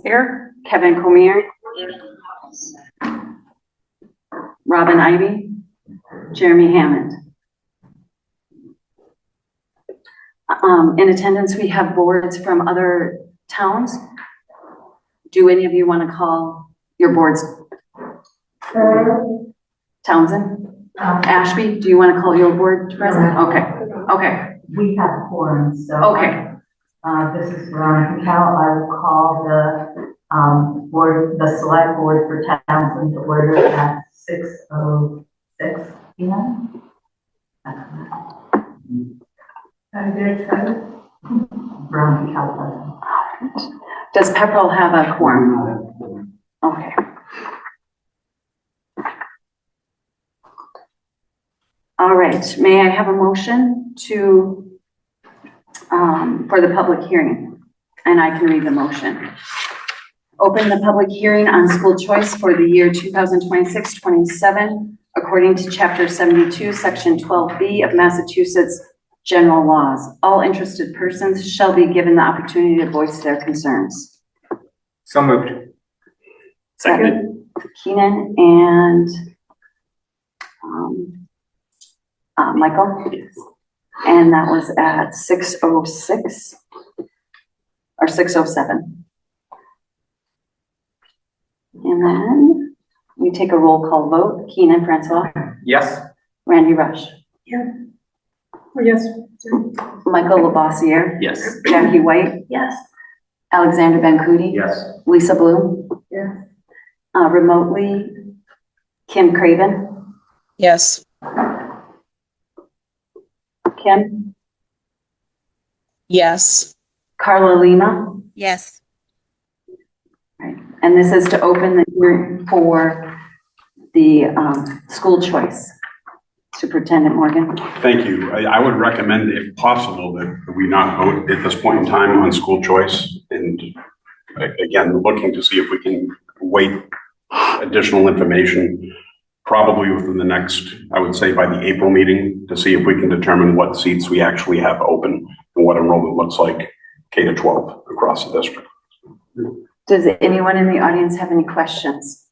Here. Kevin Comier. Robin Ivy. Jeremy Hammond. In attendance, we have boards from other towns. Do any of you want to call your boards? Townsend? Ashby, do you want to call your board president? Okay. Okay. We have a quorum, so. Okay. This is Veronica Cal. I will call the select board for Townsend to order at 6:06 p.m. Veronica Cal. Does Pepperell have a quorum? Okay. All right. May I have a motion to for the public hearing? And I can read the motion. Open the public hearing on school choice for the year 2026-27, according to Chapter 72, Section 12B of Massachusetts General Laws. All interested persons shall be given the opportunity to voice their concerns. So moved. Seconded. Keenan and Michael. And that was at 6:06 or 6:07. And then we take a roll call vote. Keenan Francois. Yes. Randy Rush. Yeah. Yes. Michael Labossiere. Yes. Jackie White. Yes. Alexander Bencuti. Yes. Lisa Bloom. Yeah. Remotely, Kim Craven. Yes. Kim. Yes. Carla Lima. Yes. Right. And this is to open the hearing for the school choice. Superintendent Morgan. Thank you. I would recommend, if possible, that we not vote at this point in time on school choice. And again, looking to see if we can wait additional information, probably within the next, I would say by the April meeting, to see if we can determine what seats we actually have open and what enrollment looks like K-12 across the district. Does anyone in the audience have any questions?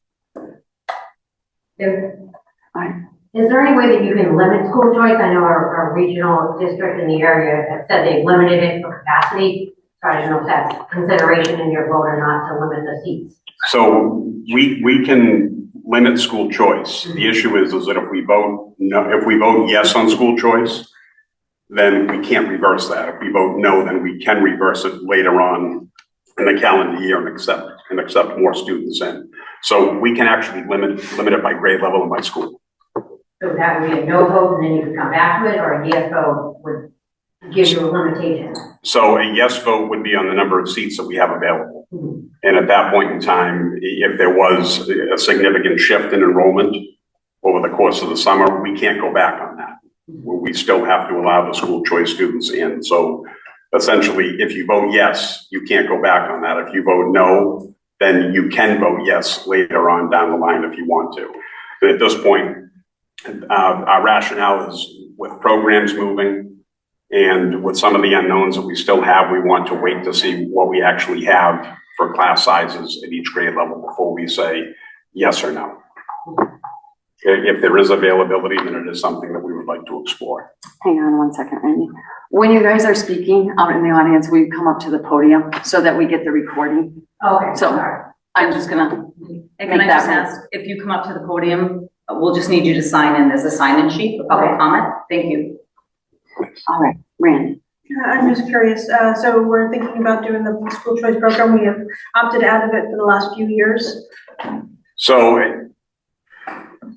Is there any way that you can limit school choice? I know our regional district in the area have said they've limited it for capacity. So I don't know if that's consideration in your vote or not to limit the seats. So we can limit school choice. The issue is that if we vote no, if we vote yes on school choice, then we can't reverse that. If we vote no, then we can reverse it later on in the calendar year and accept more students in. So we can actually limit it by grade level and by school. So that would be a no vote and then you could come back to it, or a yes vote would give you a limitation? So a yes vote would be on the number of seats that we have available. Mm-hmm. And at that point in time, if there was a significant shift in enrollment over the course of the summer, we can't go back on that. We still have to allow the school choice students in. So essentially, if you vote yes, you can't go back on that. If you vote no, then you can vote yes later on down the line if you want to. But at this point, our rationale is with programs moving and with some of the unknowns that we still have, we want to wait to see what we actually have for class sizes at each grade level before we say yes or no. If there is availability, then it is something that we would like to explore. Hang on one second, Randy. When you guys are speaking out in the audience, will you come up to the podium so that we get the recording? Okay. So I'm just gonna And can I just ask, if you come up to the podium, we'll just need you to sign in. There's a sign-in sheet for public comment. Thank you. All right, Randy. I'm just curious. So we're thinking about doing the school choice program. We have opted out of it for the last few years. So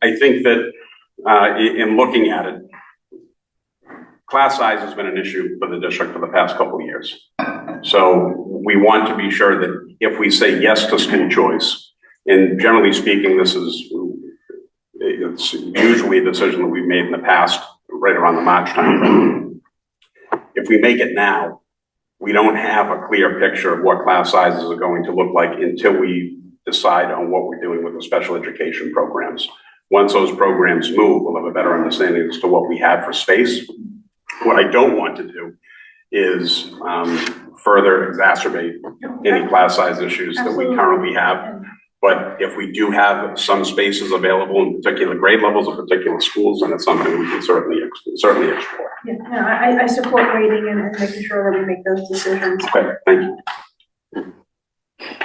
I think that in looking at it, class size has been an issue for the district for the past couple of years. So we want to be sure that if we say yes to school choice, and generally speaking, it's usually a decision that we've made in the past, right around the March time. If we make it now, we don't have a clear picture of what class sizes are going to look like until we decide on what we're doing with the special education programs. Once those programs move, we'll have a better understanding as to what we have for space. What I don't want to do is further exacerbate any class size issues that we currently have. But if we do have some spaces available in particular grade levels of particular schools, then it's something we can certainly explore. Yeah, no, I support rating and making sure that we make those decisions. Okay, thank you.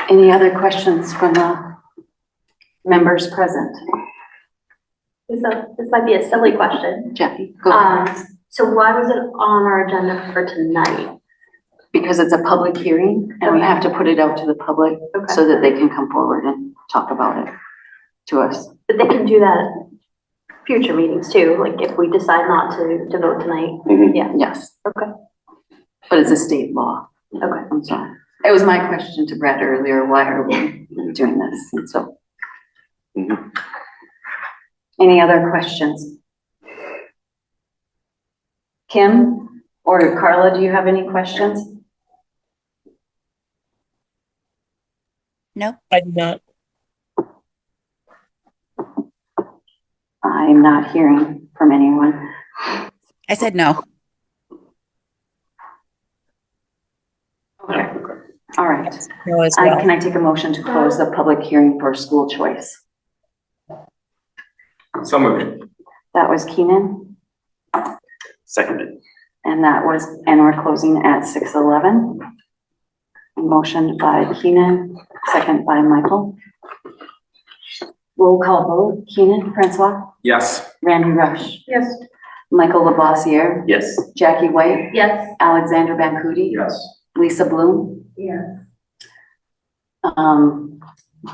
Any other questions from the members present? This might be a silly question. Jackie, go ahead. So why was it on our agenda for tonight? Because it's a public hearing and we have to put it out to the public Okay. so that they can come forward and talk about it to us. But they can do that at future meetings too, like if we decide not to vote tonight. Mhm. Yeah, Yes, okay, but it's a state law. okay. I'm sorry. It was my question to Brett earlier, why are we doing this? And so. Mhm. Any other questions? Kim or Carla, do you have any questions? No, I do not. I'm not hearing from anyone. I said no. Okay, all right. No as well. Can I take a motion to close the public hearing for school choice? So moved. That was Keenan, Seconded. and we're closing at 6:11. Motion by Keenan, second by Michael. Roll call vote, Keenan, Francois, Yes. Randy Rush, Yes, Michael LaBossiere, Yes. Jackie White, Yes, Alexander Bancoudi, Yes. Lisa Bloom, yeah.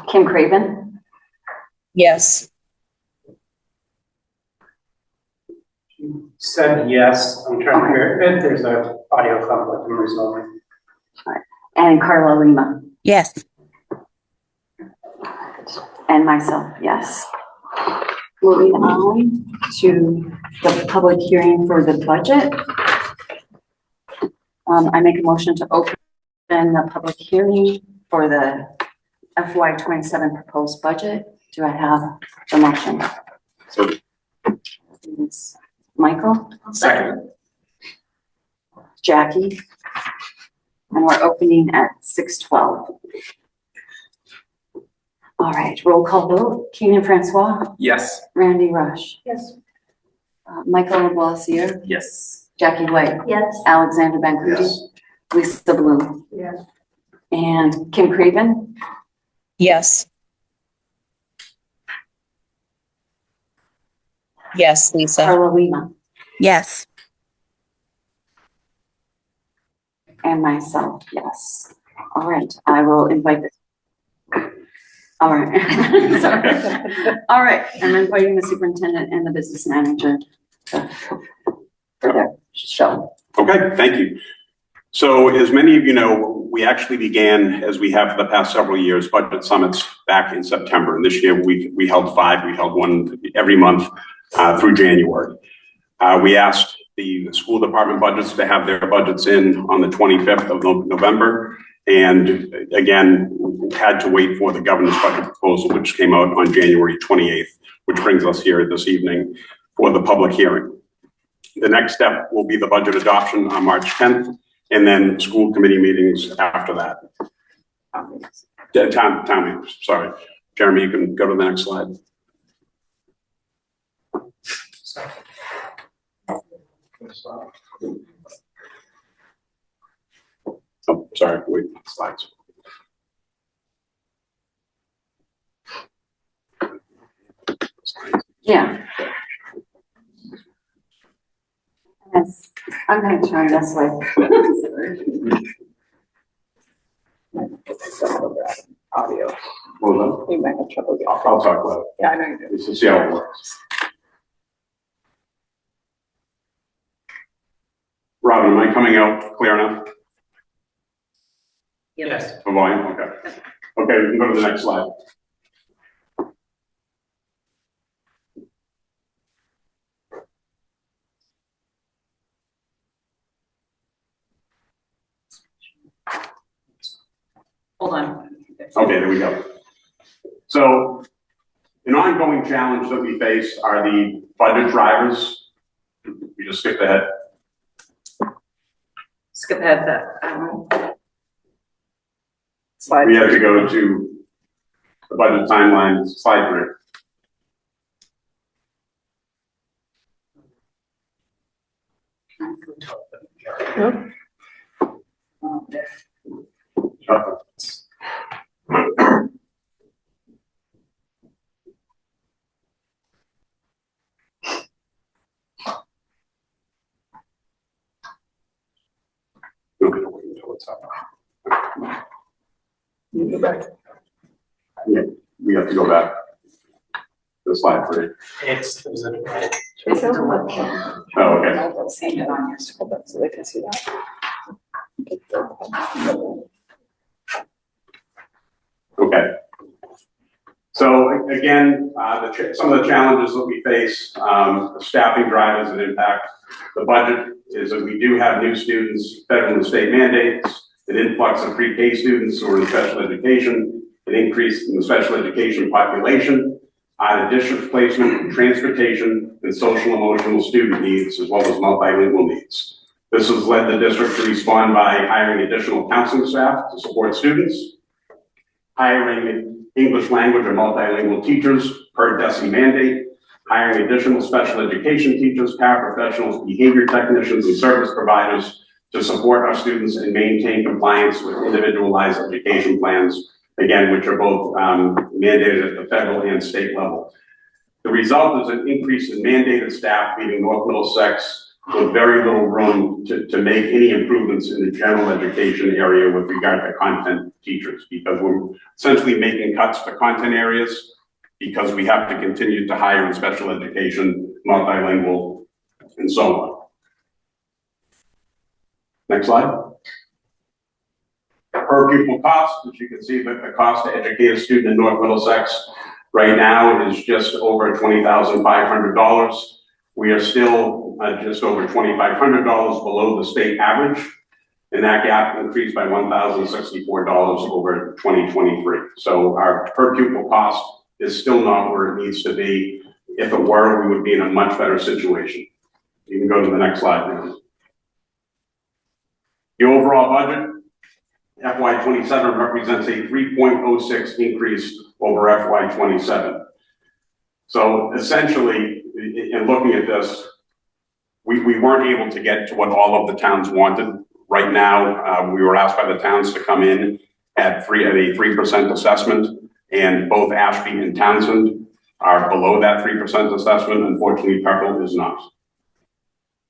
Kim Craven, Yes. Said yes, I'm trying to hear it, there's a audio conflict I'm resolving. and Carla Lima, Yes. and myself, yes. Moving on to the public hearing for the budget. I make a motion to open the public hearing for the FY '27 proposed budget. Do I have the motion? So It's Michael, second. Jackie, and we're opening at 6:12. All right, roll call vote. Keenan Francois, Yes. Randy Rush, Yes, Michael LaBossiere, Yes. Jackie White, yes, Alexander Bancoudi, Lisa Bloom, yes, and Kim Craven, Yes. Yes, Lisa. Carla Lima, Yes. and myself, yes. All right, I will invite this. All right. Sorry. All right, I'm inviting the superintendent and the business manager for their show. Okay, thank you. So as many of you know, we actually began, as we have for the past several years, budget summits back in September. And this year we held 5. We held one every month through January. We asked the school department budgets to have their budgets in on the 25th of November. And again, had to wait for the governor's budget proposal, which came out on January 28th, which brings us here this evening for the public hearing. The next step will be the budget adoption on March 10th, and then school committee meetings after that. Town meetings, sorry. Jeremy, you can go to the next slide. Oh, sorry, wait, slides. Yeah. Yes, I'm gonna turn this way. Audio. Hold You might have trouble on, I'll talk about it. Yeah, I know you do. This is how it works. Robin, am I coming out clear enough Yes. for volume? Okay. Okay, we can go to the next slide. Hold on. Okay, there we go. So an ongoing challenge that we face are the budget drivers. We just skipped ahead. Skip ahead to, We have to go to the budget timeline, slide 3. You go back. Yeah, we have to go back to slide 3. It's, there's a. Oh, okay. Seeing it on your screen, so they can see that. Okay. So again, some of the challenges that we face, staffing drive is an impact. The budget is that we do have new students, federal and state mandates, an influx of pre-K students who are in special education, an increase in the special education population, district placement, transportation, and social emotional student needs, as well as multilingual needs. This has led the district to respond by hiring additional counseling staff to support students, hiring English language or multilingual teachers per DESE mandate, hiring additional special education teachers, paraprofessionals, behavior technicians, and service providers to support our students and maintain compliance with individualized education plans, again, which are both mandated at the federal and state level. The result is an increase in mandated staff, leaving North Middlesex with very little room to make any improvements in the general education area with regard to content teachers, because we're essentially making cuts to content areas because we have to continue to hire in special education, multilingual, and so on. Next slide. Per pupil cost, as you can see, that the cost to educate a student in North Middlesex right now is just over $20,500. We are still just over $2,500 below the state average, and that gap increased by $1,064 over 2023. So our per pupil cost is still not where it needs to be. If it were, we would be in a much better situation. You can go to the next slide now. The overall budget, FY27 represents a 3.06 increase over FY27. So essentially, in looking at this, we weren't able to get to what all of the towns wanted. Right now, we were asked by the towns to come in at a 3% assessment, and both Ashby and Townsend are below that 3% assessment. Unfortunately, Pepperell is not.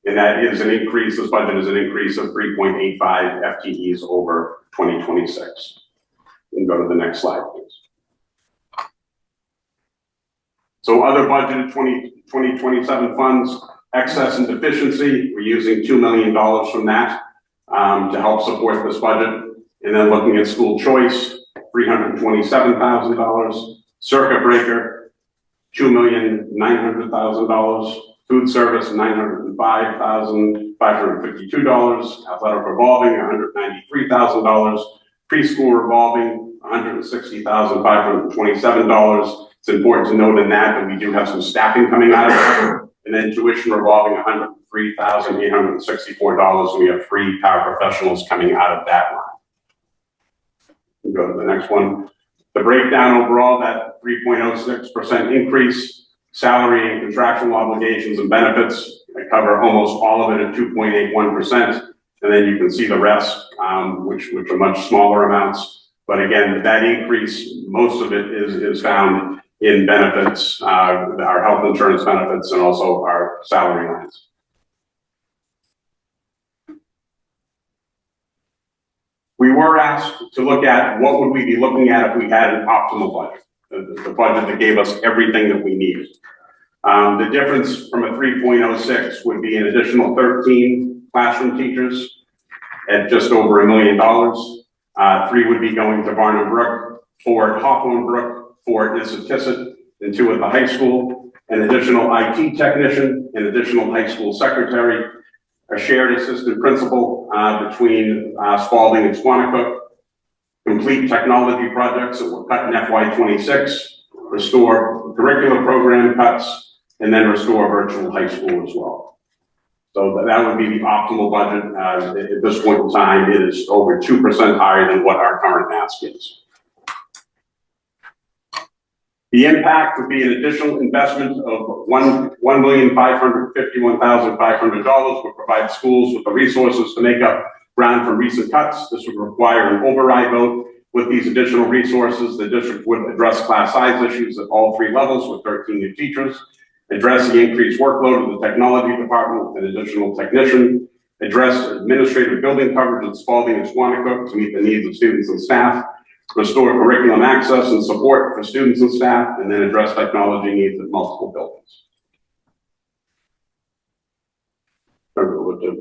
And that is an increase, this budget is an increase of 3.85 FTEs over 2026. And go to the next slide, please. So other budgeted 2027 funds, excess and deficiency, we're using $2 million from that to help support this budget. And then looking at school choice, $327,000, circuit breaker, $2,900,000, food service, $905,552, athletic revolving, $193,000, preschool revolving, $160,527. It's important to note in that we do have some staffing coming out of it, and then tuition revolving, $103,864, and we have 3 paraprofessionals coming out of that line. We'll go to the next one. The breakdown overall, that 3.06% increase, salary and contractual obligations and benefits, I cover almost all of it at 2.81%. And then you can see the rest, which are much smaller amounts. But again, that increase, most of it is found in benefits, our health insurance benefits, and also our salary lines. We were asked to look at what would we be looking at if we had an optimal budget, the budget that gave us everything that we needed. The difference from a 3.06 would be an additional 13 classroom teachers at just over $1 million. 3 would be going to Varnum Brook, 4 at Hawthorne Brook, 4 at Nissitissit, and 2 at the high school, an additional IT technician, an additional high school secretary, a shared assistant principal between Spalding and Squanicook, complete technology projects that were cut in FY26, restore curricular program cuts, and then restore virtual high school as well. So that would be the optimal budget. At this point in time, it is over 2% higher than what our current ask is. The impact would be an additional investment of $1,551,500 would provide schools with the resources to make up ground from recent cuts. This would require an override vote. With these additional resources, the district would address class size issues at all 3 levels with 13 new teachers, address the increased workload of the technology department with an additional technician, address administrative building coverage at Spalding and Squanicook to meet the needs of students and staff, restore curriculum access and support for students and staff, and then address technology needs at multiple buildings.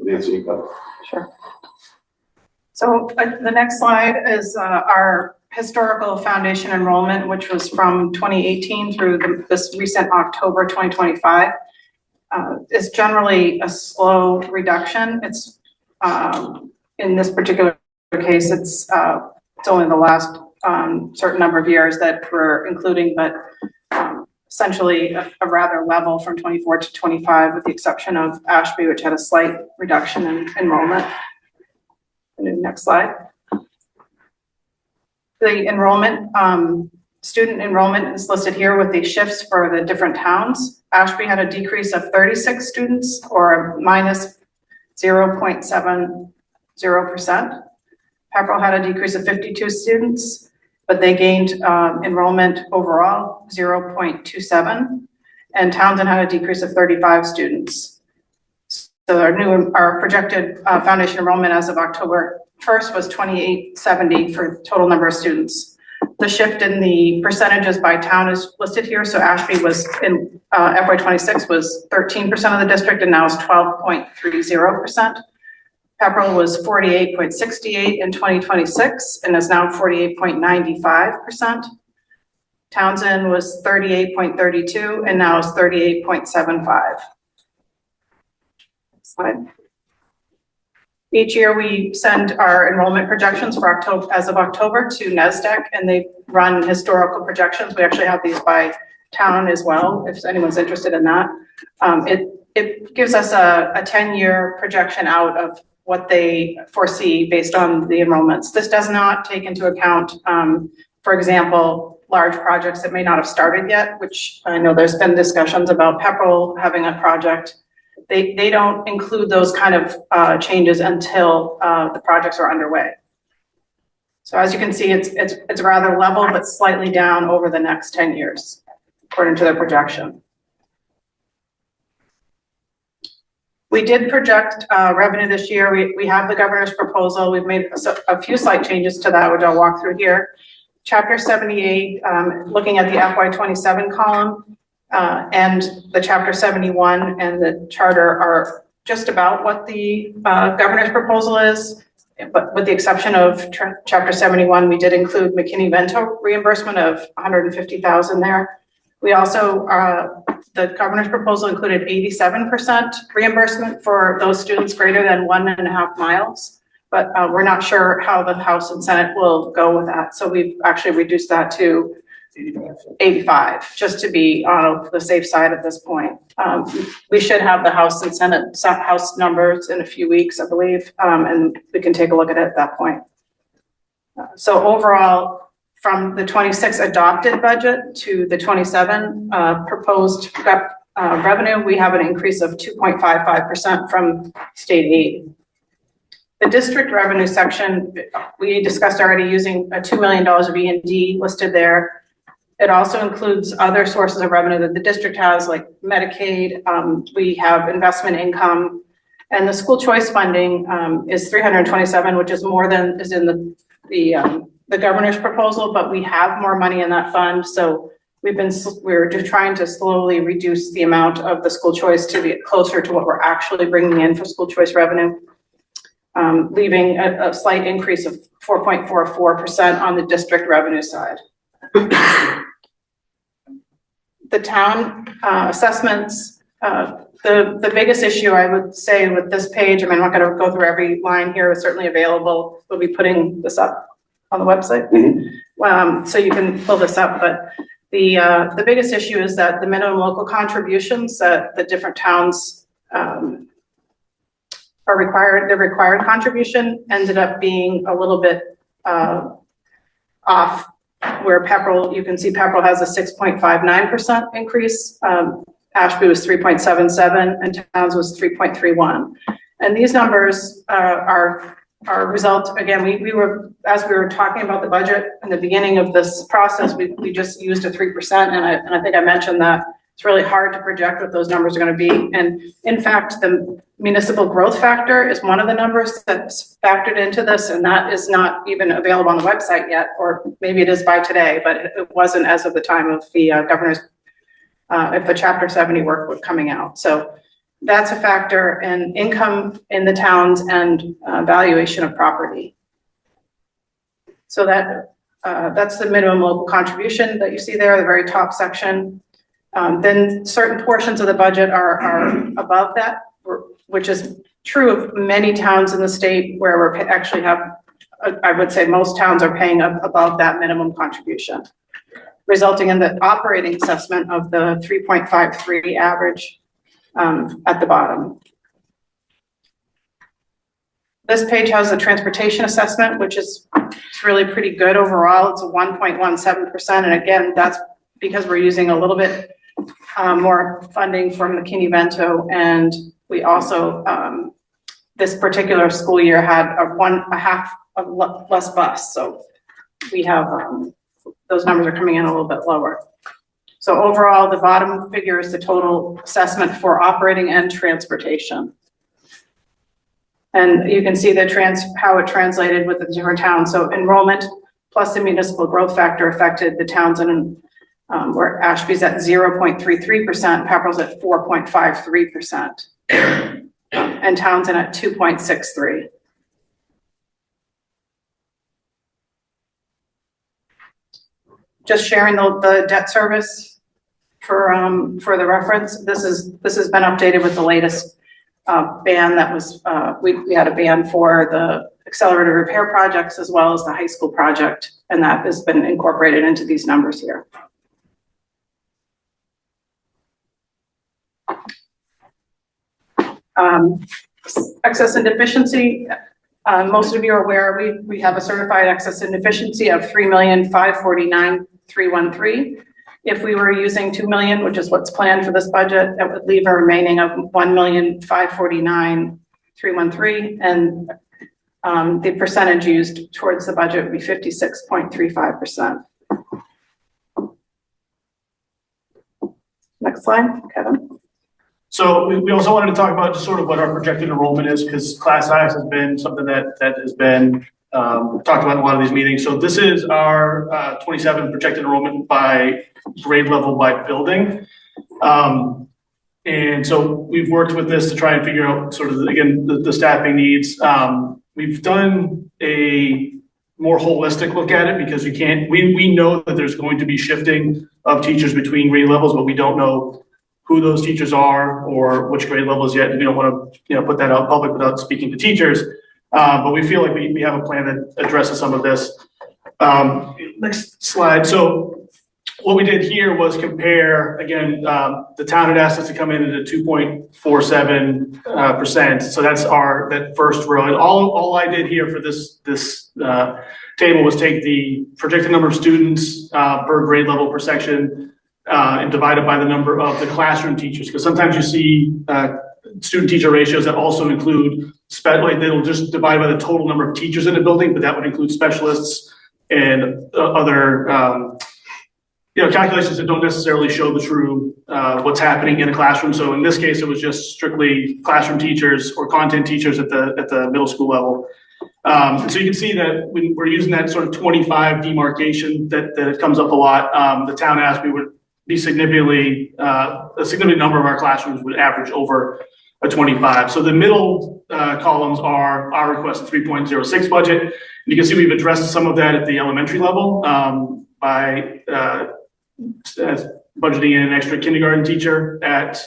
Nancy, Sure. So the next slide is our historical foundation enrollment, which was from 2018 through this recent October 2025. It's generally a slow reduction. It's in this particular case, it's only the last certain number of years that we're including, but essentially a rather level from 24 to 25, with the exception of Ashby, which had a slight reduction in enrollment. Next slide. The enrollment, student enrollment is listed here with the shifts for the different towns. Ashby had a decrease of 36 students, or minus 0.70%. Pepperell had a decrease of 52 students, but they gained enrollment overall 0.27, and Townsend had a decrease of 35 students. So our projected foundation enrollment as of October 1st was 2870 for total number of students. The shift in the percentages by town is listed here. So Ashby was in FY26 was 13% of the district, and now is 12.30%. Pepperell was 48.68 in 2026 and is now 48.95%. Townsend was 38.32 and now is 38.75. Slide. Each year we send our enrollment projections for October, as of October, to NESDEC, and they run historical projections. We actually have these by town as well, if anyone's interested in that. It gives us a 10-year projection out of what they foresee based on the enrollments. This does not take into account, for example, large projects that may not have started yet, which I know there's been discussions about Pepperell having a project. They don't include those kind of changes until the projects are underway. So as you can see, it's rather level, but slightly down over the next 10 years, according to their projection. We did project revenue this year. We have the governor's proposal. We've made a few slight changes to that, which I'll walk through here. Chapter 78, looking at the FY27 column, and the Chapter 71 and the charter are just about what the governor's proposal is, but with the exception of Chapter 71, we did include McKinney-Vento reimbursement of $150,000 there. We also, the governor's proposal included 87% reimbursement for those students greater than 1.5 miles, but we're not sure how the House and Senate will go with that. So we've actually reduced that to 85, just to be on the safe side at this point. We should have the House and Senate House numbers in a few weeks, I believe, and we can take a look at it at that point. So overall, from the 26 adopted budget to the 27 proposed revenue, we have an increase of 2.55% from state aid. The district revenue section, we discussed already using $2 million of E&D listed there. It also includes other sources of revenue that the district has, like Medicaid. We have investment income, and the school choice funding is 327, which is more than is in the governor's proposal, but we have more money in that fund. So we're just trying to slowly reduce the amount of the school choice to get closer to what we're actually bringing in for school choice revenue, leaving a slight increase of 4.44% on the district revenue side. The town assessments, the biggest issue I would say with this page, I mean, I'm not going to go through every line here, it's certainly available. We'll be putting this up on the website. Mm-hmm. So you can pull this up, but the biggest issue is that the minimum local contributions that the different towns the required contribution ended up being a little bit, off, where Pepperell, you can see Pepperell has a 6.59% increase. Ashby was 3.77 and Towns was 3.31. And these numbers, are result, again, we were, as we were talking about the budget in the beginning of this process, we just used a 3%. And I think I mentioned that it's really hard to project what those numbers are going to be. And in fact, the municipal growth factor is one of the numbers that's factored into this, and that is not even available on the website yet, or maybe it is by today, but it wasn't as of the time of the governor's, if the Chapter 70 work was coming out. So that's a factor in income in the towns and valuation of property. So that's the minimum local contribution that you see there, the very top section. Then certain portions of the budget are above that, which is true of many towns in the state where we're actually have, I would say most towns are paying above that minimum contribution, resulting in the operating assessment of the 3.53 average at the bottom. This page has the transportation assessment, which is really pretty good overall. It's a 1.17%. And again, that's because we're using a little bit more funding from McKinney-Vento, and we also this particular school year had a half of less bus, so we have those numbers are coming in a little bit lower. So overall, the bottom figure is the total assessment for operating and transportation, and you can see how it translated with the different towns. So enrollment plus the municipal growth factor affected the towns and where Ashby's at 0.33%, Pepperell's at 4.53%, and Townsend at 2.63. Just sharing the debt service for the reference. This has been updated with the latest ban that was we had a ban for the accelerated repair projects as well as the high school project, and that has been incorporated into these numbers here. Excess and deficiency, most of you are aware we have a certified excess and deficiency of 3,549,313. If we were using 2 million, which is what's planned for this budget, that would leave a remaining of 1,549,313, and the percentage used towards the budget would be 56.35%. Next slide, Kevin. So we also wanted to talk about just sort of what our projected enrollment is, because class size has been something that has been talked about in a lot of these meetings. So this is our 27 projected enrollment by grade level by building. And so we've worked with this to try and figure out sort of, again, the staffing needs. We've done a more holistic look at it because we know that there's going to be shifting of teachers between grade levels, but we don't know who those teachers are or which grade levels yet. We don't want to, put that out public without speaking to teachers. But we feel like we have a plan that addresses some of this. Next slide. So what we did here was compare, again, the town had asked us to come in at a 2.47%. So that's that first row. And all I did here for this table was take the projected number of students per grade level per section and divide it by the number of the classroom teachers. Because sometimes you see student teacher ratios that also include, they'll just divide by the total number of teachers in the building, but that would include specialists and other calculations that don't necessarily show the true what's happening in a classroom. So in this case, it was just strictly classroom teachers or content teachers at the middle school level. So you can see that when we're using that sort of 25 demarcation that it comes up a lot. The town asked we would be a significant number of our classrooms would average over a 25. So the middle columns are our request 3.06 budget. And you can see we've addressed some of that at the elementary level by budgeting in an extra kindergarten teacher at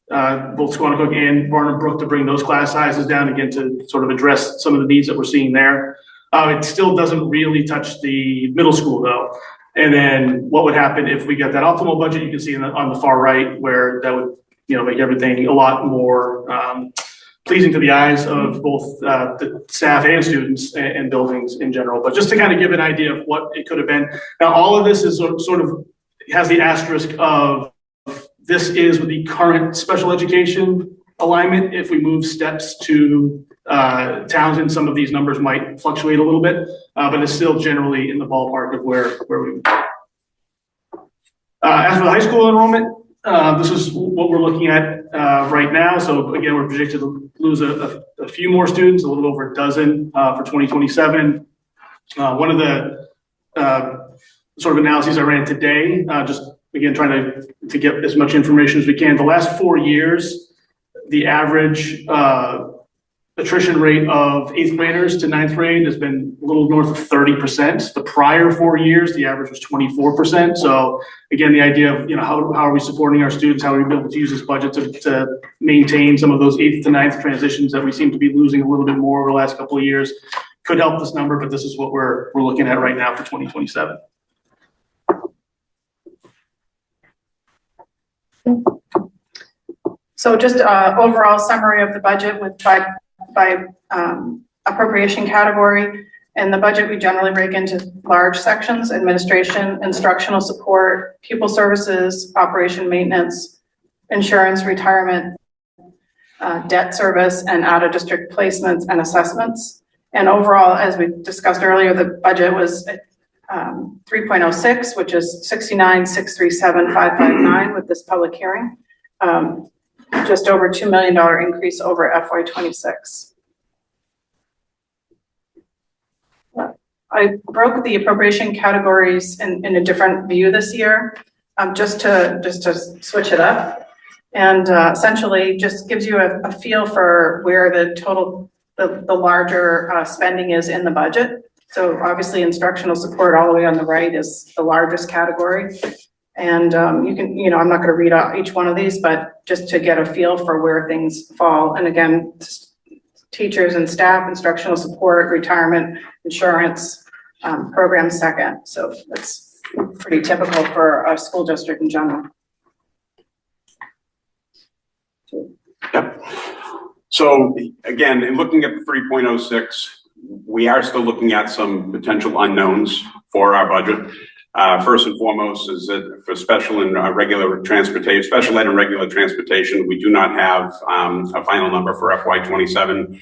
both Squanicook and Varnum Brook to bring those class sizes down again to sort of address some of the needs that we're seeing there. It still doesn't really touch the middle school though. And then what would happen if we get that optimal budget? You can see on the far right where that would make everything a lot more pleasing to the eyes of both the staff and students and buildings in general. But just to kind of give an idea of what it could have been. Now, all of this is sort of has the asterisk of this is with the current special education alignment. If we move steps to Townsend, some of these numbers might fluctuate a little bit, but it's still generally in the ballpark of where we. As for the high school enrollment, this is what we're looking at right now. So again, we're projected to lose a few more students, a little over a dozen for 2027. One of the sort of analyses I ran today, just again trying to get as much information as we can. The last 4 years, the average attrition rate of 8th graders to 9th grade has been a little north of 30%. The prior 4 years, the average was 24%. So again, the idea of, how are we supporting our students? How are we able to use this budget to maintain some of those 8th to 9th transitions that we seem to be losing a little bit more over the last couple of years? Could help this number, but this is what we're looking at right now for 2027. So just overall summary of the budget with by appropriation category. In the budget, we generally break into large sections: administration, instructional support, pupil services, operation maintenance, insurance, retirement, debt service, and out-of-district placements and assessments. And overall, as we discussed earlier, the budget was 3.06, which is 69,637,559 with this public hearing. Just over $2 million increase over FY26. I broke the appropriation categories in a different view this year, just to switch it up, and essentially just gives you a feel for where the larger spending is in the budget. So obviously instructional support all the way on the right is the largest category. And you can, I'm not going to read out each one of these, but just to get a feel for where things fall. And again, teachers and staff, instructional support, retirement, insurance, program second. So that's pretty typical for a school district in general. Yep. So again, in looking at the 3.06, we are still looking at some potential unknowns for our budget. First and foremost is that for special and regular transportation, special ed and regular transportation, we do not have a final number for FY27.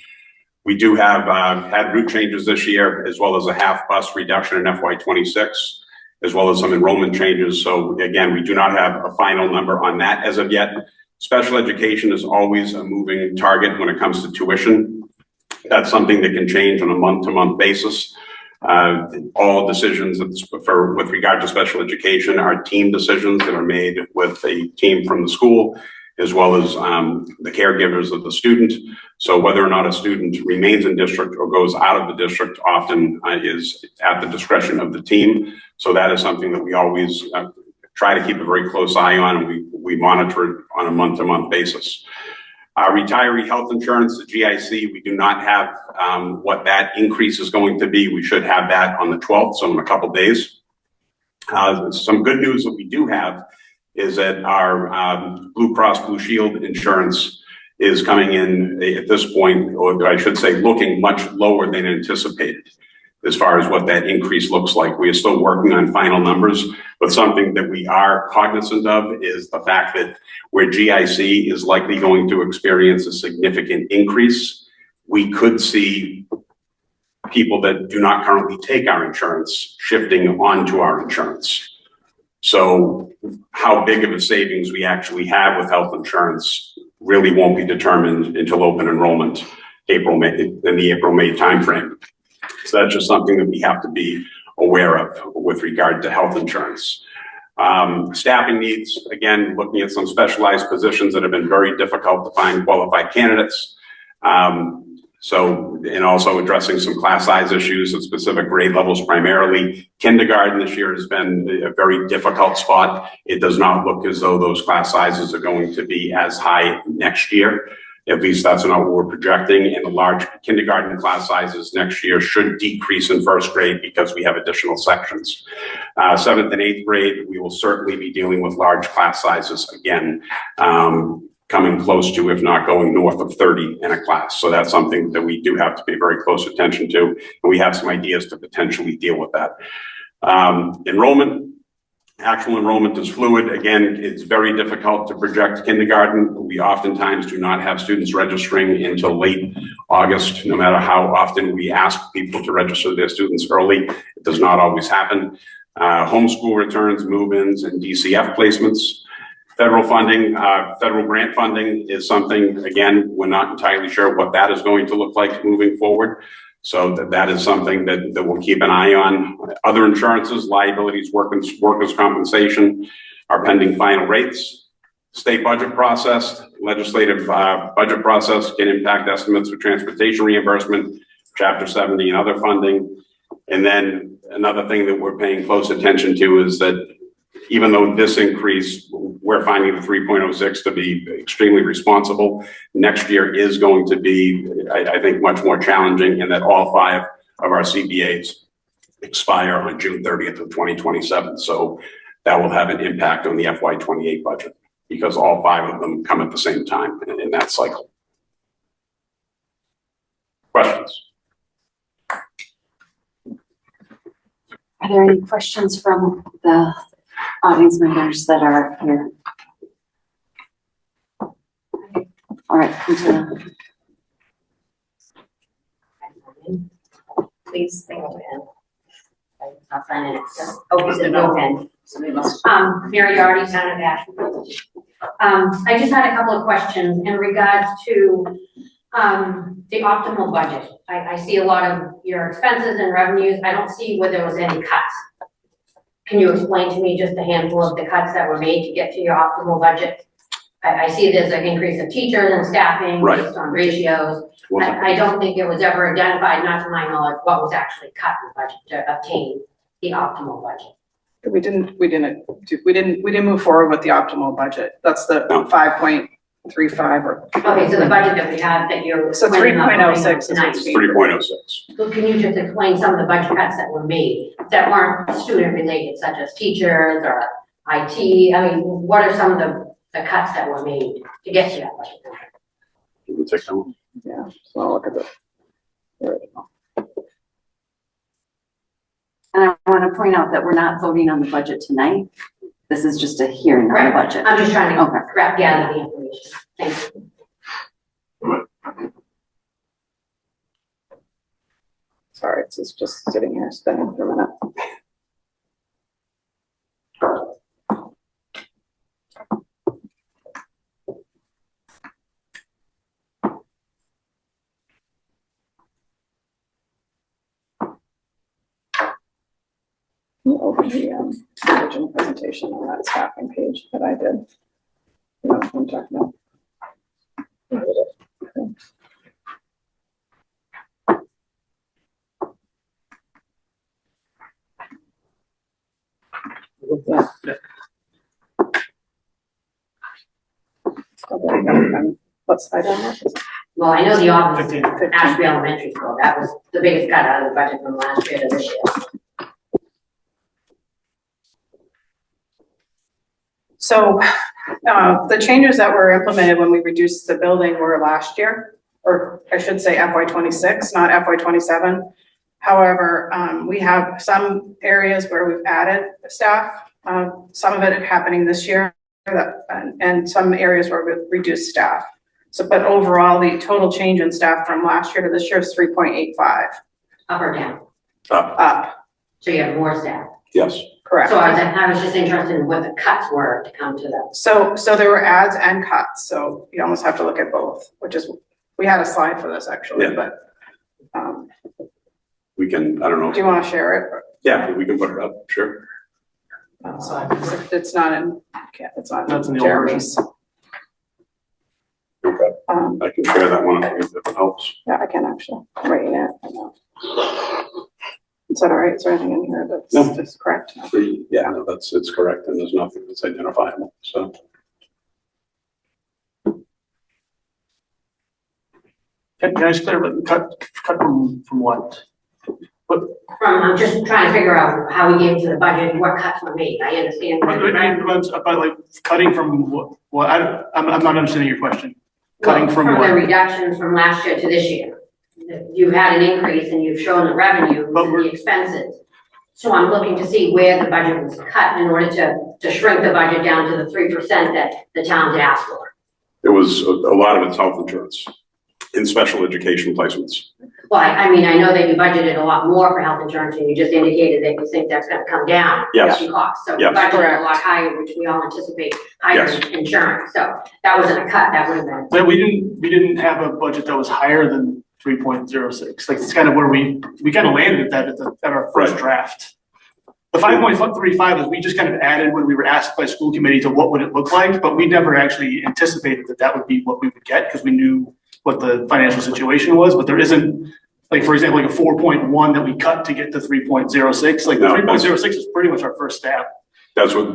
We do have had route changes this year, as well as a half bus reduction in FY26, as well as some enrollment changes. So again, we do not have a final number on that as of yet. Special education is always a moving target when it comes to tuition. That's something that can change on a month-to-month basis. All decisions with regard to special education are team decisions that are made with a team from the school, as well as the caregivers of the student. So whether or not a student remains in district or goes out of the district often is at the discretion of the team. So that is something that we always try to keep a very close eye on, and we monitor it on a month-to-month basis. Retiree health insurance, the GIC, we do not have what that increase is going to be. We should have that on the 12th, so in a couple days. Some good news that we do have is that our Blue Cross Blue Shield insurance is coming in at this point, or I should say looking much lower than anticipated as far as what that increase looks like. We are still working on final numbers, but something that we are cognizant of is the fact that where GIC is likely going to experience a significant increase, we could see people that do not currently take our insurance shifting onto our insurance. So how big of a savings we actually have with health insurance really won't be determined until open enrollment, in the April-May timeframe. So that's just something that we have to be aware of with regard to health insurance. Staffing needs, again, looking at some specialized positions that have been very difficult to find qualified candidates. And also addressing some class size issues at specific grade levels primarily. Kindergarten this year has been a very difficult spot. It does not look as though those class sizes are going to be as high next year. At least that's not what we're projecting. And the large kindergarten class sizes next year should decrease in first grade because we have additional sections. 7th and 8th grade, we will certainly be dealing with large class sizes again. coming close to, if not going north of 30 in a class. So that's something that we do have to pay very close attention to. And we have some ideas to potentially deal with that. Enrollment, actual enrollment is fluid. Again, it's very difficult to project kindergarten. We oftentimes do not have students registering until late August, no matter how often we ask people to register their students early. It does not always happen. Homeschool returns, move-ins, and DCF placements. Federal funding, federal grant funding is something, again, we're not entirely sure what that is going to look like moving forward. So that is something that we'll keep an eye on. Other insurances, liabilities, workers' compensation are pending final rates. State budget process, legislative budget process can impact estimates for transportation reimbursement, Chapter 70 and other funding. And then another thing that we're paying close attention to is that even though this increase, we're finding the 3.06 to be extremely responsible, next year is going to be, I think, much more challenging, in that all 5 of our CBAs expire on June 30th of 2027. So that will have an impact on the FY28 budget, because all 5 of them come at the same time in that cycle. Questions? Are there any questions from the audience members that are here? All right, continue. Please think of it. I'll sign it. Oh, is it no pen? Mary Doherty, Town of Ashland. I just had a couple of questions in regards to the optimal budget. I see a lot of your expenses and revenues. I don't see where there was any cuts. Can you explain to me just a handful of the cuts that were made to get to your optimal budget? I see there's an increase of teachers and staffing based on ratios. I don't think it was ever identified, not to my knowledge, what was actually cut in the budget to obtain the optimal budget. We didn't move forward with the optimal budget. That's the 5.35 or. Okay, so the budget that we have that you're. So 3.06 is what's being. 3.06. So can you just explain some of the budget cuts that were made that weren't student related, such as teachers or IT? I mean, what are some of the cuts that were made to get to that budget? You can take that one. Yeah, so I'll look at this. There we go. And I want to point out that we're not voting on the budget tonight. This is just a hearing on the budget. I'm just trying to Okay. gather the information. Thank you. Sorry, it's just sitting here spinning for a minute. Open the original presentation on that staffing page that I did. You know what I'm talking about. Okay. Yeah. What slide on that? Well, I know the office 15. at Ashby Elementary School, that was the biggest cut out of the budget from last year to this year. So the changes that were implemented when we reduced the building were last year, or I should say FY26, not FY27. However, we have some areas where we've added staff, some of it happening this year, and some areas where we've reduced staff. So, but overall, the total change in staff from last year to this year is 3.85. Up or down? Up, So you have more staff. Yes. correct. So I was just interested in what the cuts were to come to that. So there were adds and cuts, so you almost have to look at both, which is, we had a slide for this actually, Yeah. but, We can, I don't know. do you want to share it? Yeah, we can put it up, sure. It's not in, it's not That's in in the old Jeremy's. Okay, Um, I can share that one if it helps. yeah, I can actually, I'm writing it right now. Is that all right? Is there anything in here No. that's correct? Yeah, no, it's correct, and there's nothing that's identifiable, so. Can I just clarify, cut from what? I'm just trying to figure out how we get into the budget and what cuts were made. I understand. But like cutting from what, I'm not understanding your question. Cutting from From the what? reductions from last year to this year. You've had an increase and you've shown the revenue But and the expenses. So I'm looking to see where the budget was cut in order to shrink the budget down to the 3% that the town had asked for. It was, a lot of it's health insurance in special education placements. Well, I mean, I know that you budgeted a lot more for health insurance and you just indicated that you think that's gonna come down. Yes. In cost. So you Yes. budgeted a lot higher, which we all anticipate higher Yes. insurance. So that wasn't a cut, that would have been. But we didn't have a budget that was higher than 3.06. Like, it's kind of where we kind of landed at that at our first Right. draft. The 5.35 is we just kind of added when we were asked by school committee to what would it look like, but we never actually anticipated that that would be what we would get because we knew what the financial situation was, but there isn't, like, for example, like a 4.1 that we cut to get to 3.06. Like the No, 3.06 is pretty much our first step. That's what,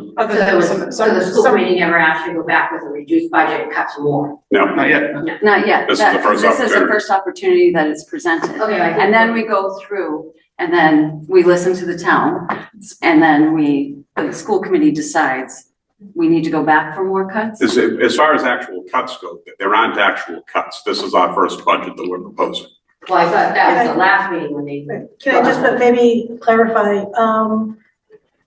So the school committee never asked you to go back with a reduced budget and cut some more. no, Not yet. Not yet. This is the first This is the opportunity. first opportunity that is presented. Okay, I think. And then we go through, and then we listen to the town, and then the school committee decides we need to go back for more cuts. as far as actual cuts go, there aren't actual cuts. This is our first budget that we're proposing. Well, I thought that was the last meeting when they. Can I just maybe clarify,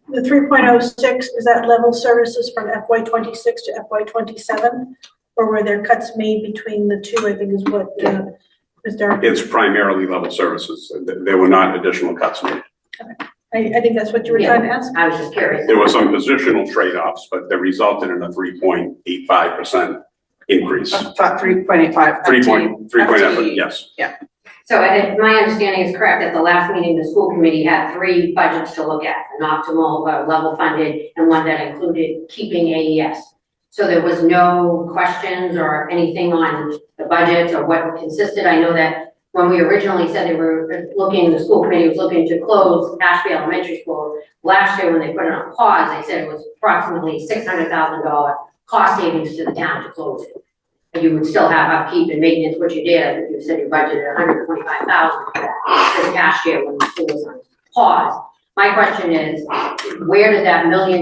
the 3.06, is that level services from FY '26 to FY '27? Or were there cuts made between the two, I think is what, Mr. It's primarily level services. There were not additional cuts made. I think that's what you were trying to ask. I was just curious. There were some positional trade-offs, but they resulted in a 3.85% increase. I thought 3.85. 3.8, yes. So if my understanding is correct, at the last meeting, the school committee had 3 budgets to look at, an optimal, level funded, and one that included keeping AES. So there was no questions or anything on the budget or what it consisted. I know that when we originally said they were looking, the school committee was looking to close Ashby Elementary School. Last year, when they put it on pause, they said it was approximately $600,000 cost savings to the town to close it. And you would still have upkeep and maintenance, which you did. I think you said you budgeted $125,000 for that this past year when the school was on pause. My question is, where did that $1 million,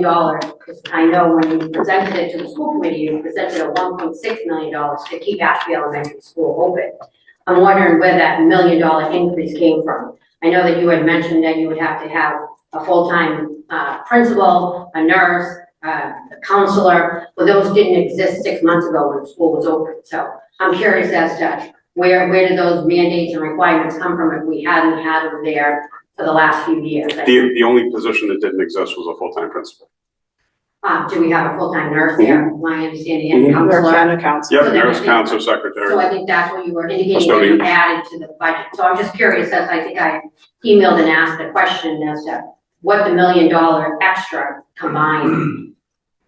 because I know when you presented it to the school committee, you presented a $1.6 million to keep Ashby Elementary School open. I'm wondering where that $1 million increase came from. I know that you had mentioned that you would have to have a full-time principal, a nurse, a counselor, but those didn't exist 6 months ago when the school was open. So I'm curious as to where did those mandates and requirements come from if we hadn't had them there for the last few years? The only position that didn't exist was a full-time principal. Do we have a full-time nurse there? My understanding is Mhm. counselor. Accounts. Yep, So then I nurse, think- counselor, So I secretary. think that's what you were indicating that Custodian. you added to the budget. So I'm just curious, as I think I emailed and asked the question as to what the $1 million extra combined,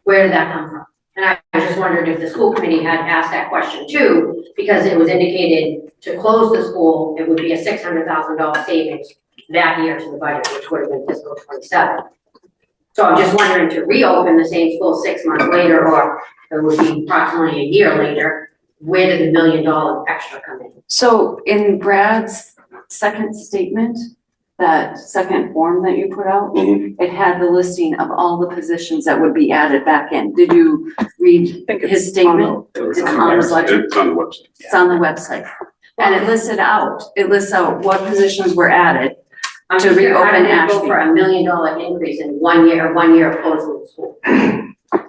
where did that come from? And I just wondered if the school committee had asked that question too, because it was indicated to close the school, it would be a $600,000 savings that year to the budget, which would have been fiscal '27. So I'm just wondering, to reopen the same school 6 months later, or it would be approximately a year later, where did the $1 million extra come in? So in Brad's second statement, that second form that you put out, Mhm. it had the listing of all the positions that would be added back in. Did you read his statement? It's on the budget. It's on the website. It's on the website. And it lists out what positions were added. I'm To just curious, how reopen did they go Ashby. for a $1 million increase in 1 year of closing the school?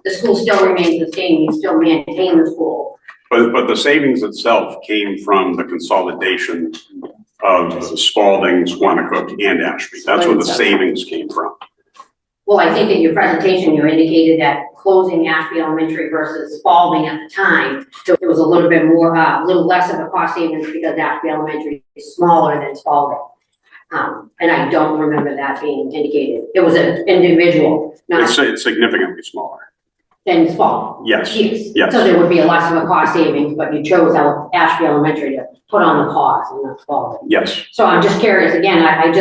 The school still remains the same, you still maintain the school. But the savings itself came from the consolidation of Spalding, Squanicook, and Ashby. That's where the savings came from. Well, I think in your presentation, you indicated that closing Ashby Elementary versus Spalding at the time, so it was a little bit more, a little less of a cost savings because Ashby Elementary is smaller than Spalding. And I don't remember that being indicated. It was an individual, not It's significantly smaller. than Spalding. Yes, Yes. yes. So there would be a less of a cost savings, but you chose Ashby Elementary to put on the cost and not Spalding. Yes. So I'm just curious, again, I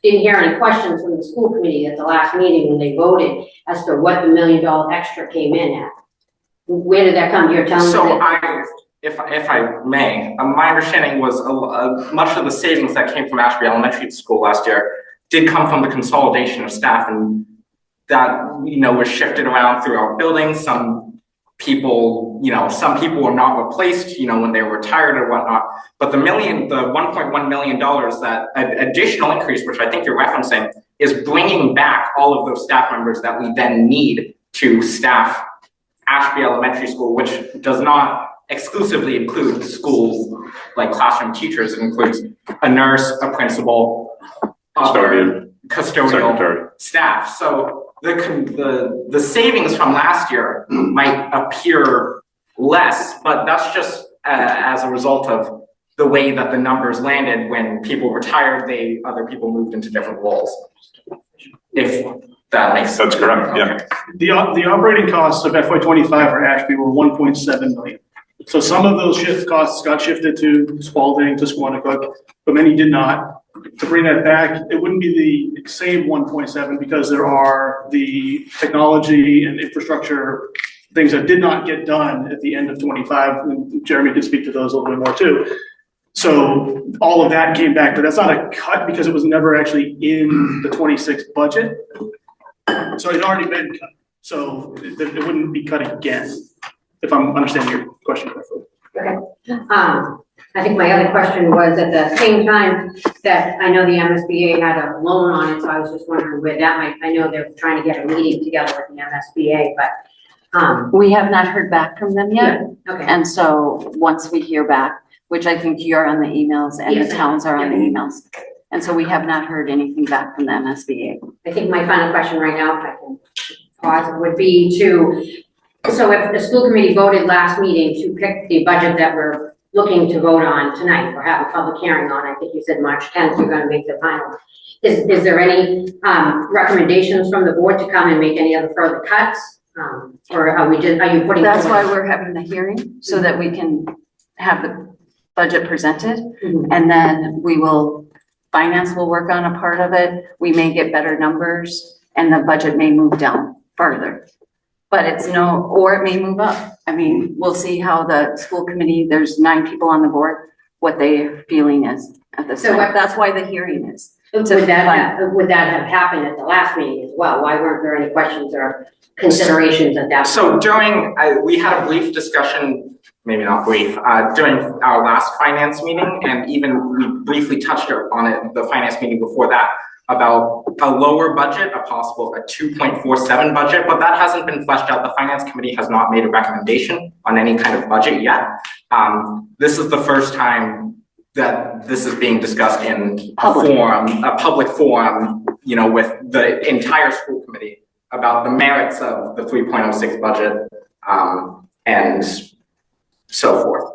didn't hear any questions from the school committee at the last meeting when they voted as to what the $1 million extra came in at. Where did that come? You're telling me So that? if I may, my understanding was much of the savings that came from Ashby Elementary School last year did come from the consolidation of staff, and that, was shifted around throughout buildings. Some people were not replaced, when they were retired or whatnot. But the $1.1 million, that additional increase, which I think you're referencing, is bringing back all of those staff members that we then need to staff Ashby Elementary School, which does not exclusively include school, like classroom teachers. It includes a nurse, a principal, custodial Secretary. Staff. So the savings from last year might appear less, but that's just as a result of the way that the numbers landed. When people retired, other people moved into different roles. If that makes sense. That's correct, yeah. Okay. The operating costs of FY '25 for Ashby were $1.7 million. So some of those costs got shifted to Spalding, to Squanicook, but many did not. To bring that back, it wouldn't be the same 1.7 because there are the technology and infrastructure things that did not get done at the end of '25. And Jeremy can speak to those a little bit more too. So all of that came back, but that's not a cut because it was never actually in the '26 budget. So it had already been cut. So it wouldn't be cut again, if I'm understanding your question correctly. Okay. I think my other question was, at the same time that I know the MSBA had a loan on it, so I was just wondering where that might, I know they're trying to get a meeting together with the MSBA, but, We have not heard back from them yet. okay. And so once we hear back, which I think you're on the emails and the Yes. towns are on the emails. And so we have not heard anything back from the MSBA. I think my final question right now, if I can pause, would be so if the school committee voted last meeting to pick the budget that we're looking to vote on tonight, or have a public hearing on, I think you said March 10th, you're gonna make the final. Is there any recommendations from the board to come and make any other further cuts? Or are you putting? That's why forward- we're having the hearing, so that we can have the budget presented. Mhm. And then finance will work on a part of it. We may get better numbers and the budget may move down further. But or it may move up. I mean, we'll see how the school committee, there's 9 people on the board, what their feeling is at this So time. That's why the hearing is. Would that have happened at the last meeting as well? Why weren't there any questions or considerations at that? So we had a brief discussion, maybe not brief, during our last finance meeting, and even we briefly touched on it, the finance meeting before that, about a lower budget, a 2.47 budget, but that hasn't been fleshed out. The finance committee has not made a recommendation on any kind of budget yet. This is the first time that this is being discussed in a public forum, with the entire school committee about the merits of the 3.06 budget, and so forth.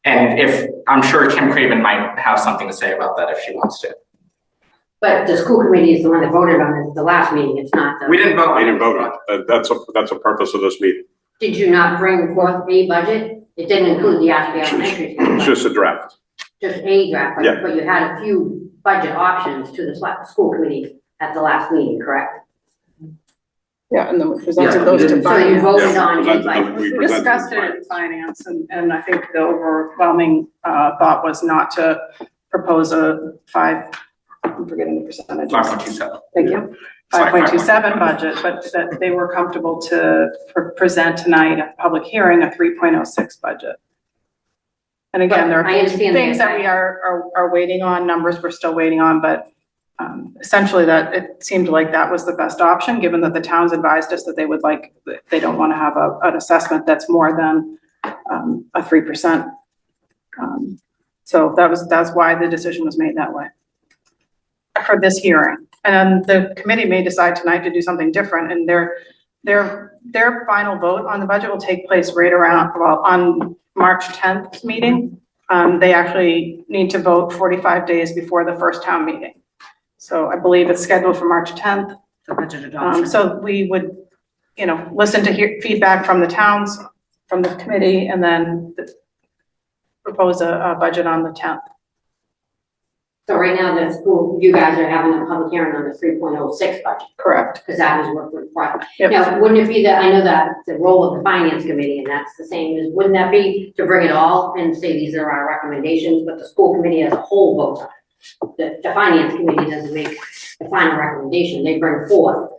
And I'm sure Kim Craven might have something to say about that if she wants to. But the school committee is the one that voted on it at the last meeting, it's not the. We didn't vote on We it. didn't vote on it. That's a purpose of this meeting. Did you not bring forth a budget? It didn't include the Ashby Elementary School. It's just a draft. Just a draft, Yeah. but you had a few budget options to the school committee at the last meeting, correct? Yeah, and then we presented Yeah. those to So you finance. voted Yeah, on presented it, like, them. We We presented discussed them. it in finance, and I think the overwhelming thought was not to propose I'm forgetting the percentage. 5.27. Thank you. Sorry, 5.27 budget, but that they were comfortable to present tonight at the public hearing a 3.06 budget. And again, there But I are understand things that. that we are waiting on, numbers we're still waiting on, but essentially that it seemed like that was the best option, given that the towns advised us that they don't want to have an assessment that's more than a 3%. So that's why the decision was made that way for this hearing. And then the committee may decide tonight to do something different, and their final vote on the budget will take place on March 10th meeting. They actually need to vote 45 days before the first town meeting. So I believe it's scheduled for March 10th. The budget adoption. So we would, listen to feedback from the towns, from the committee, and then propose a budget on the 10th. So right now, the school, you guys are having a public hearing on the 3.06 budget, Correct. because that was work required. Yep. Now, wouldn't it be that, I know that the role of the finance committee, and that's the same, is wouldn't that be to bring it all and say these are our recommendations, but the school committee as a whole votes on it? The finance committee doesn't make the final recommendation, they bring forth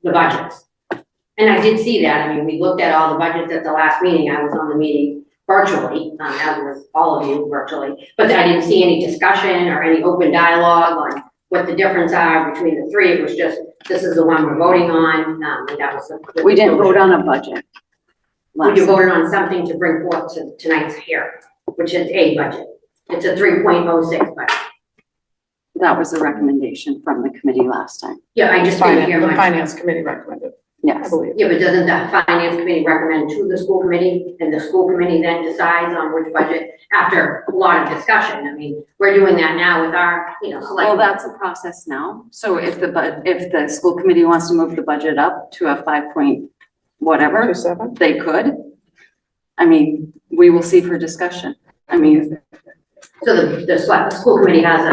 the budgets. And I did see that, I mean, we looked at all the budgets at the last meeting, I was on the meeting virtually, as was all of you virtually, but I didn't see any discussion or any open dialogue on what the difference are between the three. It was just, this is the one we're voting on, and that was the. We didn't vote on a budget. We voted on something to bring forth to tonight's hearing, which is a budget. It's a 3.06 budget. That was the recommendation from the committee last time. Yeah, I just didn't hear The much. finance committee recommended, I Yes. believe. Yeah, but doesn't the finance committee recommend to the school committee, and the school committee then decides on which budget after a lot of discussion? I mean, we're doing that now with our, select. Well, that's a process now. So if the school committee wants to move the budget up to a 5 point whatever, 2.7. they could. I mean, we will see for discussion. I mean, So the school committee has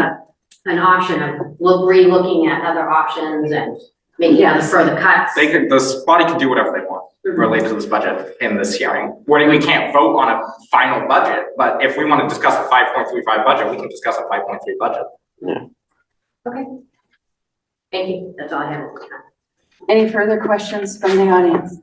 an option of re-looking at other options and making other further cuts. This body can do whatever they want related to this budget in this hearing. We can't vote on a final budget, but if we want to discuss a 5.35 budget, we can discuss a 5.3 budget. Okay. Thank you, that's all I have. any further questions from the audience?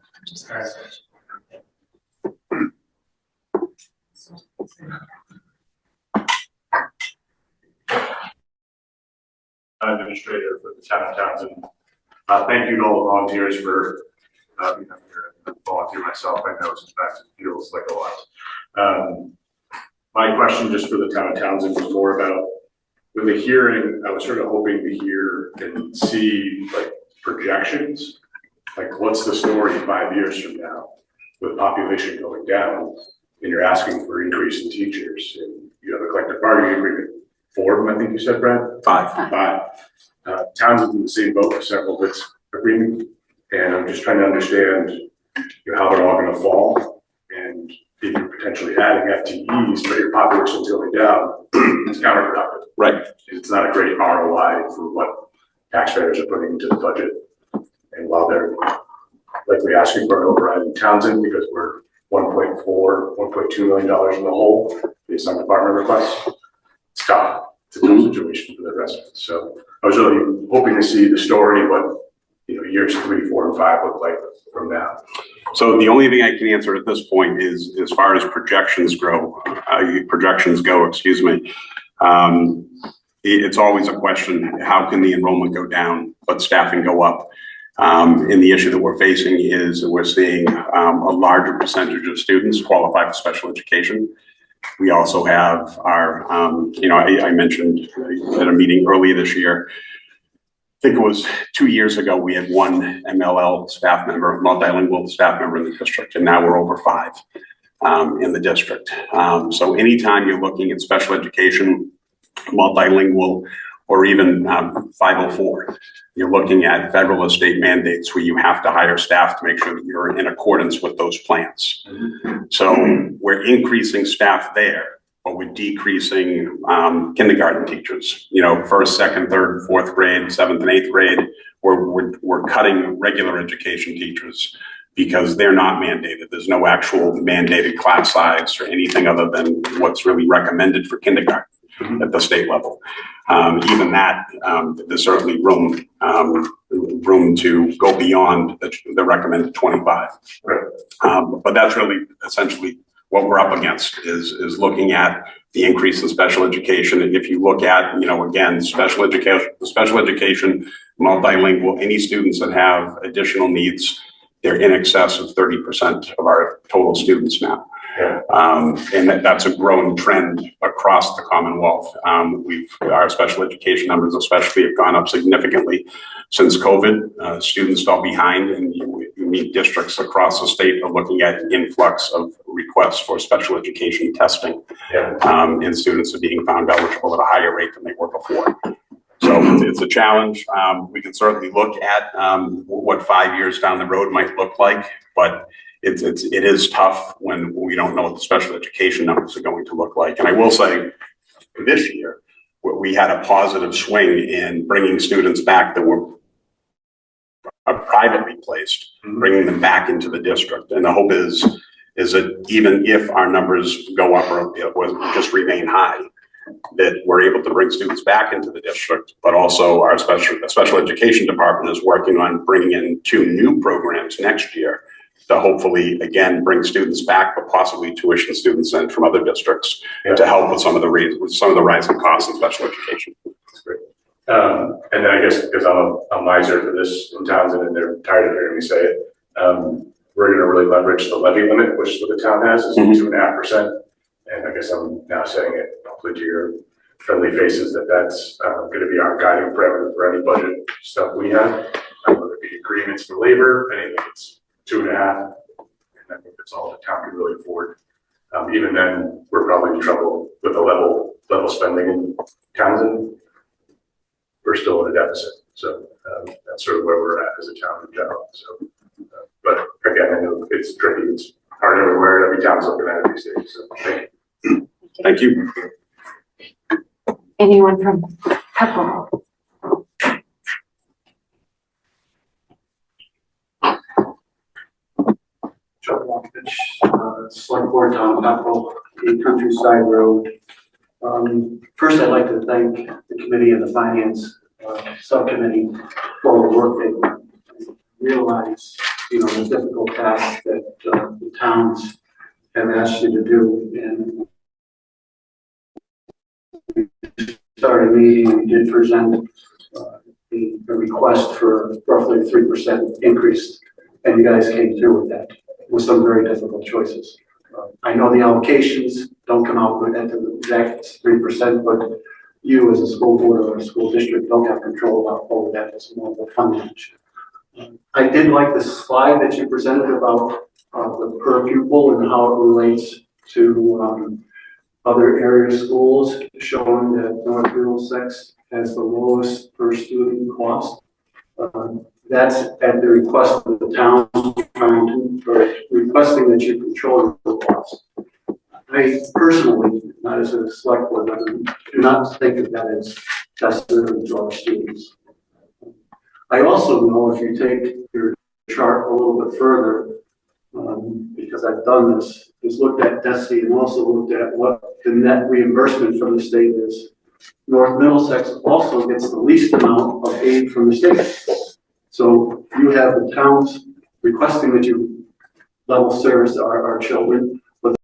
Administrator for the town of Townsend. Thank you to all the volunteers for being up here. I volunteer myself. I know sometimes it feels like a lot. My question just for the town of Townsend was more about with the hearing, I was sort of hoping to hear and see like projections, like what's the story 5 years from now with population going down and you're asking for increase in teachers and you have a collective bargaining agreement. 4 of them, I think you said, Brad? 5. Townsend's in the same boat with several of its agreement, and I'm just trying to understand how they're all gonna fall, and if you're potentially adding FTEs, but your population's going down, it's counterproductive. Right. It's not a great ROI for what taxpayers are putting into the budget. And while they're likely asking for an override in Townsend, because we're $1.2 million in the hole, based on department requests, it's tough. It's a tough situation for the residents. So I was really hoping to see the story, what years 3, 4, and 5 look like from now. So the only thing I can answer at this point is as far as projections go, excuse me. It's always a question, how can the enrollment go down, but staffing go up? And the issue that we're facing is we're seeing a larger percentage of students qualify for special education. We also have our, I mentioned at a meeting earlier this year, I think it was 2 years ago, we had 1 MLL staff member, multilingual staff member in the district, and now we're over 5 in the district. So anytime you're looking at special education, multilingual, or even 504, you're looking at federal or state mandates where you have to hire staff to make sure that you're in accordance with those plans. So we're increasing staff there, but we're decreasing kindergarten teachers. First, second, third, fourth grade, 7th and 8th grade, we're cutting regular education teachers because they're not mandated. There's no actual mandated class size or anything other than what's really recommended for kindergarten at the state level. Even that, there's certainly room to go beyond the recommended 25. But that's really essentially what we're up against is looking at the increase in special education. And if you look at, again, special education, multilingual, any students that have additional needs, they're in excess of 30% of our total students now. Yeah. And that's a growing trend across the Commonwealth. Our special education numbers especially have gone up significantly since COVID. Students fell behind, and you meet districts across the state are looking at an influx of requests for special education testing. Yeah. And students are being found eligible at a higher rate than they were before. So it's a challenge. We can certainly look at what 5 years down the road might look like, but it is tough when we don't know what the special education numbers are going to look like. And I will say, this year, we had a positive swing in bringing students back that were privately placed, bringing them back into the district. And the hope is that even if our numbers go up or just remain high, that we're able to bring students back into the district, but also our special education department is working on bringing in 2 new programs next year to hopefully, again, bring students back, but possibly tuition students in from other districts to help with some of the rising costs in special education. That's great. And then I guess, because I'm a miser for this in Townsend and they're tired of hearing me say it, we're going to really leverage the levy limit, which the town has, is 2.5%. And I guess I'm now saying it hopefully to your friendly faces that that's going to be our guiding parameter for any budget stuff we have. Whether it be agreements for labor, anything, it's 2.5%. And I think that's all the town can really afford. Even then, we're probably in trouble with the level spending in Townsend. We're still in a deficit. So that's sort of where we're at as a town in general. So, but again, I know it's tricky. It's hard everywhere. Every town's looking at it these days. So thank you. Thank you. Anyone from Pepperell? Chuck Walkovich, Select Board, Town of Pepperell, 8 Countryside Road. First, I'd like to thank the committee and the finance subcommittee for the work they realize, the difficult task that the towns have asked you to do. And we started a meeting, we did present a request for roughly a 3% increase, and you guys came through with that, with some very difficult choices. I know the allocations don't come out at the exact 3%, but you as a school board or a school district don't have control over that. It's more of a funding issue. I did like the slide that you presented about the per pupil and how it relates to other area schools, showing that North Middlesex has the lowest per student cost. That's at the request of the town, requesting that you control the cost. I personally, not as a select board, do not think that that is necessary to our students. I also know if you take your chart a little bit further, because I've done this, is looked at DESE and also looked at what the net reimbursement from the state is. North Middlesex also gets the least amount of aid from the state. So you have the towns requesting that you level service our children, but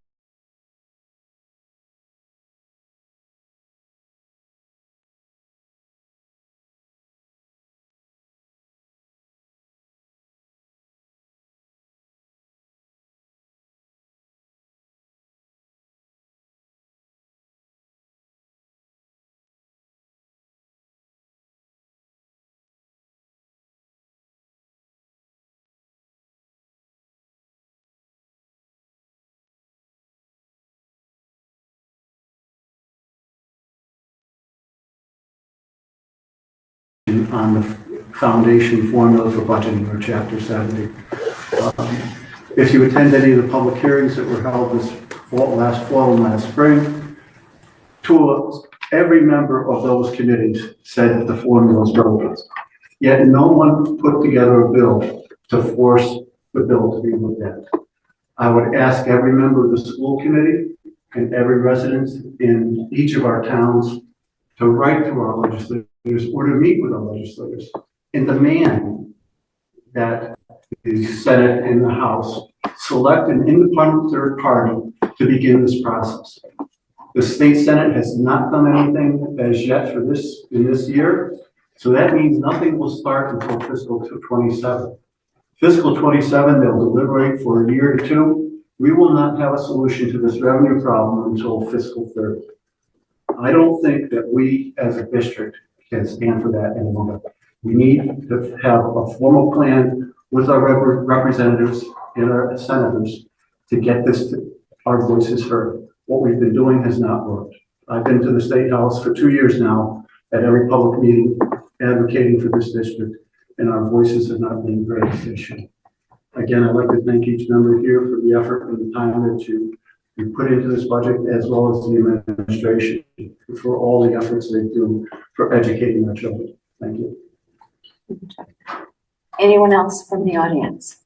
on the foundation formula for budgeting or Chapter 70. If you attend any of the public hearings that were held last fall and last spring, every member of those committees said that the formula is broken. Yet no one put together a bill to force the bill to be looked at. I would ask every member of the school committee and every resident in each of our towns to write to our legislators or to meet with our legislators and demand that the Senate and the House select an independent third party to begin this process. The state Senate has not done anything as yet for this in this year, so that means nothing will start until fiscal 27. Fiscal 27, they'll deliberate for a year or two. We will not have a solution to this revenue problem until fiscal 30. I don't think that we as a district can stand for that anymore. We need to have a formal plan with our representatives and our senators to get our voices heard. What we've been doing has not worked. I've been to the State House for 2 years now at every public meeting advocating for this district, and our voices have not been raised this issue. Again, I'd like to thank each member here for the effort and the time that you you put into this budget, as well as the administration, for all the efforts they do for educating our children. Thank you. Anyone else from the audience?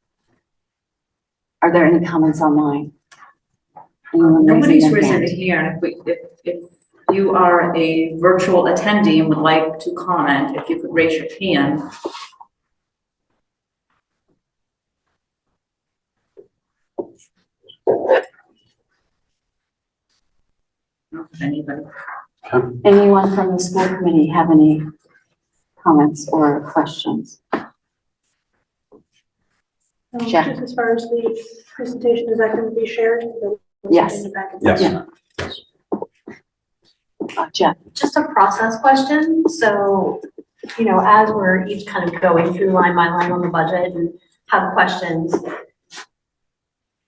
Are there any comments online? Anyone Nobody's their raising hand? their hand. If you are a virtual attendee and would like to comment, if you could raise your hand. Anybody? Anyone from the school committee have any comments or questions? Jack. Just as far as the presentation, is that going to be shared? Yes. In the packet? Yes. Yeah. Jeff, Just a process question. So, as we're each kind of going through line by line on the budget and have questions,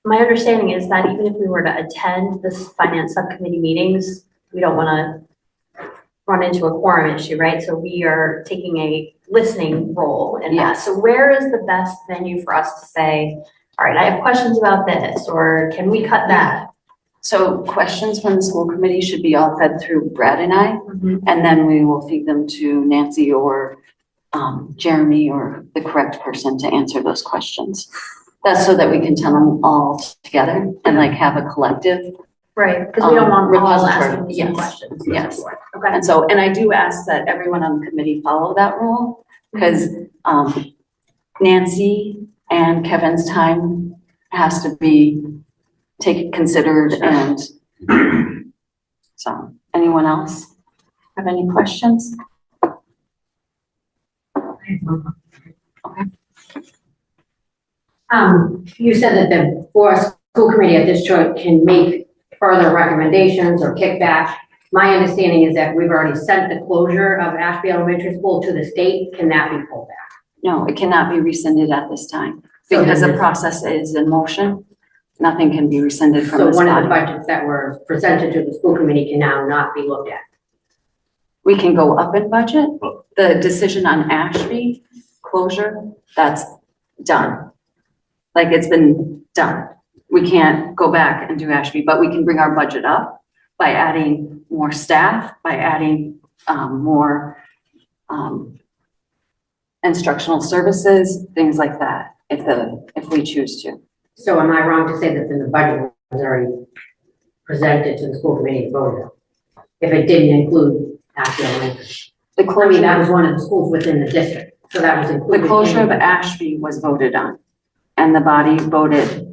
my understanding is that even if we were to attend this finance subcommittee meetings, we don't want to run into a quorum issue, right? So we are taking a listening role in that. Yes. So where is the best venue for us to say, all right, I have questions about this, or can we cut that? so questions from the school committee should be all fed through Brad and I, and then we will feed them to Nancy or Jeremy or the correct person to answer those questions. That's so that we can tell them all together and like have a collective. Right, because we don't want all repository. asking the same Yes. questions. Yes. Okay. And so, and I do ask that everyone on the committee follow that rule, because Nancy and Kevin's time has to be considered, and so, anyone else have any questions? You said that the board school committee at this joint can make further recommendations or kickback. My understanding is that we've already sent the closure of Ashby Elementary School to the state. Can that be pulled back? No, it cannot be rescinded at this time, So because then the this- process is in motion. Nothing can be rescinded from So this one of the body. budgets that were presented to the school committee can now not be looked at. We can go up in budget. The decision on Ashby closure, that's done. Like, it's been done. We can't go back and do Ashby, but we can bring our budget up by adding more staff, by adding more instructional services, things like that, if we choose to. So am I wrong to say that then the budget was already presented to the school committee to vote on? If it didn't include Ashby Elementary? The I mean, closure, that was one of the schools within the district, so that was included. the closure of in- Ashby was voted on, and the body voted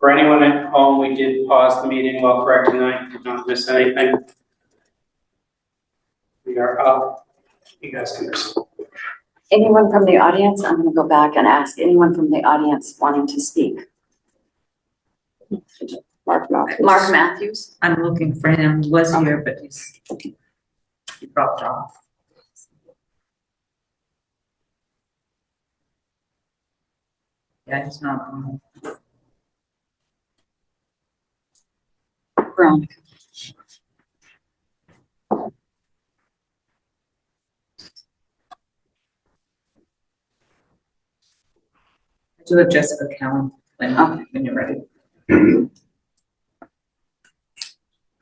For anyone at home, we did pause the meeting while correcting that. Did not miss anything. We are up. You guys can just. Anyone from the audience? I'm gonna go back and ask anyone from the audience wanting to speak. Mark Matthews. I'm looking for him, was here, but he dropped off. Yeah, he's not on. Veronica. I do have Jessica Callan when you're ready.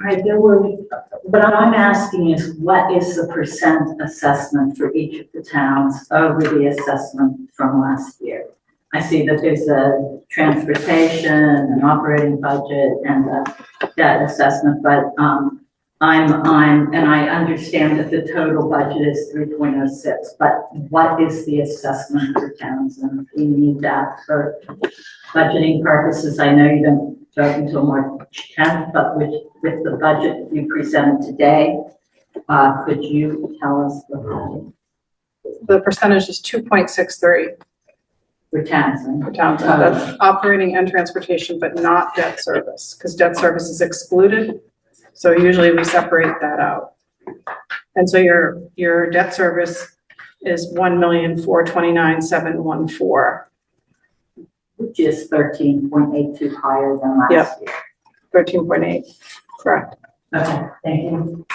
Right, what I'm asking is what is the percent assessment for each of the towns over the assessment from last year? I see that there's a transportation, an operating budget, and a debt assessment, but and I understand that the total budget is 3.06, but what is the assessment for towns? And we need that for budgeting purposes. I know you don't vote until March 10th, but with the budget you presented today, could you tell us The percentage is 2.63 for Townsend? for Townsend. That's operating and transportation, but not debt service, because debt service is excluded. So usually we separate that out. And so your debt service is 1,429,714. Which is 13.82 higher than last year. 13.8, correct. Okay, thank you.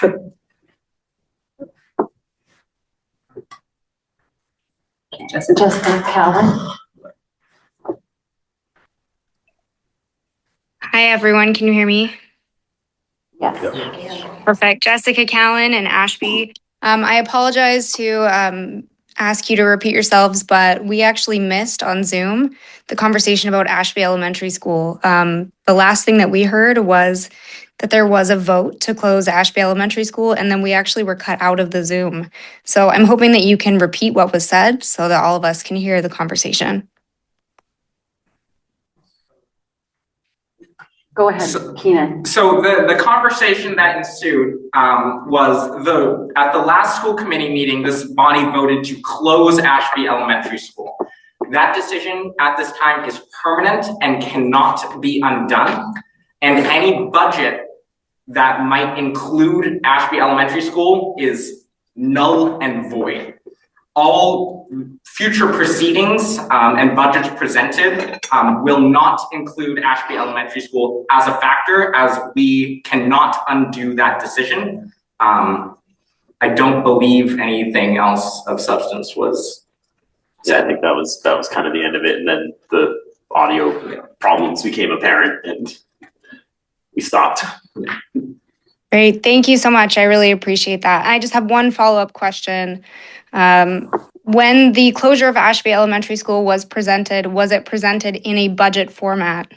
Jessica Callan. Hi, everyone. Can you hear me? Yes. Perfect. Jessica Callan and Ashby. I apologize to ask you to repeat yourselves, but we actually missed on Zoom the conversation about Ashby Elementary School. The last thing that we heard was that there was a vote to close Ashby Elementary School, and then we actually were cut out of the Zoom. So I'm hoping that you can repeat what was said so that all of us can hear the conversation. Go ahead, Keenan. So the conversation that ensued was at the last school committee meeting, this body voted to close Ashby Elementary School. That decision at this time is permanent and cannot be undone. And any budget that might include Ashby Elementary School is null and void. All future proceedings and budgets presented will not include Ashby Elementary School as a factor, as we cannot undo that decision. I don't believe anything else of substance was said. Yeah, I think that was kind of the end of it, and then the audio problems became apparent, and we stopped. Great. Thank you so much. I really appreciate that. I just have one follow-up question. When the closure of Ashby Elementary School was it presented in a budget format?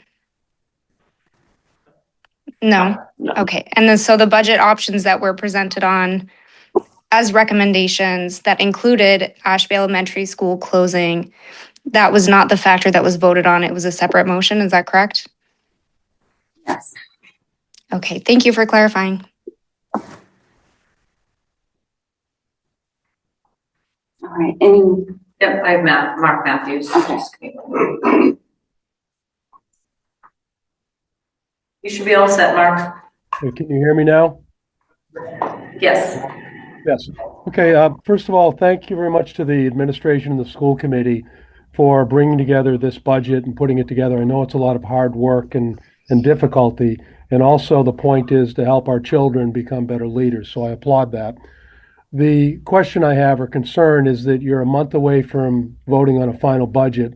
No. Okay. And then so the budget options that were presented on as recommendations that included Ashby Elementary School closing, that was not the factor that was voted on. It was a separate motion. Is that correct? Yes. Okay. Thank you for clarifying. All right. Yep, I have Mark Matthews. Okay. You should be all set, Mark. Hey, can you hear me now? Yes. Yes. Okay. First of all, thank you very much to the administration and the school committee for bringing together this budget and putting it together. I know it's a lot of hard work and difficulty. And also the point is to help our children become better leaders. So I applaud that. The question I have or concern is that you're a month away from voting on a final budget.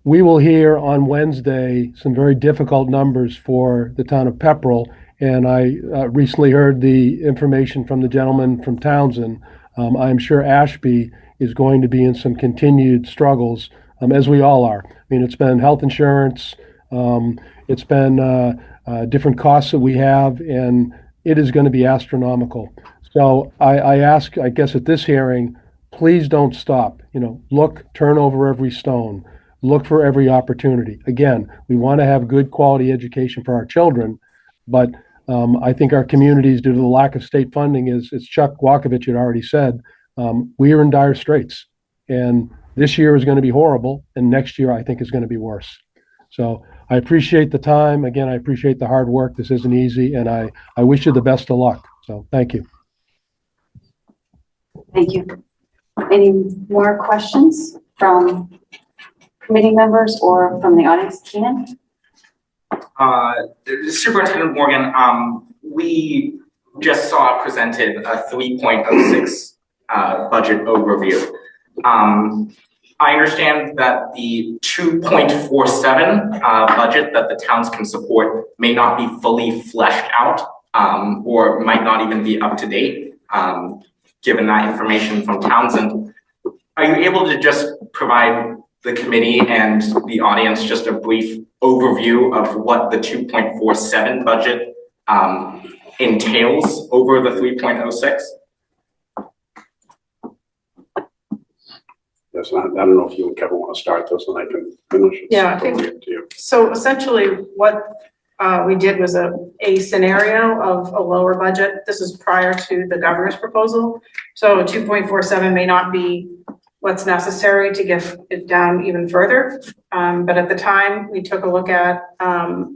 We will hear on Wednesday some very difficult numbers for the town of Pepperell. And I recently heard the information from the gentleman from Townsend. I'm sure Ashby is going to be in some continued struggles, as we all are. I mean, it's been health insurance, it's been different costs that we have, and it is going to be astronomical. So I ask, I guess at this hearing, please don't stop. Look, turn over every stone. look for every opportunity. Again, we want to have good quality education for our children, but I think our communities, due to the lack of state funding, as Chuck Walkovich had already said, we are in dire straits. And this year is going to be horrible, and next year I think is going to be worse. So I appreciate the time. Again, I appreciate the hard work. This isn't easy, and I wish you the best of luck. So thank you. Thank you. Any more questions from committee members or from the audience? Keenan? Superintendent Morgan, we just saw presented a 3.06 budget overview. I understand that the 2.47 budget that the towns can support may not be fully fleshed out, or might not even be up to date, given that information from Townsend. Are you able to just provide the committee and the audience just a brief overview of what the 2.47 budget entails over the 3.06? Yes, I don't know if you and Kevin want to start this and I can finish. Yeah, I think so. Essentially, what we did was a scenario of a lower budget. This is prior to the governor's proposal. So 2.47 may not be what's necessary to get it down even further. But at the time, we took a look at how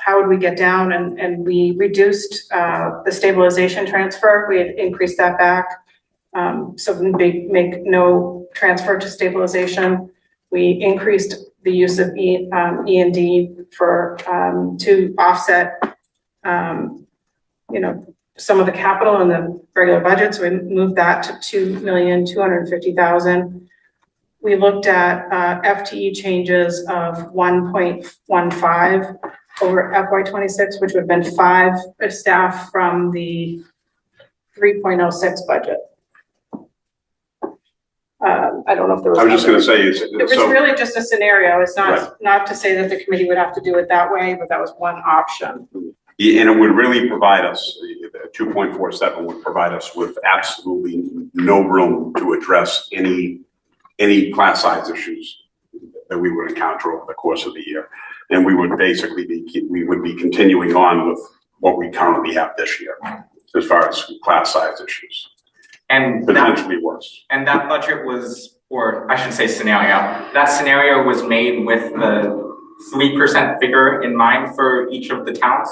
would we get down, and we reduced the stabilization transfer. We had increased that back. So we make no transfer to stabilization. We increased the use of E&D for to offset, some of the capital in the regular budget. So we moved that to $2,250,000. We looked at FTE changes of 1.15 over FY26, which would have been 5 staff from the 3.06 budget. I don't know if there was. I was just going to say, it was really just a scenario. It's not to say that the committee would have to do it that way, but that was one option. And it would really provide us, 2.47 would provide us with absolutely no room to address any class size issues that we would encounter over the course of the year. And we would basically be continuing on with what we currently have this year as far as class size issues. And potentially worse. And that budget was, or I should say scenario, that scenario was made with the 3% figure in mind for each of the towns?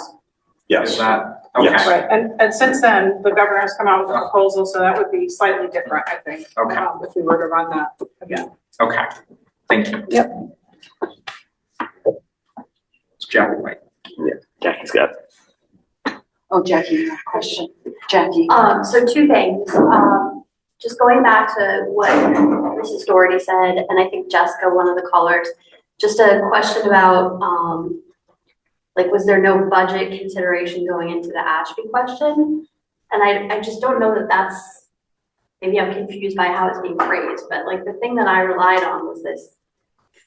Yes. Is that, okay. Yes. Right, and since then, the governor has come out with a proposal, so that would be slightly different, I think. Okay. If we were to run that again. Okay, thank you. Yep. It's Jackie, right? Yeah, Jackie's got. Oh, Jackie, you have a question. Jackie. So 2 things. Just going back to what Mrs. Doherty said, and I think Jessica, one of the callers, just a question about, was there no budget consideration going into the Ashby question? And I just don't know that that's, maybe I'm confused by how it's being phrased, but the thing that I relied on was this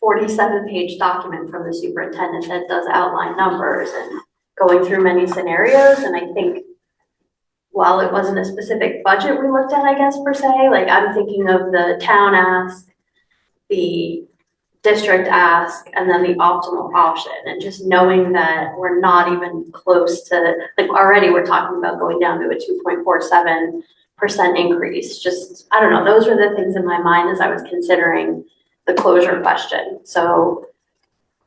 47-page document from the superintendent that does outline numbers and going through many scenarios. And I think while it wasn't a specific budget we looked at, I guess, per se, I'm thinking of the town ask, the district ask, and then the optimal option. And just knowing that we're not even close to, already we're talking about going down to a 2.47% increase. Just, I don't know, those were the things in my mind as I was considering the closure question. So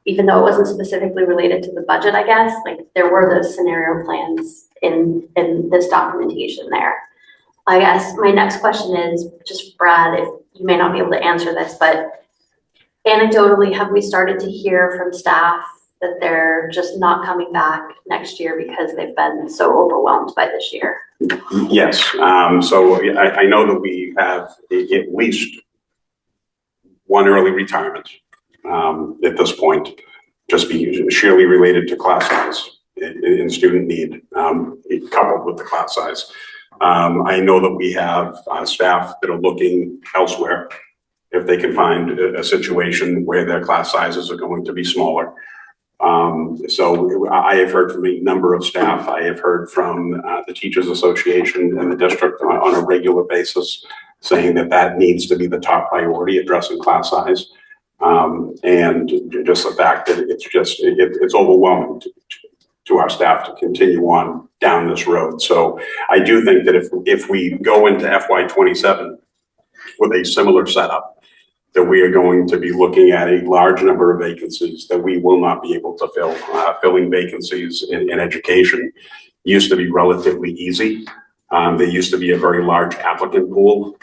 even though it wasn't specifically related to the budget, I guess, there were those scenario plans in this documentation there. I guess my next question is, just Brad, if you may not be able to answer this, but anecdotally, have we started to hear from staff that they're just not coming back next year because they've been so overwhelmed by this year? Yes, so I know that we have at least one early retirement at this point, just be sheerly related to class size and student need, coupled with the class size. I know that we have staff that are looking elsewhere if they can find a situation where their class sizes are going to be smaller. So I have heard from a number of staff. I have heard from the Teachers Association and the district on a regular basis saying that needs to be the top priority, addressing class size. And just the fact that it's overwhelming to our staff to continue on down this road. So I do think that if we go into FY '27 with a similar setup, that we are going to be looking at a large number of vacancies that we will not be able to fill. Filling vacancies in education used to be relatively easy. There used to be a very large applicant pool.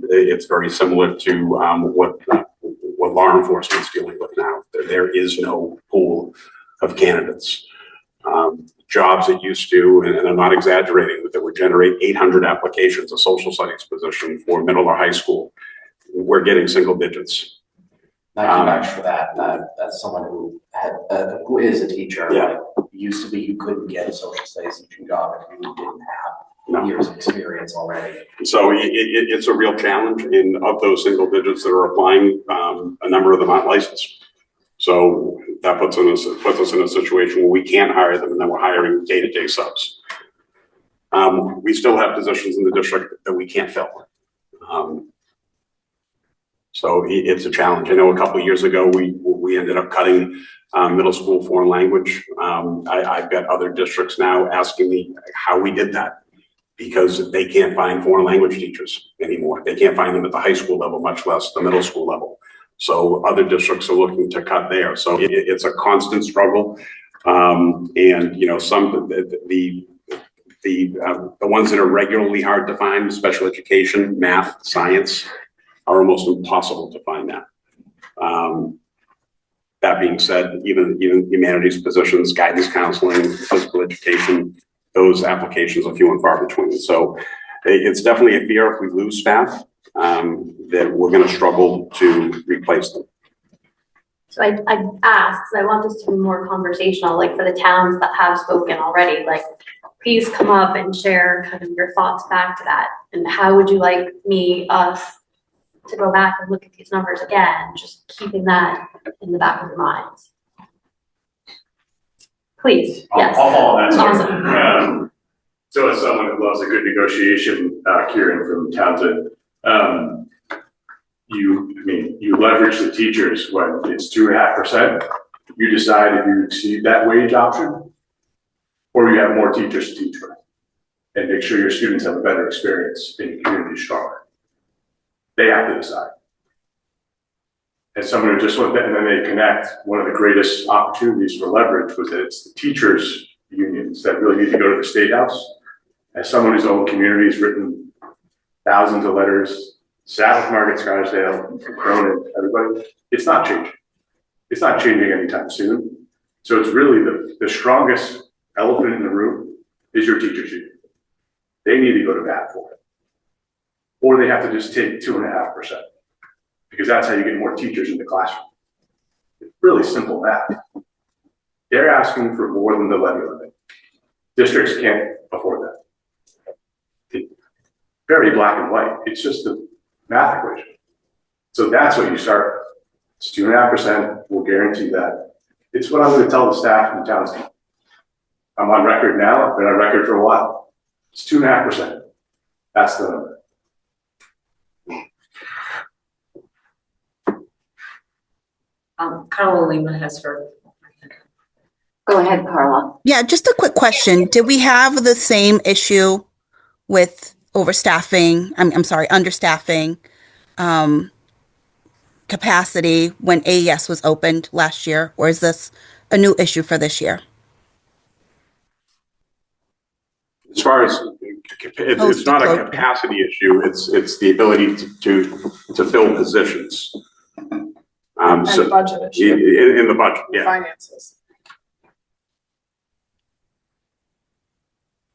It's very similar to what law enforcement is dealing with now. There is no pool of candidates. Jobs that used to, and I'm not exaggerating, that would generate 800 applications, a social studies position for middle or high school, we're getting single digits. I can vouch for that, as someone who is a teacher. Yeah. Like, it used to be you couldn't get a social studies teaching job if you didn't have years of experience already. So it's a real challenge, and of those single digits that are applying, a number of them aren't licensed. So that puts us in a situation where we can't hire them, and then we're hiring day-to-day subs. We still have positions in the district that we can't fill. So it's a challenge. I know a couple of years ago, we ended up cutting middle school foreign language. I've got other districts now asking me how we did that, because they can't find foreign language teachers anymore. They can't find them at the high school level, much less the middle school level. So other districts are looking to cut there. So it's a constant struggle. And, you know, the ones that are regularly hard to find, special education, math, science, are almost impossible to find that. That being said, even humanities positions, guidance counseling, physical education, those applications are few and far between. So it's definitely a fear if we lose staff, that we're going to struggle to replace them. So I asked, because I want this to be more conversational, like for the towns that have spoken already, like please come up and share kind of your thoughts back to that. And how would you like us to go back and look at these numbers again, just keeping that in the back of your minds? Please, yes. I'll follow that. Awesome. So as someone who loves a good negotiation, Kieran from Townsend, you leverage the teachers when it's 2.5%. You decide if you exceed that wage option, or you have more teachers to teach with, and make sure your students have a better experience and your community is stronger. They have to decide. As someone who just went there and then they connect, one of the greatest opportunities for leverage was that it's the teachers' unions that really need to go to the State House. As someone whose own community has written thousands of letters, sat with Margaret Scarsdale, Cronin, everybody, it's not changing. It's not changing anytime soon. So it's really the strongest elephant in the room is your teachers' union. They need to go to bat for it. Or they have to just take 2.5%, because that's how you get more teachers in the classroom. It's really simple math. They're asking for more than the levy limit. Districts can't afford that. It's very black and white. It's just a math equation. So that's what you start. It's 2.5%. We'll guarantee that. It's what I'm going to tell the staff in Townsend. I'm on record now. I've been on record for a while. It's 2.5%. That's the number. Carla Lima has her. Go ahead, Carla. Yeah, just a quick question. Did we have the same issue with understaffing, capacity when AES was opened last year, or is this a new issue for this year? As far as it's not a capacity issue, it's the ability to fill positions. And So the budget issue. in the budget, yeah. Finances.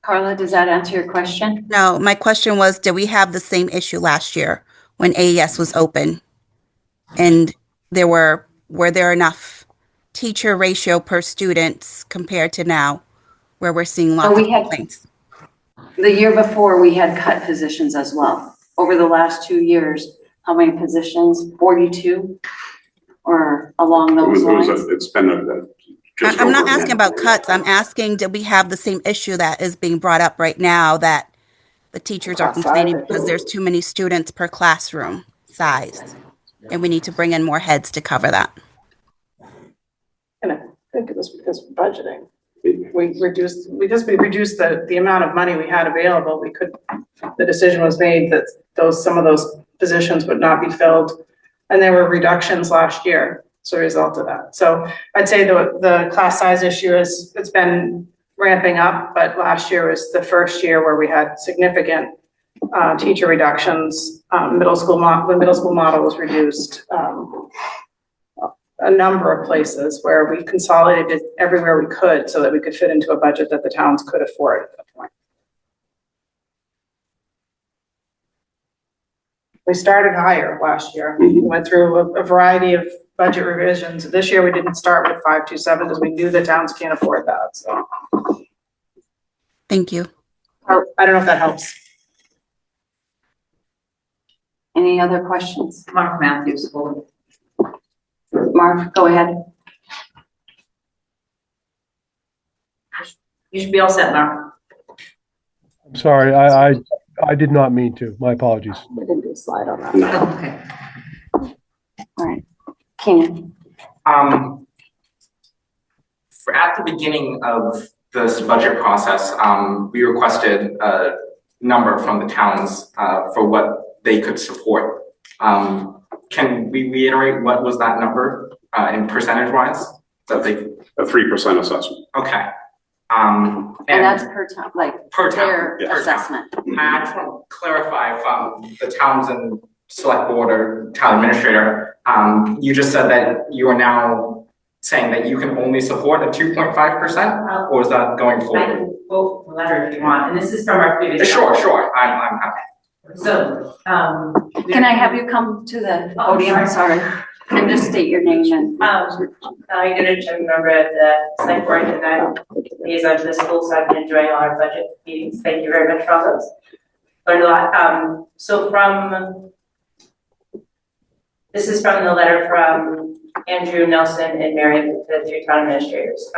Carla, does that answer your question? No, my question was, did we have the same issue last year when AES was open? And were there enough teacher ratio per students compared to now, where we're seeing lots of complaints? The year before, we had cut positions as well. Over the last 2 years, how many positions? 42? Or along those lines? It's been I'm not asking about cuts. I'm asking, did we have the same issue that is being brought up right now, that the teachers are complaining because there's too many students per classroom size? and we need to bring in more heads to cover that. And I think it was because of budgeting. We reduced the amount of money we had available. The decision was made that some of those positions would not be filled. And there were reductions last year as a result of that. So I'd say the class size issue it's been ramping up, but last year was the first year where we had significant teacher reductions. The middle school model was reduced. A number of places where we consolidated everywhere we could so that we could fit into a budget that the towns could afford at that point. We started higher last year. We went through a variety of budget revisions. This year we didn't start with 527 because we knew the towns can't afford that, so. Thank you. I don't know if that helps. Any other questions? Mark Matthews, Fulham. Mark, go ahead. You should be all set, Mark. I'm sorry, I did not mean to. My apologies. We didn't do a slide on that. Okay. All right. Keenan. At the beginning of this budget process, we requested a number from the towns for what they could support. Can we reiterate what was that number in percentage wise? That they A 3% assessment. okay. And that's per town, like per town, their per assessment. town. I just want to clarify from the Townsend Select Board or Town Administrator, you just said that you are now saying that you can only support a 2.5%, or is that going I forward? can quote the letter if you want, and this is from our previous. Sure, I'm happy. So, Can I have you come to the podium? Sorry. And just state your name and. I'm a member of the select board and I'm liaison to the school, so I've been enjoying all our budget meetings. Thank you very much for all those. Learned a lot. This is from the letter from Andrew Nelson and Mary, the three town administrators.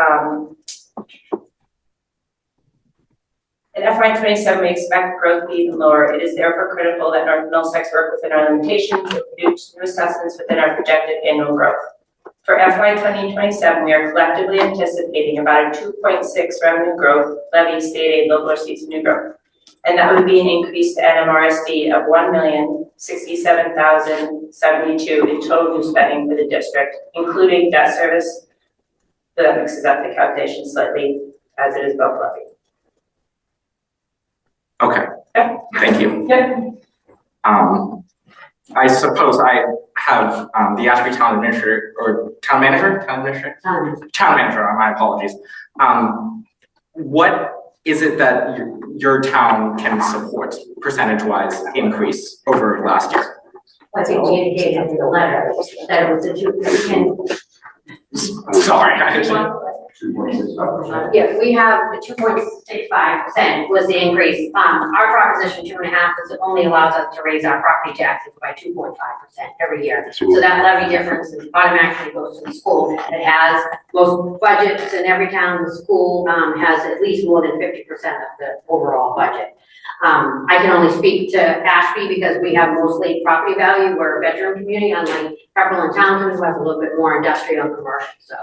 In FY27, we expect growth to be even lower. It is therefore critical that North Middlesex work within our limitations and produce new assessments within our projected annual growth. For FY 2027, we are collectively anticipating about a 2.6 revenue growth, levy, state aid, local receipts, and new growth. And that would be an increase to NMRSD of $1,067,072 in total new spending for the district, including debt service. That mixes up the calculation slightly as it is above levy. Okay, thank you. Yeah. I suppose I have the Ashby Town Administrator or Town Manager, Town Manager, my apologies. What is it that your town can support percentage-wise increase over last year? I think we indicated in the letter that it was a Sorry. Yeah, we have the 2.65% was the increase. Our proposition 2.5 is only allows us to raise our property taxes by 2.5% every year. So that levy difference automatically goes to the school. It has most budgets in every town. The school has at least more than 50% of the overall budget. I can only speak to Ashby because we have mostly property value. We're a bedroom community, unlike Pepperell and Townsend, who has a little bit more industrial and commercial. So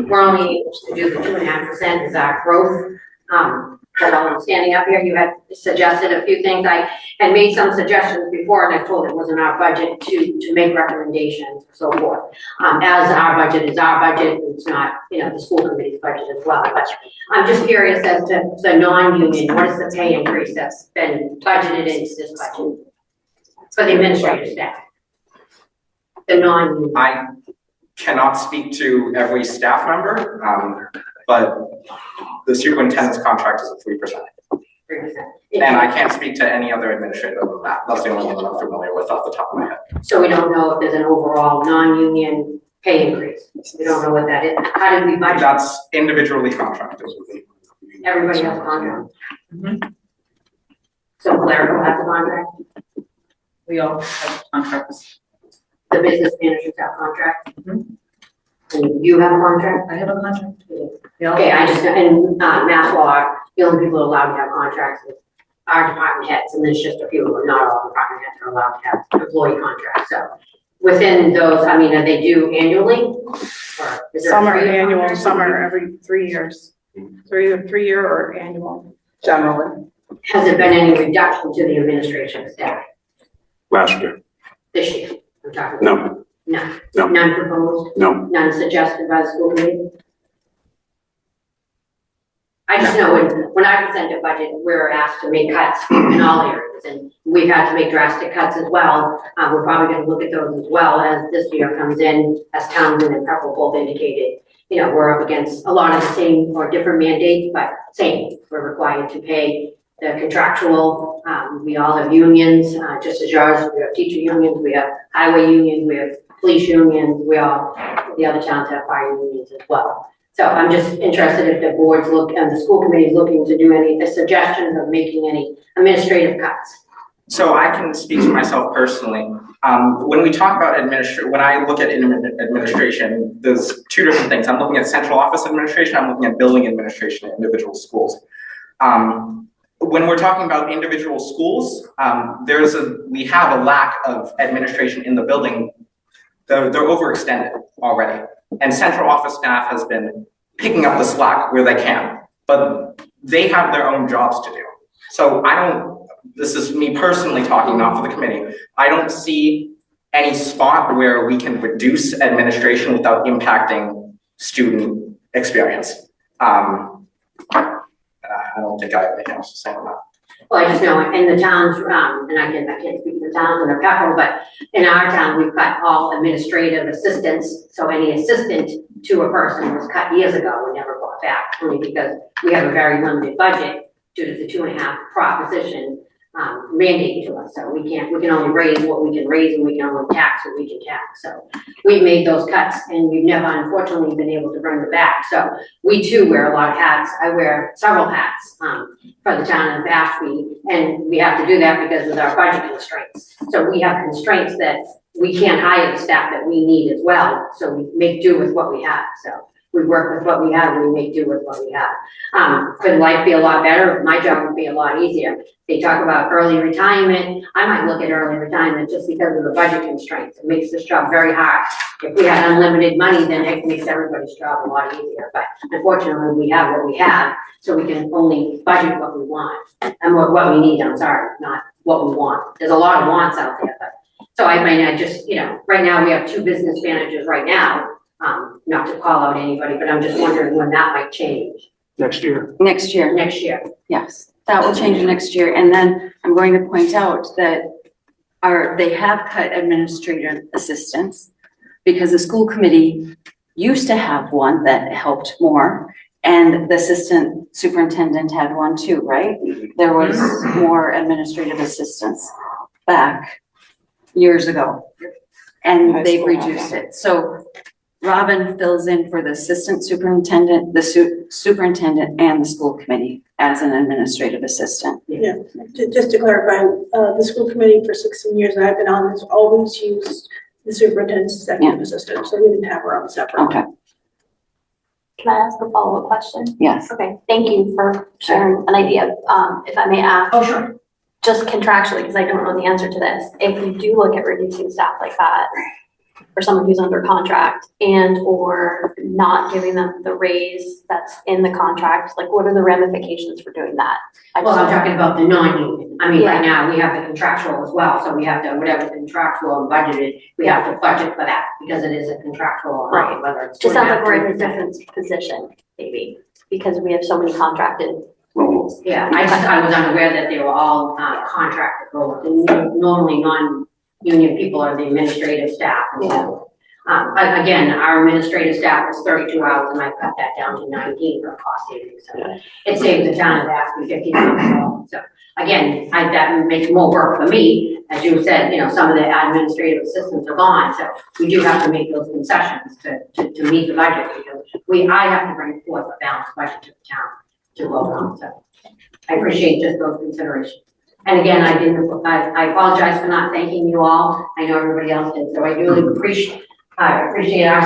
we're only able to do the 2.5% is our growth. But I'm standing up here, you had suggested a few things. I had made some suggestions before, and I told it wasn't our budget to make recommendations and so forth. As our budget is our budget, it's not, the school committee's budget as well. But I'm just curious as to the non-union, what is the pay increase that's been budgeted into this budget for the administrative staff? The non-union. I cannot speak to every staff member, but the superintendent's contract is a 3%. 3%. And I can't speak to any other administrator than that. That's the only one that I'm familiar with off the top of my head. So we don't know if there's an overall non-union pay increase. We don't know what that is. How did we budget? That's individually contracted. Everybody has a contract. So clerical has a contract. We all have contracts. The business managers have contract. And you have a contract? I have a contract. Okay, I just, in Mass law, the only people allowed to have contracts with our department heads, and there's just a few of them, not all department heads are allowed to have employee contracts, so within those, I mean, are they due annually? Or is there Some are a 3-year annual, contract? some are every 3 years. So either 3-year or annual, generally. Has there been any reduction to the administration staff Last year, this year? I'm talking about. no, No. No. None proposed? no. None suggested by the school committee? I just know when I present a budget, we're asked to make cuts in all areas, and we've had to make drastic cuts as well. We're probably gonna look at those as well as this year comes in, as Townsend and Pepper both indicated. You know, we're up against a lot of the same or different mandates, but same. We're required to pay the contractual, we all have unions, just as yours. We have teacher unions, we have highway unions, we have police unions, the other towns have fire unions as well. So I'm just interested if the boards look, and the school committee is looking to do any suggestions of making any administrative cuts. So I can speak to myself personally. When we talk about when I look at administration, there's two different things. I'm looking at central office administration, I'm looking at building administration at individual schools. When we're talking about individual schools, we have a lack of administration in the building. They're overextended already. And central office staff has been picking up the slack where they can, but they have their own jobs to do. So this is me personally talking, not for the committee. I don't see any spot where we can reduce administration without impacting student experience. I don't think I have anything else to say on that. Well, I just know in the towns, and I can't speak for the towns and their Pepperell, but in our town, we've cut all administrative assistants. So any assistant to a person was cut years ago and never brought back, only because we have a very limited budget due to the 2.5 proposition mandate to us. So we can only raise what we can raise, and we can only tax what we can tax. So we've made those cuts, and we've never unfortunately been able to bring them back. So we too wear a lot of hats. I wear several hats for the town of Ashby, and we have to do that because of our budget constraints. So we have constraints that we can't hire the staff that we need as well. So we make do with what we have. So we work with what we have, and we make do with what we have. Could life be a lot better? My job would be a lot easier. They talk about early retirement. I might look at early retirement just because of the budget constraints. It makes this job very hard. If we had unlimited money, then it makes everybody's job a lot easier. But unfortunately, we have what we have, so we can only budget what we want. And what we need, I'm sorry, not what we want. There's a lot of wants out there, but so I mean, I just, right now we have 2 business managers right now. Not to call out anybody, but I'm just wondering when that might change. Next year. Next year. Next year. Yes, that will change next year. And then I'm going to point out that they have cut administrative assistants because the school committee used to have one that helped more, and the assistant superintendent had one too, right? There was more administrative assistants back years ago, and they've reduced it. So Robin fills in for the assistant superintendent, the superintendent, and the school committee as an administrative assistant. Yeah, just to clarify, the school committee for 16 years that I've been on has always used the superintendent's executive assistant, so we didn't have her on separate. Okay. Can I ask a follow-up question? Yes. Okay, thank you for sharing an idea. If I may ask. Oh, sure. Just contractually, because I don't know the answer to this, if you do look at reducing staff like that, for someone who's under contract and or not giving them the raise that's in the contract, like what are the ramifications for doing that? Well, I'm talking about the non-union. I mean, Yeah. right now, we have the contractual as well, so we have to, whatever's contractual and budgeted, we have to budget for that, because it is a contractual amount, whether it's. Just sounds like we're in a 2.5%. different position, maybe, because we have so many contracted. Yeah, I was unaware that they were all contracted roles, and normally non-union people are the administrative staff. Again, our administrative staff is 32 hours, and I cut that down to 19 for cost savings. So it saves the town of Ashby $50,000. So again, that makes more work for me. As you said, some of the administrative assistants are gone, so we do have to make those concessions to meet the budget, because I have to bring forth a balanced budget to the town to vote on. So I appreciate just those considerations. And again, I apologize for not thanking you all. I know everybody else did, so I really appreciate our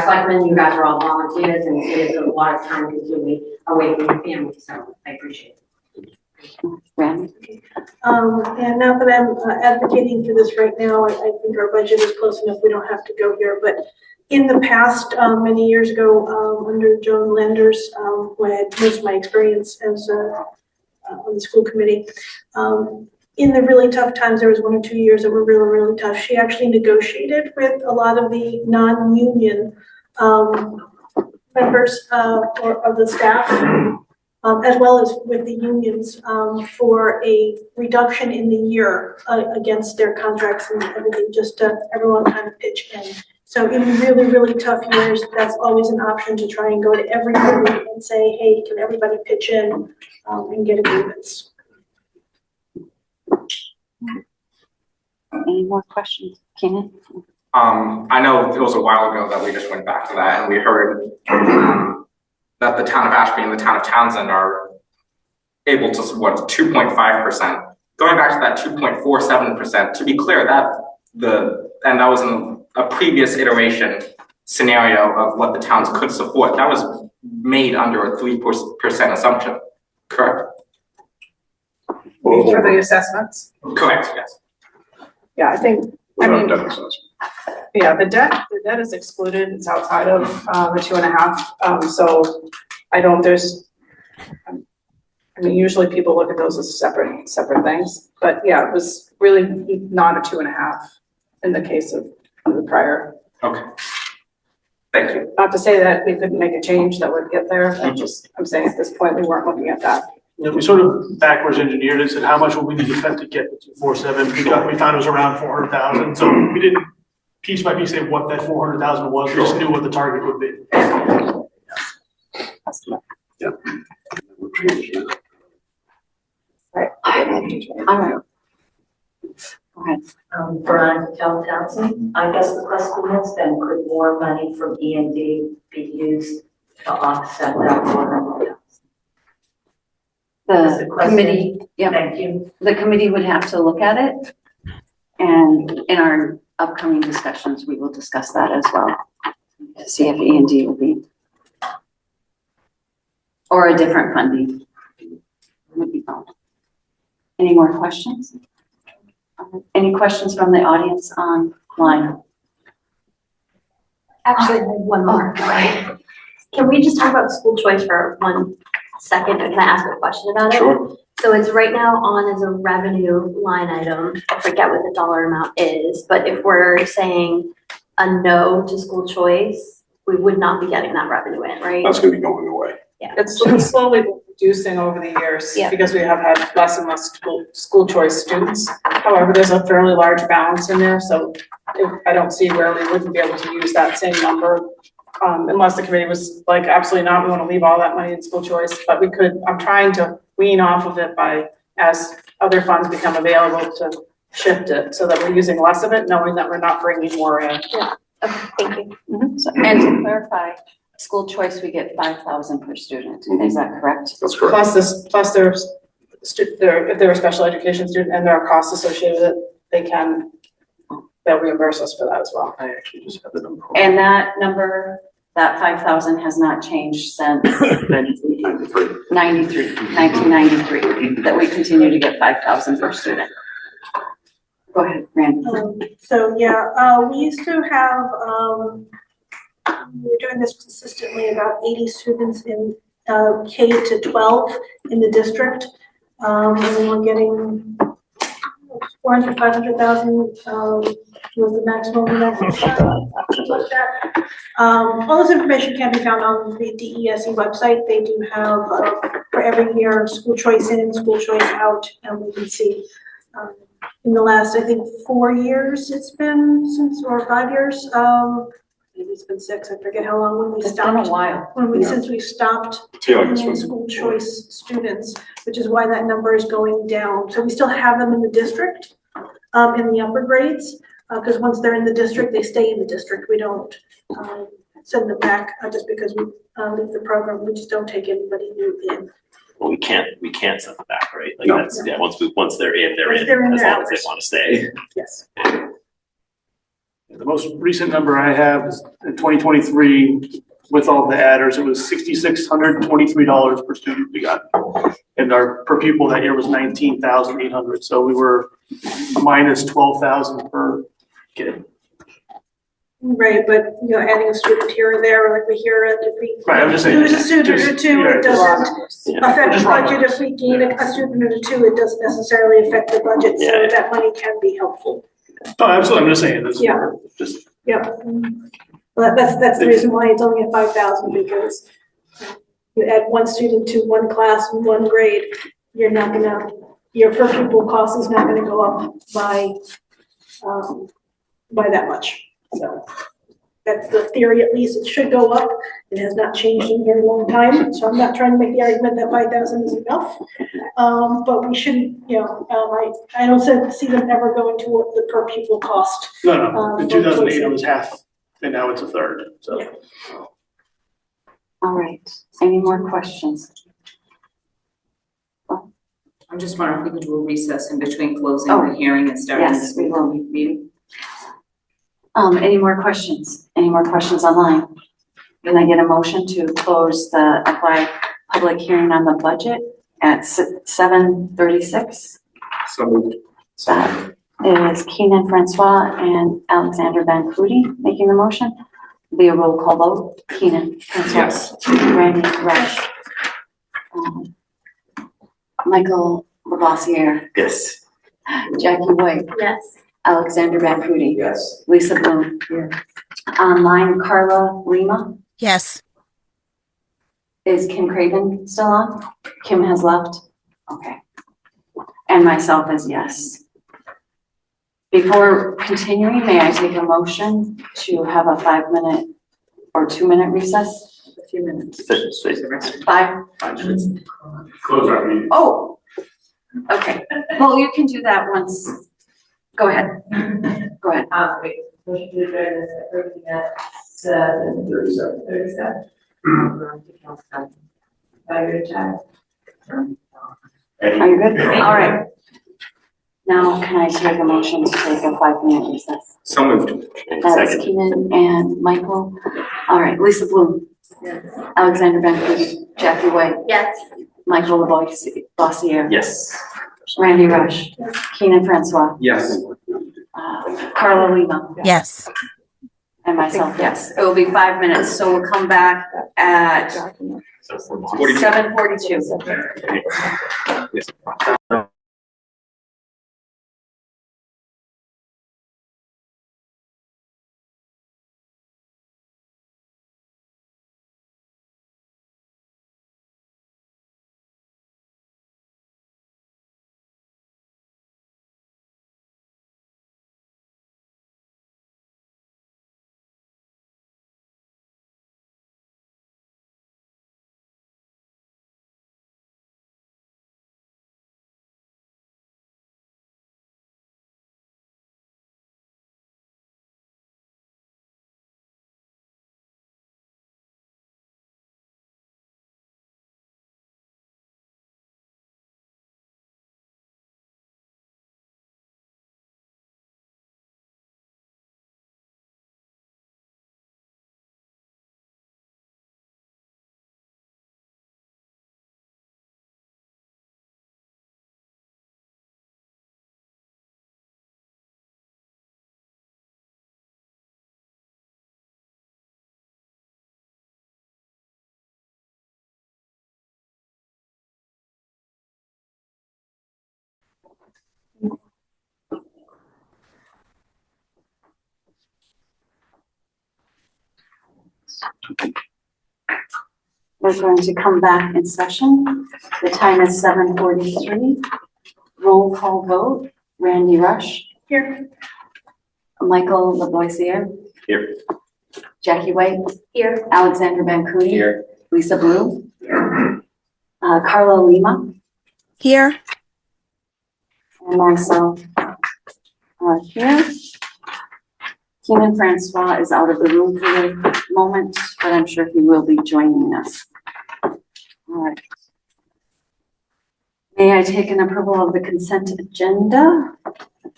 selectmen. You guys are all volunteers, and it is a lot of time consuming away from your family, so I appreciate it. Randy? And now that I'm advocating for this right now, I think our budget is close enough, we don't have to go here, but in the past, many years ago, under Joan Landers, who I had most of my experience as on the school committee, in the really tough times, there was 1 or 2 years that were really, really tough. She actually negotiated with a lot of the non-union members or of the staff, as well as with the unions, for a reduction in the year against their contracts and everything, just to everyone kind of pitch in. So in really, really tough years, that's always an option to try and go to every meeting and say, hey, can everybody pitch in and get agreements? Any more questions? Kenan? I know it was a while ago that we just went back to that and we heard that the town of Ashby and the town of Townsend are able to support 2.5%. Going back to that 2.47%, to be clear, that was in a previous iteration scenario of what the towns could support. That was made under a 3% assumption, correct? For the assessments? Correct, yes. Yeah, I think, yeah, the debt is excluded, it's outside of the 2.5, so I mean, usually people look at those as separate things, but yeah, it was really not a 2.5 in the case of the prior. Okay. Thank you. Not to say that we couldn't make a change that would get there, I'm saying at this point, we weren't looking at that. You know, we sort of backwards engineered it and said, how much will we need to spend to get the 247? We found it was around 400,000. So we didn't piece by piece say what that 400,000 was. We just knew what the target would be. Yeah. Right. All right. Go ahead. Veronica Townsend, I guess the question is then, could more money from E&D be used to offset that 400,000? The committee, yeah. Thank you. The committee would have to look at it. And in our upcoming discussions, we will discuss that as well. To see if E&D will be, or a different funding would be found. Any more questions? Any questions from the audience online? Actually, I have one more. Can we just talk about school choice for 1 second? Or can I ask a question about it? Sure. So it's right now on as a revenue line item. I forget what the dollar amount is, but if we're saying a no to school choice, we would not be getting that revenue in, right? That's going to be going away. Yeah. It's slowly reducing over the years because we have had less and less school choice students. However, there's a fairly large balance in there, so I don't see where we wouldn't be able to use that same number unless the committee was like, absolutely not, we want to leave all that money in school choice, but we could, I'm trying to wean off of it as other funds become available to shift it so that we're using less of it, knowing that we're not bringing more in. Yeah, okay, thank you. So, and to clarify, school choice, we get 5,000 per student. Is that correct? That's correct. Plus if they're a special education student and there are costs associated with it, they'll reimburse us for that as well. I actually just have the number. And that number, that 5,000 has not changed since 1993, that we continue to get 5,000 per student. Go ahead, Randy. So yeah, we used to have, we were doing this consistently, about 80 students in K to 12 in the district. And we were getting 400, 500,000 was the maximum we had. All this information can be found on the DESE website. They do have for every year school choice in, school choice out, and we can see in the last, I think, 4 years it's been since, or 5 years. Maybe it's been 6. I forget how long when we stopped. It's been a while. Since we stopped taking in school choice students, which is why that number is going down. So we still have them in the district, in the upper grades, because once they're in the district, they stay in the district. We don't send them back just because we leave the program. We just don't take anybody new in. Well, we can't send them back, right? Like No. that's, yeah, once they're in, they're Once in, they're in, as they're long as they ours. want to stay. Yes. The most recent number I have is in 2023, with all the adders, it was $6,623 per student we got. And our per pupil that year was 19,800, so we were minus 12,000 per kid. Right, but, you know, adding a student here or there, like we hear, if we Right, I'm just saying, lose a student or two, yeah, it doesn't affect the Just wrong budget. If we gain a student or two, it doesn't necessarily affect the budget, so Yeah. that money can be helpful. Oh, absolutely, I'm just saying, this is Yeah. just, Yep. Well, that's the reason why it's only at 5,000, because you add one student to one class and one grade, you're not gonna, your per pupil cost is not gonna go up by that much. So that's the theory, at least. It should go up. It has not changed in a very long time, so I'm not trying to make the argument that 5,000 is enough. But we shouldn't, you know, I don't see them ever going to the per pupil cost. no, in 2008 it was half, and now it's a third, so. Yeah. All right, any more questions? I'm just wondering if we could do a recess in between closing Oh, the hearing and starting the yes, we school will. meeting. Any more questions? Any more questions online? Can I get a motion to close the FY public hearing on the budget at 7:36? So moved. That is Keenan Francois and Alexander Van Cloody making the motion. Be a roll call vote. Keenan Francois. Yes. Randy Rush. Michael Lavoisier. Yes. Jackie White. Yes. Alexander Van Cloody. Yes. Lisa Bloom. Online, Carla Lima. Yes. Is Kim Craven still on? Kim has left? Okay. And myself is yes. Before continuing, may I take a motion to have a 5-minute or 2-minute recess? A few minutes. Five? Close our meeting. Oh, okay. Well, you can do that once. Go ahead. Go ahead. Wait, motion to adjourn this everything at 7:37. Are you check? Are you good? All right. Now, can I take a motion to take a 5-minute recess? So moved. That is Keenan and Michael. All right, Lisa Bloom. Alexander Van Cloody. Jackie White. Yes. Michael Lavoisier. Yes. Randy Rush. Keenan Francois. Yes. Carla Lima. Yes. And myself, yes. It will be 5 minutes, so we'll come back at 7:42. Yes. We're going to come back in session. The time is 7:43. Roll call vote. Randy Rush. Here. Michael Lavoisier. Here. Jackie White. Here. Alexander Van Cloody. Here. Lisa Bloom. Carla Lima. Here. And myself here. Keenan Francois is out of the room for the moment, but I'm sure he will be joining us. All right. May I take an approval of the consent agenda?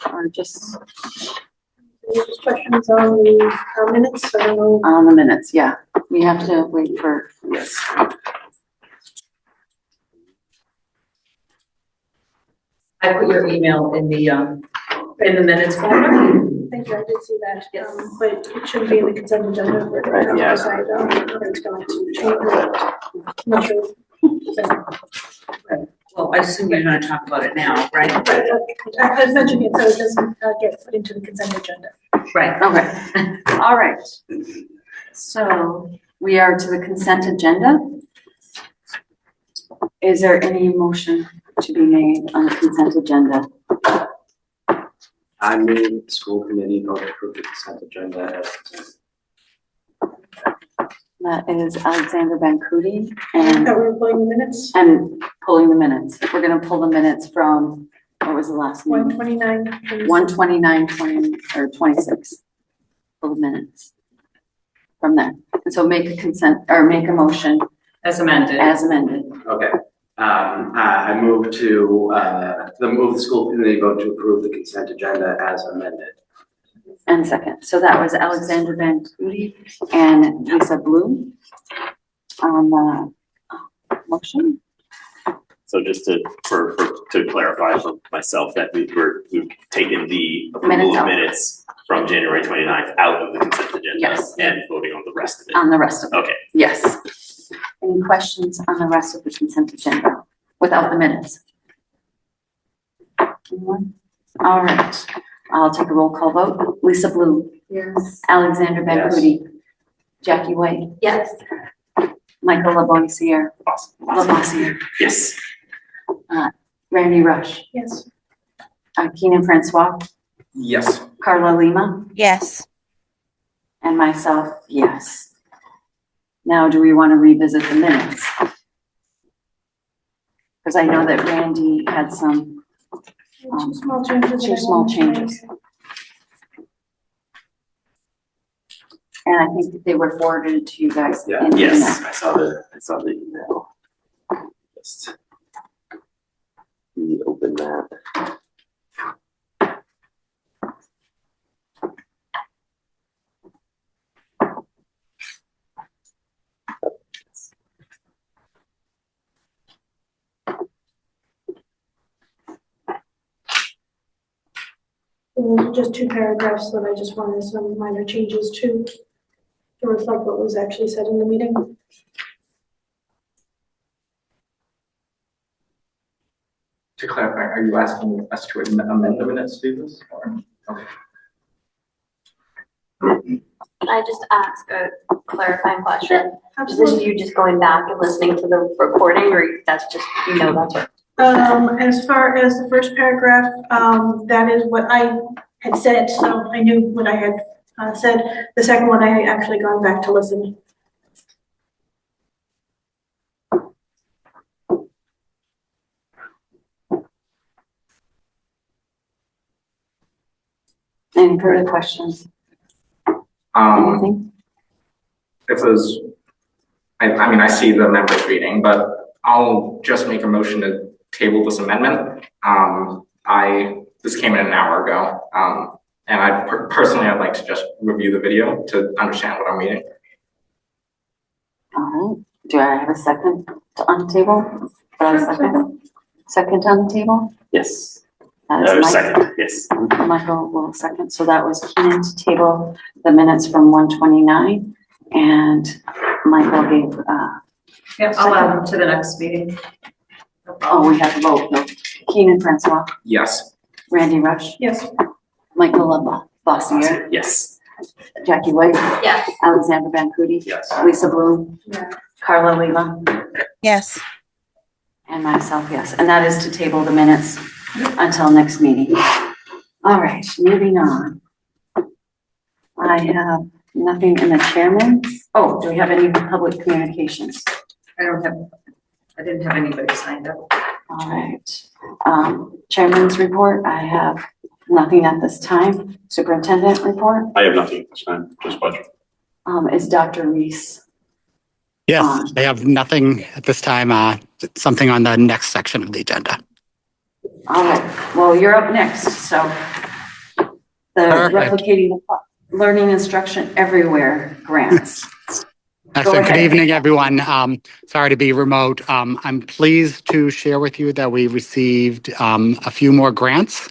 Or just Any questions on the minutes? I don't know. on the minutes, yeah. We have to wait for this. I put your email in the minutes folder. Thank you, I did see that, but it shouldn't be in the consent agenda for the Yeah. side, it's going to change. I'm not sure. Well, I assume you're gonna talk about it now, right? I was mentioning it so it doesn't get put into the consent agenda. Right. Okay, all right. So we are to the consent agenda. Is there any motion to be made on the consent agenda? I move the school committee vote to approve the consent agenda as presented. That is Alexander Bancuti I thought we were pulling the minutes, and pulling the minutes. We're gonna pull the minutes from, what was the last name? 129. 129, 26. Pull the minutes from there. And so make a consent, or make a motion As amended. as amended. Okay, I move to, move the school committee vote to approve the consent agenda as amended. And second. So that was Alexander Bancuti and Lisa Bloom on the motion. So just to clarify for myself, that we've taken the approval Minutes of out. minutes from January 29th out of the consent agenda. Yes. And voting on the rest of it. On the rest of it. Okay. Yes. Any questions on the rest of the consent agenda without the minutes? Anyone? All right. I'll take a roll call vote. Lisa Bloom. Yes. Alexander Bancuti. Jackie White. Yes. Michael Lavoisier. Yes. Randy Rush. Yes. Keenan Francois. Yes. Carla Lima. Yes. And myself, yes. Now, do we want to revisit the minutes? Because I know that Randy had some Two small changes. two small changes. And I think that they were forwarded to you guys. Yeah. in Yes, email. I saw the email. Just reopen that. Just two paragraphs that I just wanted some minor changes to reflect what was actually said in the meeting. To clarify, are you asking us to amend the minutes to do this? Or? Okay. Can I just ask a clarifying question? Is Absolutely. this you just going back and listening to the recording, or that's just, that's what? As far as the first paragraph, that is what I had said, so I knew what I had said. The second one, I had actually gone back to listen. Any further questions? Anything? If there's, I mean, I see the members reading, but I'll just make a motion to table this amendment. This came in an hour ago, and personally, I'd like to just review the video to understand what I'm reading. All right. Do I have a second on the table? Do I have a second? Second on the table? Yes. That is Mike. Second, yes. Michael will second. So that was Keenan to table the minutes from 129, and Michael gave, Yep, I'll add them to the next meeting. oh, we have to vote, no. Keenan Francois, Yes. Randy Rush, Yes. Michael Bossier, Yes. Jackie White, Yes. Alexander Bancuti, Yes. Lisa Bloom, Yeah. Carla Lima, Yes. and myself, yes. And that is to table the minutes until next meeting. All right, moving on. I have nothing in the chairman's. Oh, do we have any public communications? I didn't have anybody signed up. All right. Chairman's report, I have nothing at this time. Superintendent report, I have nothing this time, just budget. is Dr. Reese. Yes, I have nothing at this time, something on the next section of the agenda. All right, well, you're up next, so. The Perfect. replicating the learning instruction everywhere grants. Excellent. Good ahead. evening, everyone. Sorry to be remote. I'm pleased to share with you that we received a few more grants.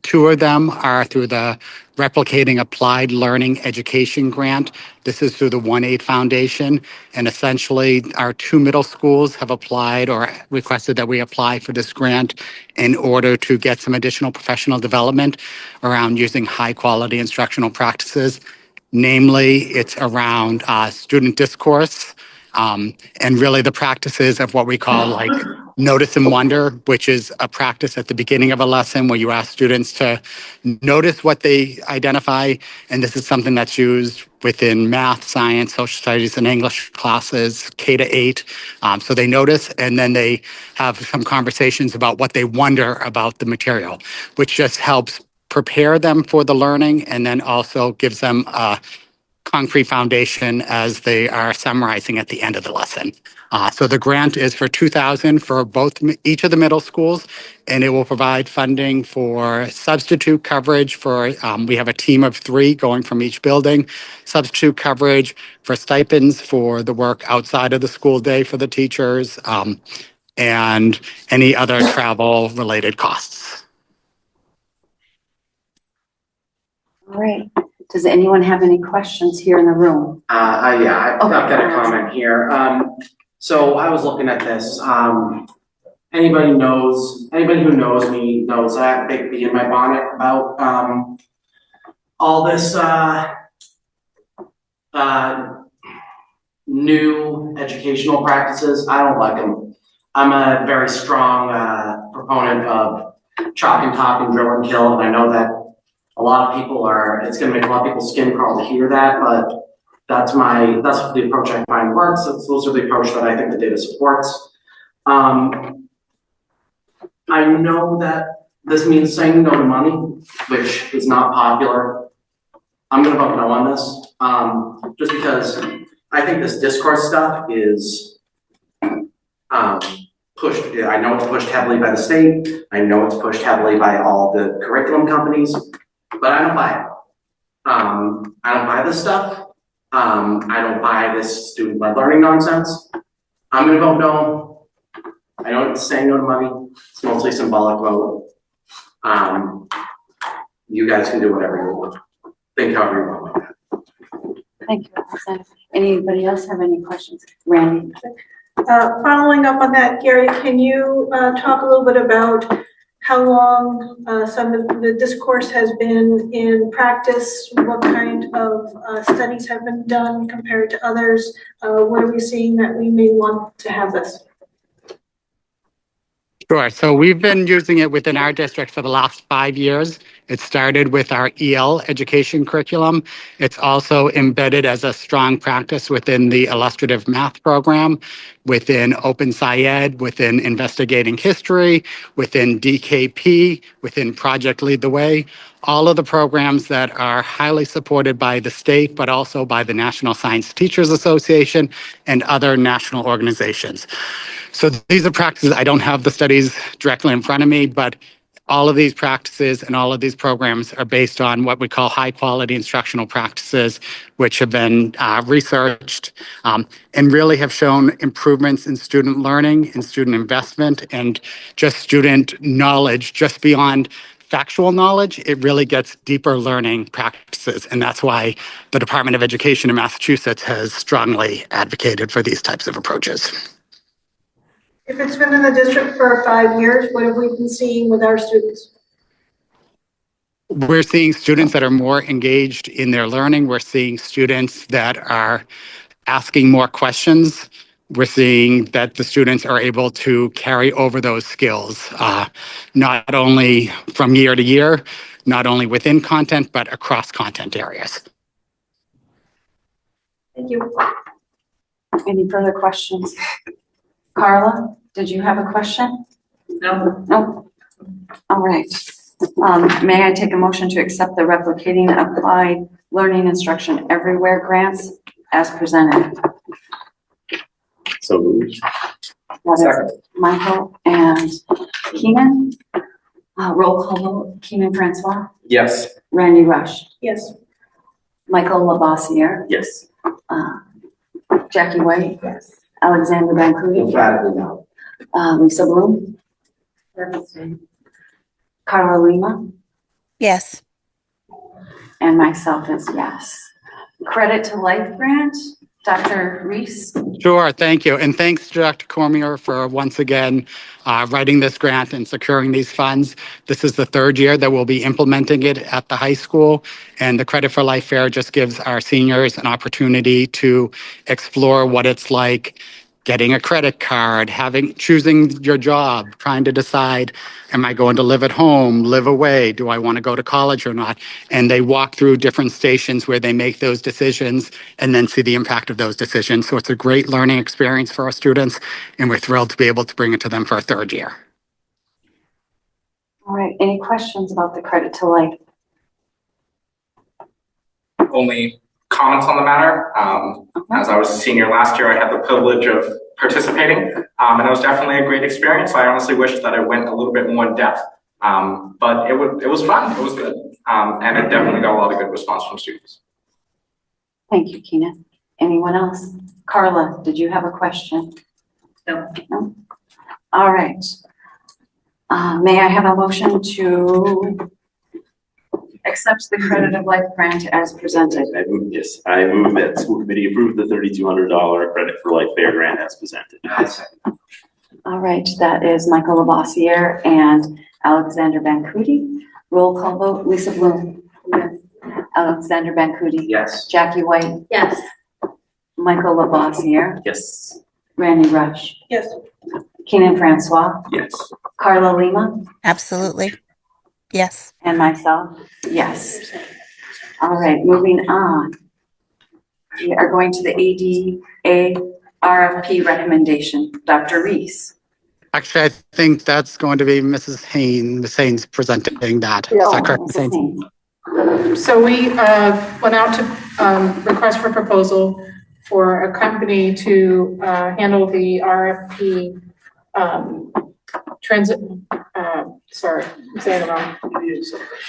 Two of them are through the Replicating Applied Learning Education Grant. This is through the 1-8 Foundation. And essentially, our two middle schools have applied or requested that we apply for this grant in order to get some additional professional development around using high-quality instructional practices. Namely, it's around student discourse and really the practices of what we call like notice and wonder, which is a practice at the beginning of a lesson where you ask students to notice what they identify. And this is something that's used within math, science, social studies, and English classes, K to 8. So they notice and then they have some conversations about what they wonder about the material, which just helps prepare them for the learning and then also gives them a concrete foundation as they are summarizing at the end of the lesson. So the grant is for $2,000 for each of the middle schools, and it will provide funding for substitute coverage for, we have a team of 3 going from each building, substitute coverage for stipends for the work outside of the school day for the teachers, and any other travel related costs. All right. Does anyone have any questions here in the room? Yeah, I've got a comment here. So I was looking at this. Anybody who knows me knows I have a big bee in my bonnet about all this new educational practices. I don't like them. I'm a very strong proponent of chalk and talk and drill and kill, and I know that a lot of people it's gonna make a lot of people's skin crawl to hear that, but that's the approach I find works. Those are the approach that I think the data supports. I know that this means saying no to money, which is not popular. I'm gonna vote no on this, just because I think this discourse stuff is pushed. I know it's pushed heavily by the state. I know it's pushed heavily by all the curriculum companies. But I don't buy it. I don't buy this stuff. I don't buy this student-led learning nonsense. I'm gonna vote no. I know it's saying no to money. It's mostly a symbolic vote. You guys can do whatever you want. Think however you want about that. Thank you, Representative. Anybody else have any questions? Randy? Following up on that, Gary, can you talk a little bit about how long some of the discourse has been in practice? What kind of studies have been done compared to others? What are we seeing that we may want to have this? Sure. So we've been using it within our district for the last 5 years. It started with our EL education curriculum. It's also embedded as a strong practice within the illustrative math program, within Open SciEd, within investigating history, within DKP, within Project Lead the Way, all of the programs that are highly supported by the state, but also by the National Science Teachers Association and other national organizations. So these are practices. I don't have the studies directly in front of me, but all of these practices and all of these programs are based on what we call high quality instructional practices, which have been researched and really have shown improvements in student learning, in student investment, and just student knowledge, just beyond factual knowledge. It really gets deeper learning practices. And that's why the Department of Education in Massachusetts has strongly advocated for these types of approaches. If it's been in the district for 5 years, what have we been seeing with our students? We're seeing students that are more engaged in their learning. We're seeing students that are asking more questions. We're seeing that the students are able to carry over those skills, not only from year to year, not only within content, but across content areas. Thank you. Any further questions? Carla, did you have a question? No. No. All right. May I take a motion to accept the Replicating Applied Learning Instruction Everywhere grants as presented? So moved. That is Michael and Keenan. Roll call vote. Keenan Francois. Yes. Randy Rush. Yes. Michael Lavoisier. Yes. Jackie White? Yes. Alexander Bancoudi? Emphatically no. Lisa Bloom? Carla Lima? Yes. And myself is yes. Credit to Life grant, Dr. Reese? Sure, thank you. And thanks to Dr. Cormier for once again writing this grant and securing these funds. This is the third year that we'll be implementing it at the high school. And the Credit for Life Fair just gives our seniors an opportunity to explore what it's like getting a credit card, choosing your job, trying to decide, am I going to live at home, live away? Do I want to go to college or not? And they walk through different stations where they make those decisions and then see the impact of those decisions. So it's a great learning experience for our students, and we're thrilled to be able to bring it to them for a third year. All right, any questions about the Credit to Life? Only comments on the matter. As I was a senior last year, I had the privilege of participating, and it was definitely a great experience. I honestly wish that it went a little bit more in depth, but it was fun. It was good, and it definitely got a lot of good response from students. Thank you, Keenan. Anyone else? Carla, did you have a question? No. All right. May I have a motion to accept the Credit of Life grant as presented? I move that school committee approve the $3,200 Credit for Life Fair grant as presented. All right, that is Michael Lavoisier and Alexander Bancoudi. Roll call vote, Lisa Bloom. Yes. Alexander Bancoudi. Yes. Jackie White. Yes. Michael Lavoisier. Yes. Randy Rush. Yes. Keenan Francois. Yes. Carla Lima. Absolutely. Yes. And myself, yes. All right, moving on. We are going to the ADA RFP recommendation. Dr. Reese. Actually, I think that's going to be Mrs. Haynes, Ms. Haynes presenting that. Is that correct, Ms. Haynes? So we went out to request for proposal for a company to handle the RFP sorry, I'm saying it wrong.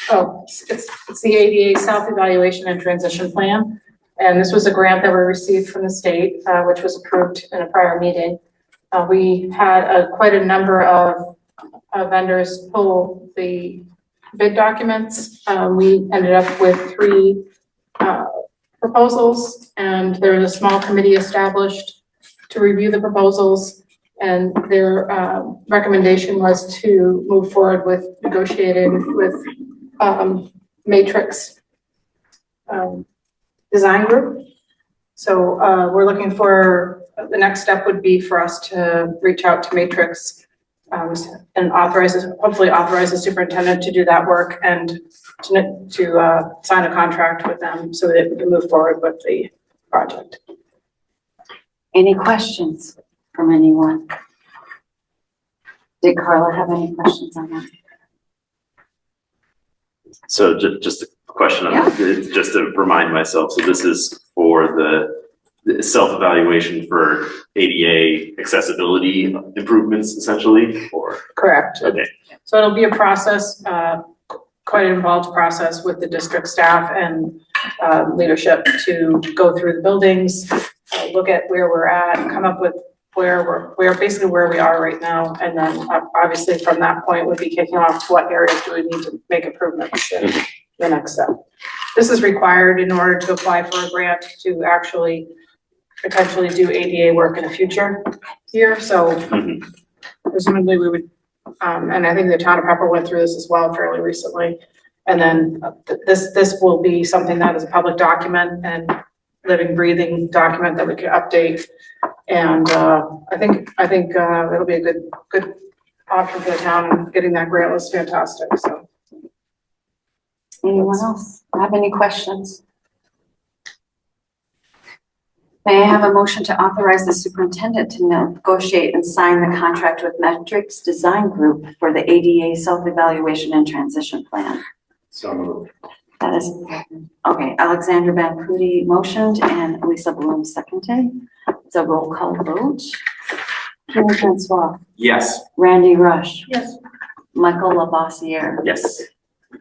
Oh, it's the ADA Self-Evaluation and Transition Plan. And this was a grant that we received from the state, which was approved in a prior meeting. We had quite a number of vendors pull the bid documents. We ended up with 3 proposals, and there was a small committee established to review the proposals. And their recommendation was to move forward with negotiating with Matrix Design Group. So we're looking for, the next step would be for us to reach out to Matrix and hopefully authorize the superintendent to do that work and to sign a contract with them so that we can move forward with the project. Any questions from anyone? Did Carla have any questions on that? So just a question on just to remind myself. So this is for the self-evaluation for ADA accessibility improvements, essentially, or? Correct. Okay. So it'll be a process, quite an involved process with the district staff and leadership to go through the buildings, look at where we're at, come up with where basically where we are right now. And then obviously from that point we'll be kicking off what areas do we need to make improvements in the next step. This is required in order to apply for a grant to actually potentially do ADA work in the future year. So presumably we would, and I think the town of Pepper went through this as well fairly recently. And then this will be something that is a public document and living, breathing document that we can update. And I think it'll be a good option for the town, and getting that grant was fantastic. So, anyone else have any questions? May I have a motion to authorize the superintendent to negotiate and sign the contract with Matrix Design Group for the ADA Self-Evaluation and Transition Plan? So moved. That is, okay, Alexander Bancoudi motioned and Lisa Bloom seconded. It's a roll call vote. Keenan Francois. Yes. Randy Rush. Yes. Michael Lavoisier. Yes.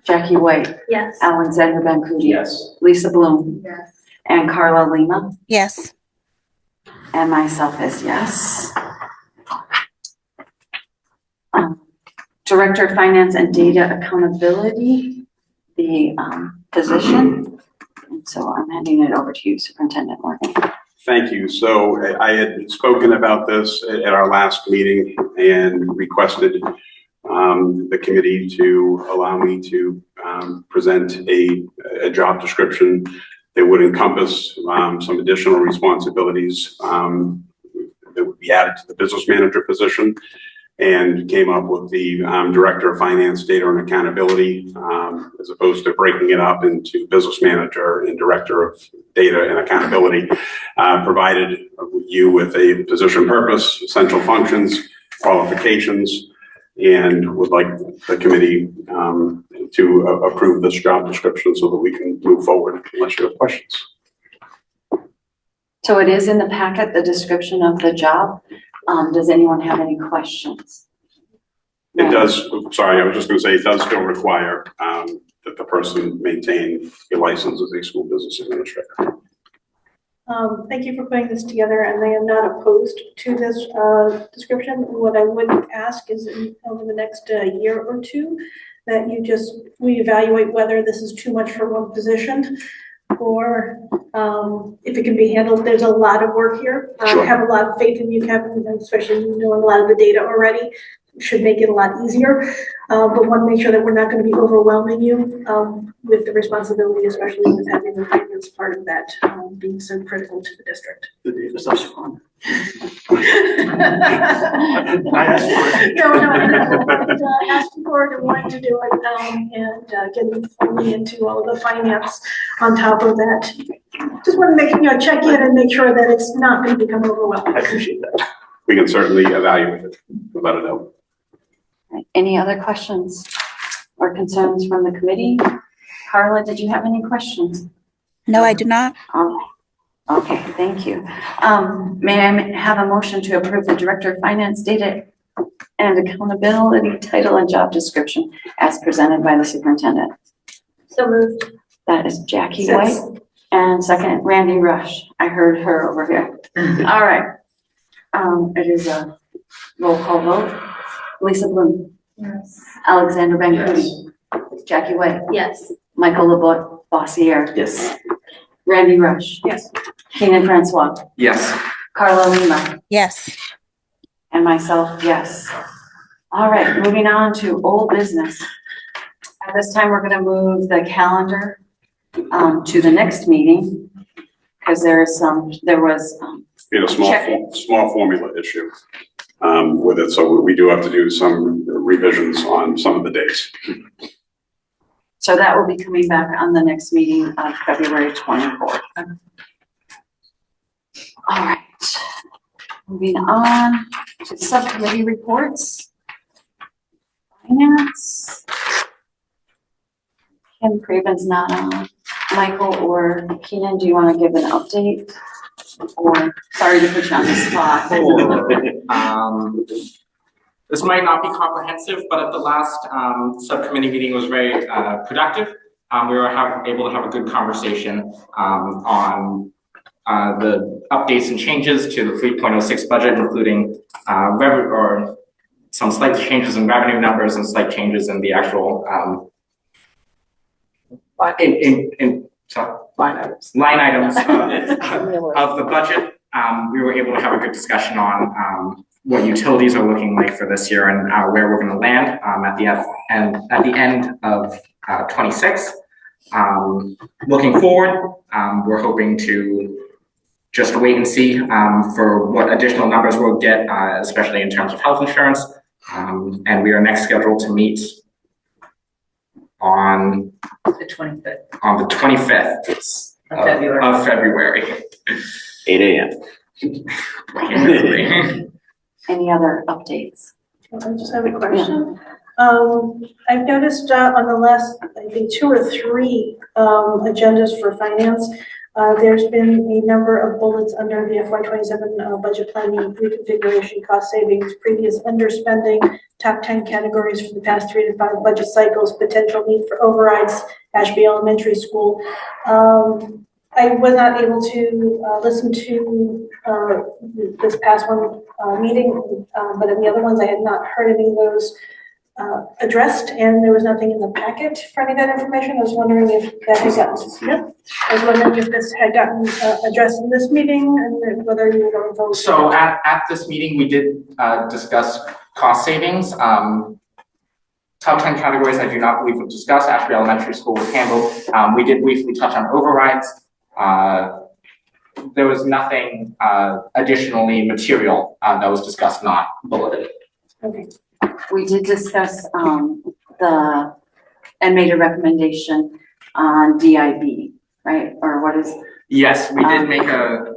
Jackie White. Yes. Alexander Bancoudi. Yes. Lisa Bloom. Yes. And Carla Lima. Yes. And myself is yes. Director of Finance and Data Accountability, the position. And so I'm handing it over to you, Superintendent Morgan. Thank you. So I had spoken about this at our last meeting and requested the committee to allow me to present a job description that would encompass some additional responsibilities that would be added to the business manager position, and came up with the Director of Finance, Data and Accountability, as opposed to breaking it up into Business Manager and Director of Data and Accountability. Provided you with a position purpose, essential functions, qualifications, and would like the committee to approve this job description so that we can move forward unless you have questions. So it is in the packet, the description of the job. Does anyone have any questions? It does, sorry, I was just going to say it does still require that the person maintain a license as a school business administrator. Thank you for putting this together, and I am not opposed to this description. What I would ask is over the next year or two that you just reevaluate whether this is too much for one position, or if it can be handled. There's a lot of work here. Sure. I have a lot of faith in you, Kevin, especially you knowing a lot of the data already. Should make it a lot easier, but want to make sure that we're not going to be overwhelming you with the responsibility, especially with having the finance part of that being so critical to the district. The data stuff's fun. I asked for it. No, asking for it and wanting to do it, and getting fully into all of the finance on top of that. Just want to make, check in and make sure that it's not going to become overwhelming. I appreciate that. We can certainly evaluate it without a doubt. Any other questions or concerns from the committee? Carla, did you have any questions? No, I do not. All right. Okay, thank you. May I have a motion to approve the Director of Finance, Data and Accountability title and job description as presented by the superintendent? So moved. That is Jackie White. And second, Randy Rush. I heard her over here. All right. It is a roll call vote. Lisa Bloom. Yes. Alexander Bancoudi. Jackie White. Yes. Michael LeBoit Bossier. Yes. Randy Rush. Yes. Keenan Francois. Yes. Carla Lima. Yes. And myself, yes. All right, moving on to old business. At this time, we're going to move the calendar to the next meeting because there was We had a small formula issue with it, so we do have to do some revisions on some of the dates. So that will be coming back on the next meeting of February 24th. All right, moving on to subcommittee reports. Finance. Kim Craven's not on. Michael or Keenan, do you want to give an update? Or, sorry to put you on the spot. This might not be comprehensive, but at the last subcommittee meeting was very productive. We were able to have a good conversation on the updates and changes to the 3.06 budget, including revenue or some slight changes in revenue numbers and slight changes in the actual line items of the budget. We were able to have a good discussion on what utilities are looking like for this year and where we're going to land at the end of 26. Looking forward, we're hoping to just wait and see for what additional numbers we'll get, especially in terms of health insurance. And we are next scheduled to meet on The 25th. On the 25th of February. 8 a.m. Any other updates? I just have a question. I've noticed on the last, I think, 2 or 3 agendas for finance, there's been a number of bullets under the FY27 budget planning, reconfiguration, cost savings, previous underspending, top 10 categories for the past 3 to 5 budget cycles, potential need for overrides, Ashby Elementary School. I was not able to listen to this past one meeting, but in the other ones, I had not heard any of those addressed, and there was nothing in the packet for any of that information. I was wondering if that had gotten, yep. I was wondering if this had gotten addressed in this meeting, and whether you were going to vote. So at this meeting, we did discuss cost savings. Top 10 categories I do not believe we've discussed. Ashby Elementary School was handled. We did briefly touch on overrides. There was nothing additionally material that was discussed, not bulleted. Okay. We did discuss and made a recommendation on DIB, right? Or what is? Yes, we did make a,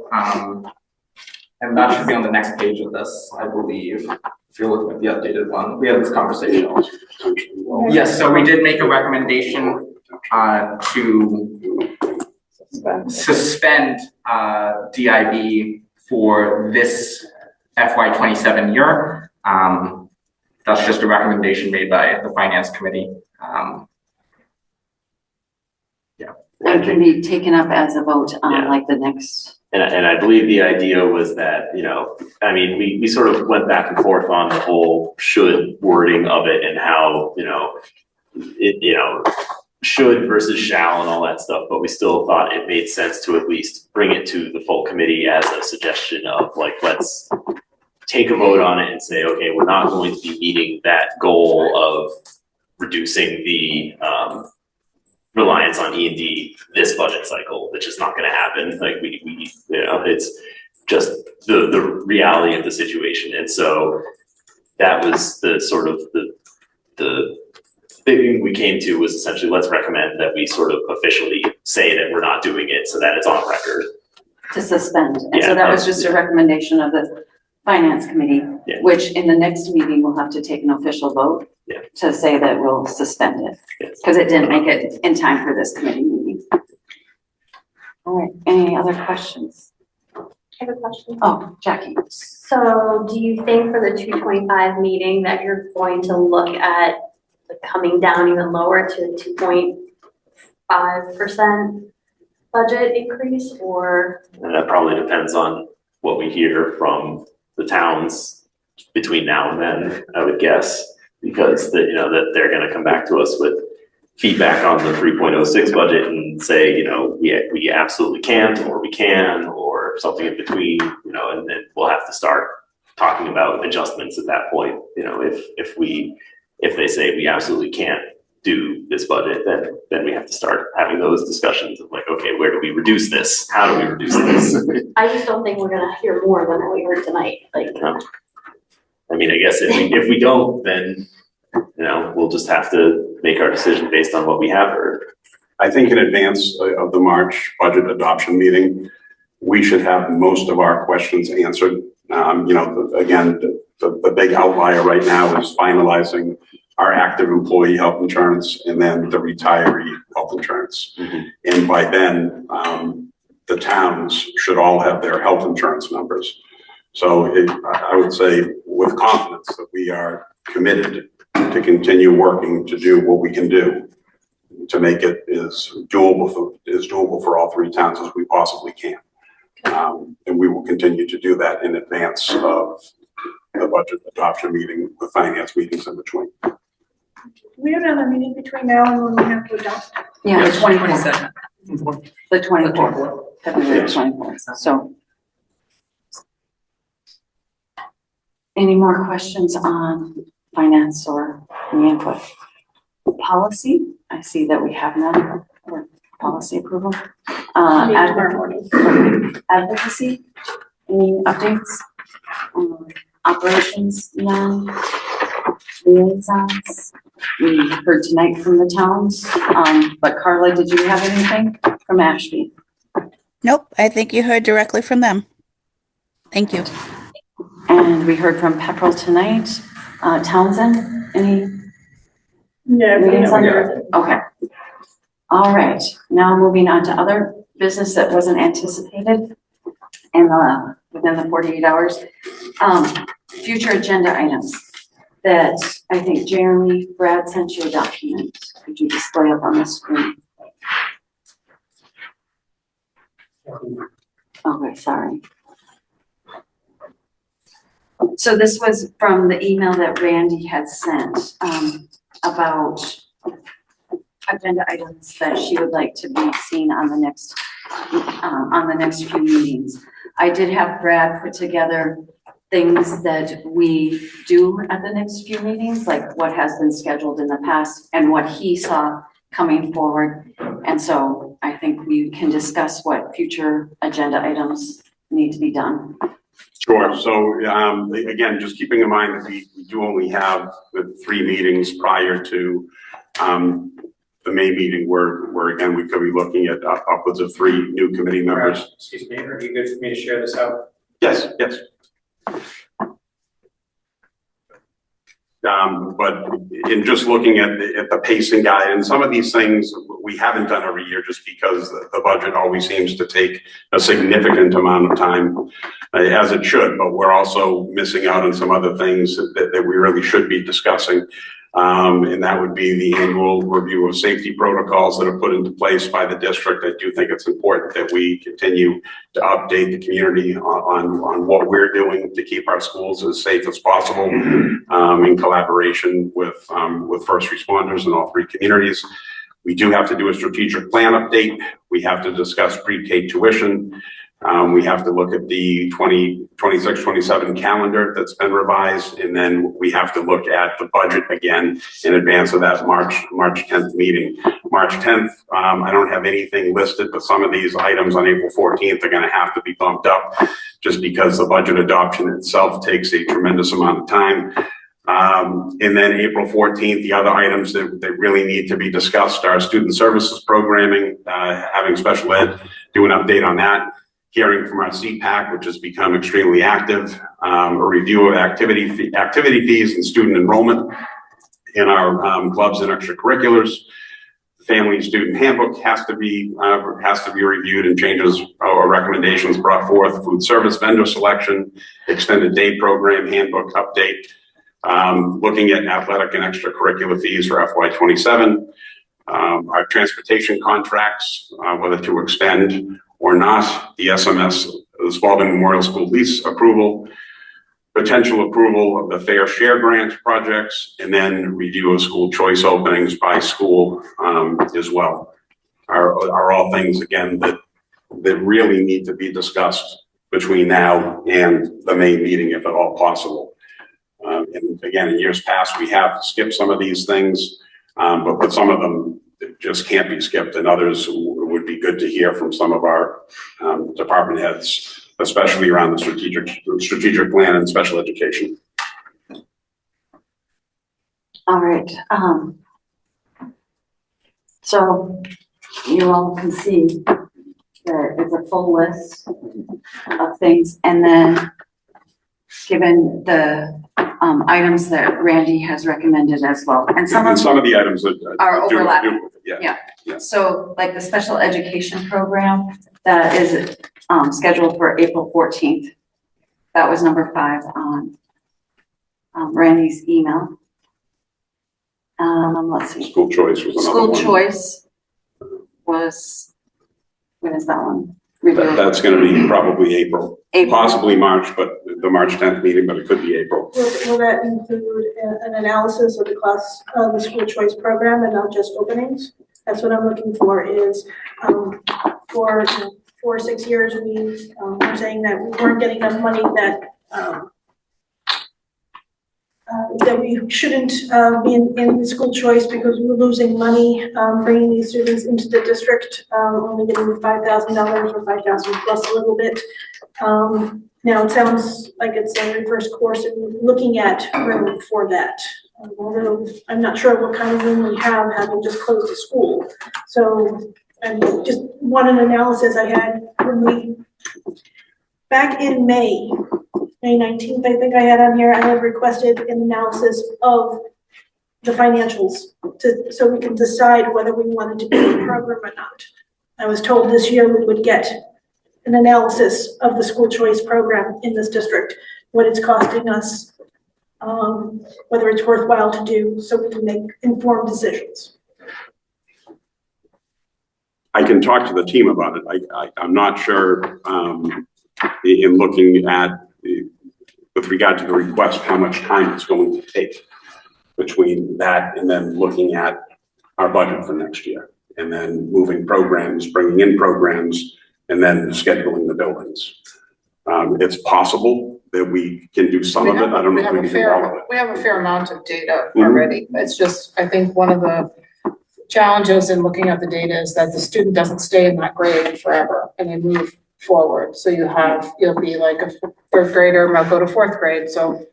and that should be on the next page of this, I believe. If you're looking at the updated one, we had this conversation. Yes, so we did make a recommendation to suspend DIB for this FY27 year. That's just a recommendation made by the Finance Committee. Yeah. It can be taken up as a vote on like the next. And I believe the idea was that, you know, I mean, we sort of went back and forth on the whole should wording of it and how, you know, it, you know, should versus shall and all that stuff, but we still thought it made sense to at least bring it to the full committee as a suggestion of like, let's take a vote on it and say, okay, we're not going to be meeting that goal of reducing the reliance on E&D this budget cycle, which is not going to happen. Like we, you know, it's just the reality of the situation. And so that was the sort of the thing we came to was essentially, let's recommend that we sort of officially say that we're not doing it so that it's on record. To suspend. And so that was just a recommendation of the Finance Committee, which in the next meeting we'll have to take an official vote to say that we'll suspend it. Because it didn't make it in time for this committee meeting. All right, any other questions? I have a question. Oh, Jackie. So do you think for the 225 meeting that you're going to look at like coming down even lower to 2.5% budget increase, or? And that probably depends on what we hear from the towns between now and then, I would guess, because you know, that they're gonna come back to us with feedback on the 3.06 budget and say, you know, we absolutely can't, or we can, or something in between, you know, and then we'll have to start talking about adjustments at that point. You know, if they say we absolutely can't do this budget, then we have to start having those discussions of like, okay, where do we reduce this? How do we reduce this? I just don't think we're gonna hear more than what we heard tonight, like. I mean, I guess if we don't, then, you know, we'll just have to make our decision based on what we have heard. I think in advance of the March budget adoption meeting, we should have most of our questions answered. You know, again, the big outlier right now is finalizing our active employee health insurance and then the retiree health insurance. And by then, the towns should all have their health insurance numbers. So I would say with confidence that we are committed to continue working to do what we can do to make it as doable for all three towns as we possibly can. And we will continue to do that in advance of the budget adoption meeting, the finance meetings in between. We have another meeting between now and when we have to adopt. Yeah, the 22nd. The 24th, February 24th. So. Any more questions on finance or any input? Policy, I see that we have none, or policy approval. Advocacy, any updates? Operations, none. Liaisons, we heard tonight from the towns, but Carla, did you have anything from Ashby? Nope, I think you heard directly from them. Thank you. And we heard from Pepperell tonight. Townsend, any? Yeah. Okay. All right, now moving on to other business that wasn't anticipated and within the 48 hours. Future agenda items that I think Jeremy, Brad sent you a document. Could you display up on the screen? Okay, sorry. So this was from the email that Randy had sent, about agenda items that she would like to be seen on the next few meetings. I did have Brad put together things that we do at the next few meetings, like what has been scheduled in the past and what he saw coming forward. And so I think we can discuss what future agenda items need to be done. Sure. So, again, just keeping in mind that we do only have the 3 meetings prior to, the May meeting where again, we could be looking at upwards of 3 new committee members. Excuse me, are you good for me to share this out? Yes, yes. But in just looking at the pacing guide and some of these things we haven't done every year just because the budget always seems to take a significant amount of time, as it should, but we're also missing out on some other things that we really should be discussing. And that would be the annual review of safety protocols that are put into place by the district. I do think it's important that we continue to update the community on what we're doing to keep our schools as safe as possible, in collaboration with first responders in all 3 communities. We do have to do a strategic plan update. We have to discuss pre-K tuition. We have to look at the 2026-27 calendar that's been revised, and then we have to look at the budget again in advance of that March 10th meeting. March 10th, I don't have anything listed, but some of these items on April 14th are going to have to be bumped up just because the budget adoption itself takes a tremendous amount of time. And then April 14th, the other items that really need to be discussed are student services programming, having special ed, do an update on that. Hearing from our CPAC, which has become extremely active, a review of activity fees and student enrollment in our clubs and extracurriculars. Family and student handbook has to be reviewed and changes or recommendations brought forth. Food service vendor selection, extended day program handbook update, looking at athletic and extracurricular fees for FY27, our transportation contracts, whether to extend or not, the SMS, the Spalding Memorial School lease approval, potential approval of the Fair Share Grant projects, and then review of school choice openings by school as well. Are all things, again, that really need to be discussed between now and the May meeting, if at all possible. And again, in years past, we have skipped some of these things, but some of them just can't be skipped, and others would be good to hear from some of our department heads, especially around the strategic plan and special education. All right. So you all can see that it's a full list of things, and then given the items that Randy has recommended as well. And some of the items that are overlapping. Yeah. So like the special education program that is scheduled for April 14th. That was number 5 on Randy's email. Let's see. School choice was another School one. choice was, when is that one? That's going to be probably April, April. Possibly March, but the March 10th meeting, but it could be April. Will that include an analysis of the school choice program and not just openings? That's what I'm looking for is, for 4 or 6 years, we were saying that we weren't getting enough money that we shouldn't be in school choice because we were losing money bringing these students into the district, only getting $5,000 or $5,000 plus a little bit. Now it sounds like it's a first course in looking at room for that. Although I'm not sure what kind of room we have having just closed the school. So I just want an analysis I had when back in May 19th, I think I had on here, I had requested an analysis of the financials so we can decide whether we wanted to do the program or not. I was told this year we would get an analysis of the school choice program in this district, what it's costing us, whether it's worthwhile to do so we can make informed decisions. I can talk to the team about it. I'm not sure, in looking at, with regard to the request, how much time it's going to take between that and then looking at our budget for next year. And then moving programs, bringing in programs, and then scheduling the buildings. It's possible that we can do some of it. I don't know if we can do all of it. We have a fair amount of data Mhm. already. It's just, I think one of the challenges in looking at the data is that the student doesn't stay in that grade forever and they move forward. So you'll be like a third grader, might go to fourth grade. So,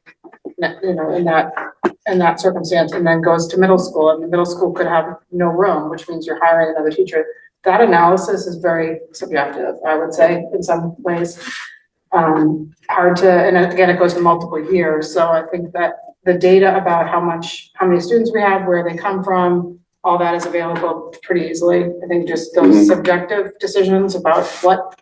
you know, in that circumstance, and then goes to middle school, and the middle school could have no room, which means you're hiring another teacher. That analysis is very subjective, I would say, in some ways. Hard to, and again, it goes to multiple years. So I think that the data about how many students we have, where they come from, all that is available pretty easily. I think just those subjective decisions about what,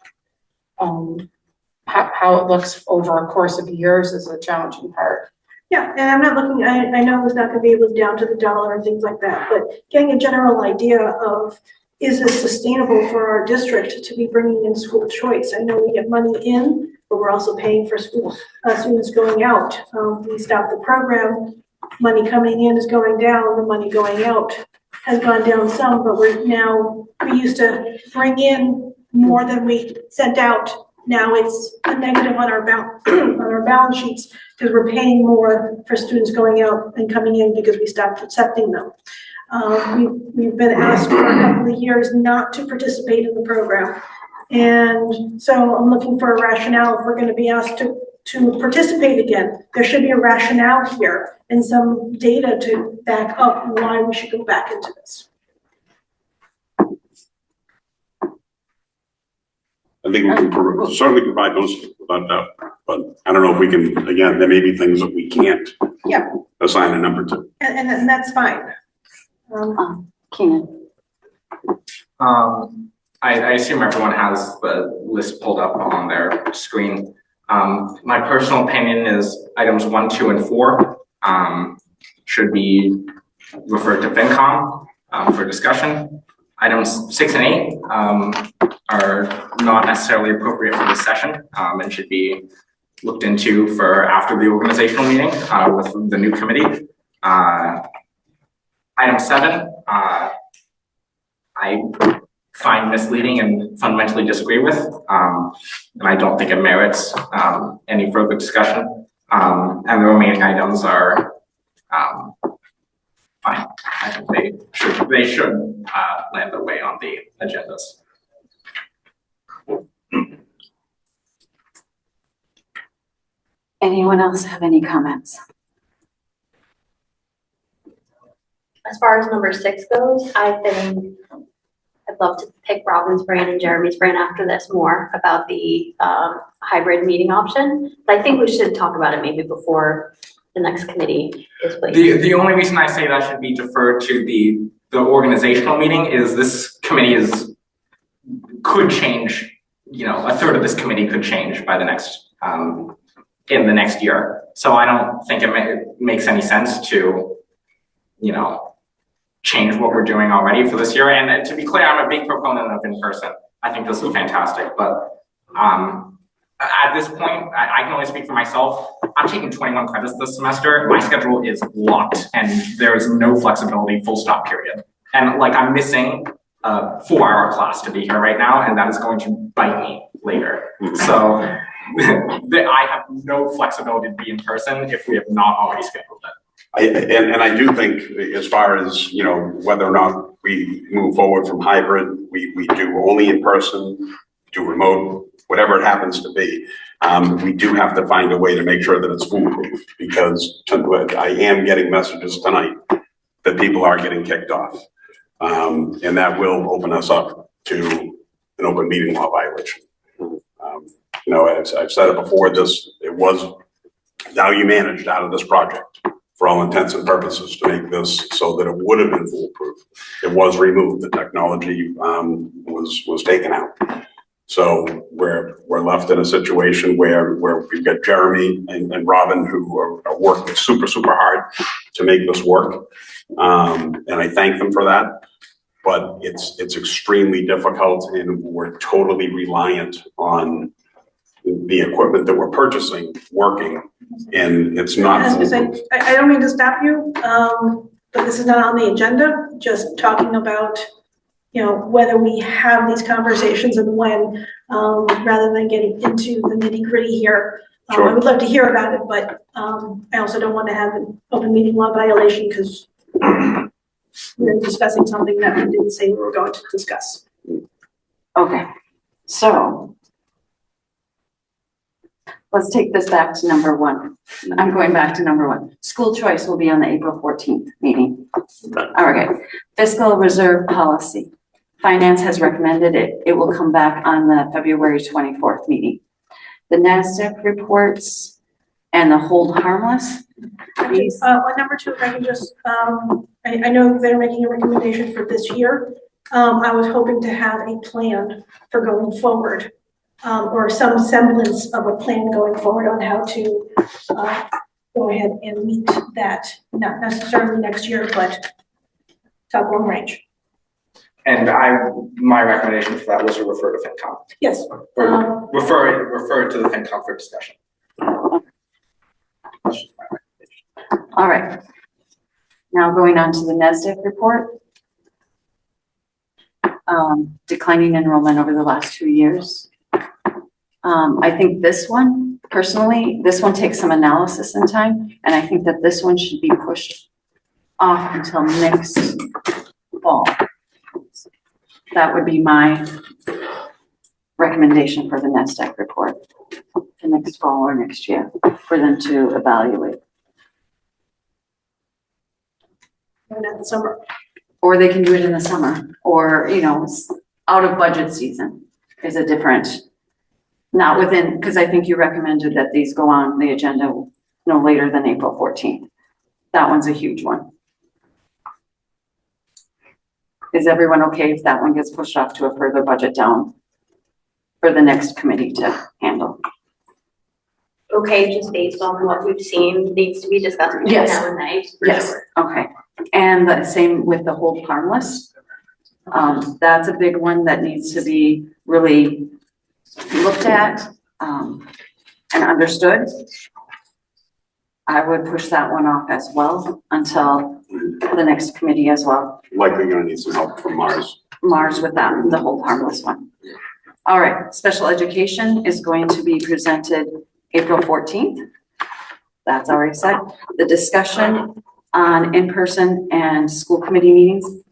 how it looks over a course of years is a challenging part. Yeah, and I'm not looking, I know it's not gonna be able to down to the dollar and things like that, but getting a general idea of, is this sustainable for our district to be bringing in school choice? I know we get money in, but we're also paying for school, students going out. We stopped the program, money coming in is going down, the money going out has gone down some, but we used to bring in more than we sent out. Now it's a negative on our balance sheets because we're paying more for students going out and coming in because we stopped accepting them. We've been asked for a couple of years not to participate in the program. And so I'm looking for a rationale if we're going to be asked to participate again. There should be a rationale here and some data to back up why we should go back into this. I think we can certainly provide those without doubt, but I don't know if we can, again, there may be things that we can't assign a number to. And that's fine. Keenan. I assume everyone has the list pulled up on their screen. My personal opinion is items 1, 2, and 4 should be referred to FinCom for discussion. Items 6 and 8 are not necessarily appropriate for this session and should be looked into for after the organizational meeting with the new committee. Item 7, I find misleading and fundamentally disagree with, and I don't think it merits any further discussion. And the remaining items are fine. I think they should land their way on the agendas. Anyone else have any comments? As far as number 6 goes, I think I'd love to pick Robin's brain and Jeremy's brain after this more about the hybrid meeting option. But I think we should talk about it maybe before the next committee is placed. The only reason I say that should be deferred to the organizational meeting is this committee could change, you know, a third of this committee could change by the next, in the next year. So I don't think it makes any sense to, you know, change what we're doing already for this year. And to be clear, I'm a big proponent of in-person. I think this is fantastic, but at this point, I can only speak for myself. I'm taking 21 credits this semester. My schedule is locked and there is no flexibility, full stop, period. And like I'm missing a 4-hour class to be here right now, and that is going to bite me later. So I have no flexibility to be in person if we have not already scheduled it. And I do think, as far as, you know, whether or not we move forward from hybrid, we do only in person, do remote, whatever it happens to be, we do have to find a way to make sure that it's foolproof, because I am getting messages tonight that people are getting kicked off. And that will open us up to an open meeting law violation. You know, as I've said it before, it was value managed out of this project for all intents and purposes to make this so that it would have been foolproof. It was removed. The technology was taken out. So we're left in a situation where we've got Jeremy and Robin who are working super hard to make this work. And I thank them for that. but it's extremely difficult, and we're totally reliant on the equipment that we're purchasing working, and it's not. I was gonna say, I don't mean to stop you, but this is not on the agenda, just talking about, you know, whether we have these conversations and when, rather than getting into the nitty gritty here. Sure. I would love to hear about it, but, I also don't want to have an open meeting law violation because we're discussing something that we didn't say we were going to discuss. Okay, so let's take this back to number one. I'm going back to number one. School choice will be on the April 14th meeting. All right, fiscal reserve policy. Finance has recommended it. It will come back on the February 24th meeting. The NASDAQ reports and the hold harmless. These, On number two, if I can just, I know they're making a recommendation for this year. I was hoping to have a plan for going forward, or some semblance of a plan going forward on how to, go ahead and meet that, not necessarily next year, but top long range. And my recommendation for that was to refer to FinCom. Yes. Or refer it to the FinCom for discussion. all right. Now going on to the NASDAQ report. Declining enrollment over the last 2 years. I think this one, personally, this one takes some analysis and time, and I think that this one should be pushed off until next fall. That would be my recommendation for the NASDAQ report, the next fall or next year, for them to evaluate. And in the summer. Or they can do it in the summer, or, you know, out of budget season is a different, not within, because I think you recommended that these go on the agenda no later than April 14th. That one's a huge one. Is everyone okay if that one gets pushed off to a further budget down for the next committee to handle? Okay, just based on what we've seen, needs to be discussed between Yes. now and night. For Yes, sure. okay. And the same with the hold harmless. That's a big one that needs to be really looked at, and understood. I would push that one off as well until the next committee as well. Likely gonna need some help from Mars. Mars with that, the hold harmless one. All right, special education is going to be presented April 14th. That's already set. The discussion on in-person and school committee meetings.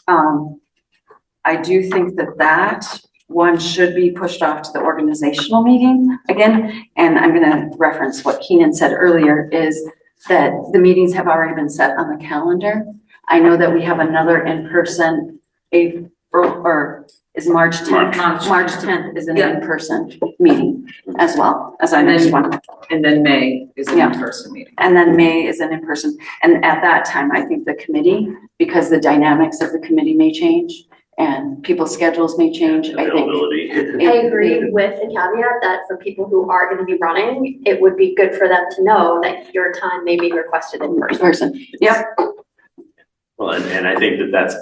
I do think that that one should be pushed off to the organizational meeting again. And I'm gonna reference what Keenan said earlier, is that the meetings have already been set on the calendar. I know that we have another in-person April, or is March 10th? March 10th is an in-person meeting as well as our next one. And then May is an Yeah. in-person meeting. And then May is an in-person. And at that time, I think the committee, because the dynamics of the committee may change and people's schedules may change, I think. Availability. I agree with the caveat that for people who are going to be running, it would be good for them to know that your time may be requested in person. Yep. Well, and I think that that's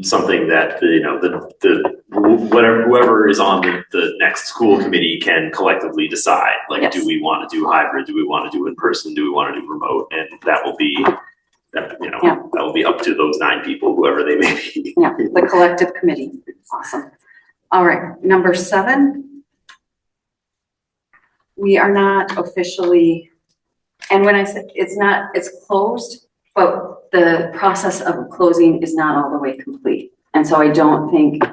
something that, you know, whoever is on the next school committee can collectively decide, like, Yes. do we want to do hybrid? Do we want to do in person? Do we want to do remote? And that will be, that, you know, Yeah. that will be up to those 9 people, whoever they may be. Yeah, the collective committee. Awesome. All right, number 7. We are not officially, and when I say it's closed, but the process of closing is not all the way complete. And so I don't think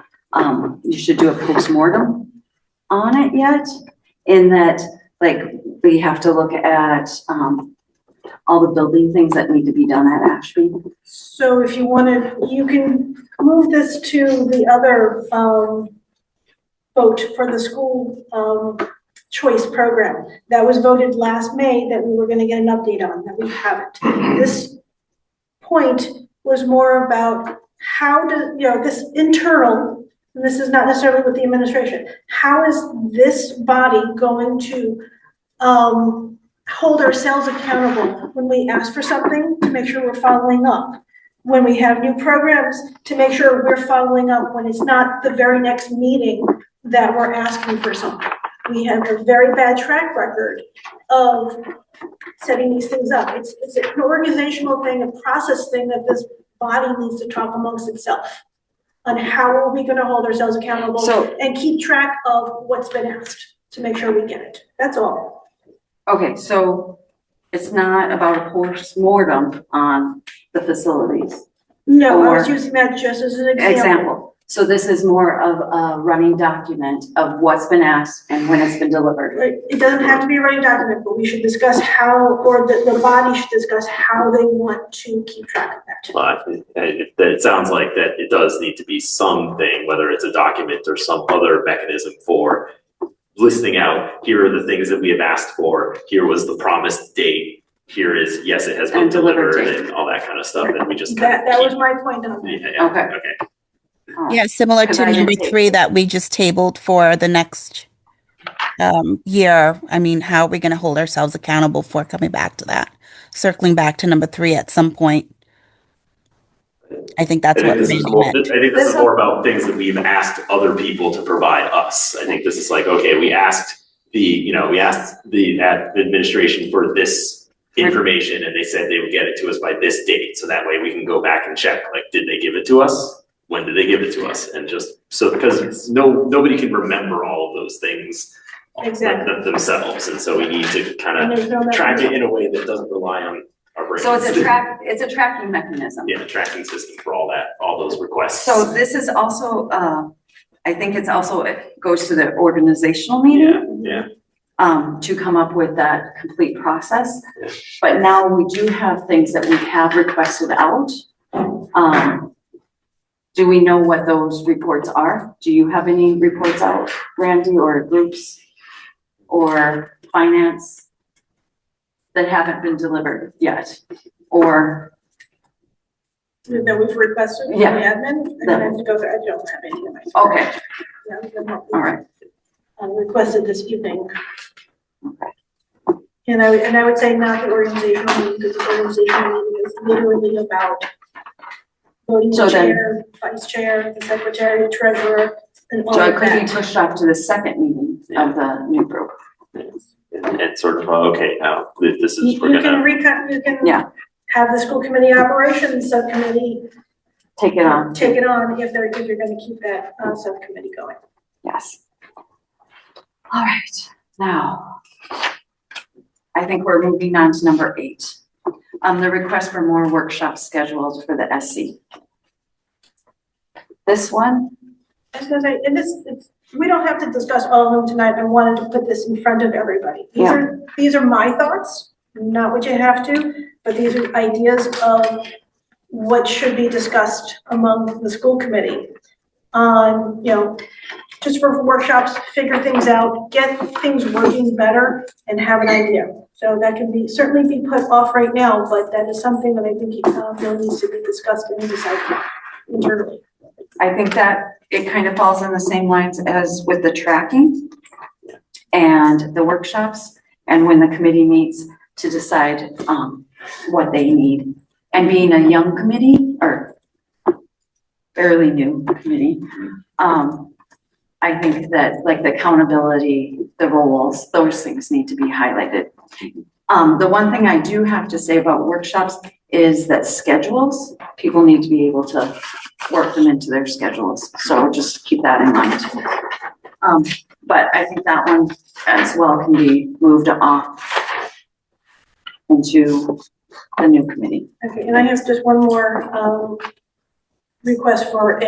you should do a postmortem on it yet, in that, like, we have to look at all the building things that need to be done at Ashby. So if you wanted, you can move this to the other, vote for the school, choice program. That was voted last May that we were gonna get an update on, that we haven't. This point was more about how do, you know, this internal, and this is not necessarily with the administration, how is this body going to, hold ourselves accountable when we ask for something, to make sure we're following up? when we have new programs, to make sure we're following up when it's not the very next meeting that we're asking for something. We have a very bad track record of setting these things up. It's an organizational thing, a process thing that this body needs to talk amongst itself on how are we gonna hold ourselves accountable and keep track of what's been asked to make sure we get it. That's all. Okay, so it's not about a postmortem on the facilities. No, I was using that just as an example. So this is more of a running document of what's been asked and when it's been delivered. Right. It doesn't have to be a running document, but we should discuss how, or the body should discuss how they want to keep track of that. Well, it sounds like that it does need to be something, whether it's a document or some other mechanism for listing out, here are the things that we have asked for, here was the promised date, here is, yes, it has been delivered and all that kind of stuff, and we just That was my point on that. Okay. Yeah, similar to number 3 that we just tabled for the next year. I mean, how are we going to hold ourselves accountable for coming back to that? Circling back to number 3 at some point. I think that's what Mandy meant. I think this is more about things that we've asked other people to provide us. I think this is like, okay, we asked the administration for this information and they said they would get it to us by this date. So that way we can go back and check, like, did they give it to us? When did they give it to us? And just so, because nobody can remember all of those things themselves. And so we need to kind of track it in a way that doesn't rely on our brains. So it's a tracking mechanism. Yeah, a tracking system for all those requests. So this is also, I think it goes to the organizational meeting. Yeah. To come up with that complete process. Yeah. But now we do have things that we have requested out. Do we know what those reports are? Do you have any reports out, Randy, or groups or finance that haven't been delivered yet? Or that we've requested from the admin? I have to go through, I don't have any of my. Okay. Yeah, all right. Requested this evening. Okay. And I would say not the organizational meeting, because the organizational meeting is literally about voting the chair, vice chair, the secretary, treasurer, and all so of it could that. be pushed off to the second meeting of the new group. And sort of, okay, now this is, You can have the school committee operations subcommittee take it on if you're going to keep that subcommittee going. Yes. All right, now, I think we're moving on to number 8. The request for more workshops scheduled for the SC. This one? I was gonna say, we don't have to discuss all of them tonight. I wanted to put this in front of everybody. These are my thoughts, not what you have to, but these are ideas of what should be discussed among the school committee on, just for workshops, figure things out, get things working better, and have an idea. So that can certainly be put off right now, but that is something that I think really needs to be discussed and decided internally. I think that it kind of falls in the same lines as with the tracking and the workshops, and when the committee meets to decide what they need. And being a young committee, or fairly new committee, I think that like the accountability, the roles, those things need to be highlighted. The one thing I do have to say about workshops is that schedules, people need to be able to work them into their schedules. So just keep that in mind. But I think that one as well can be moved off into the new committee. Okay, and I have just one more request for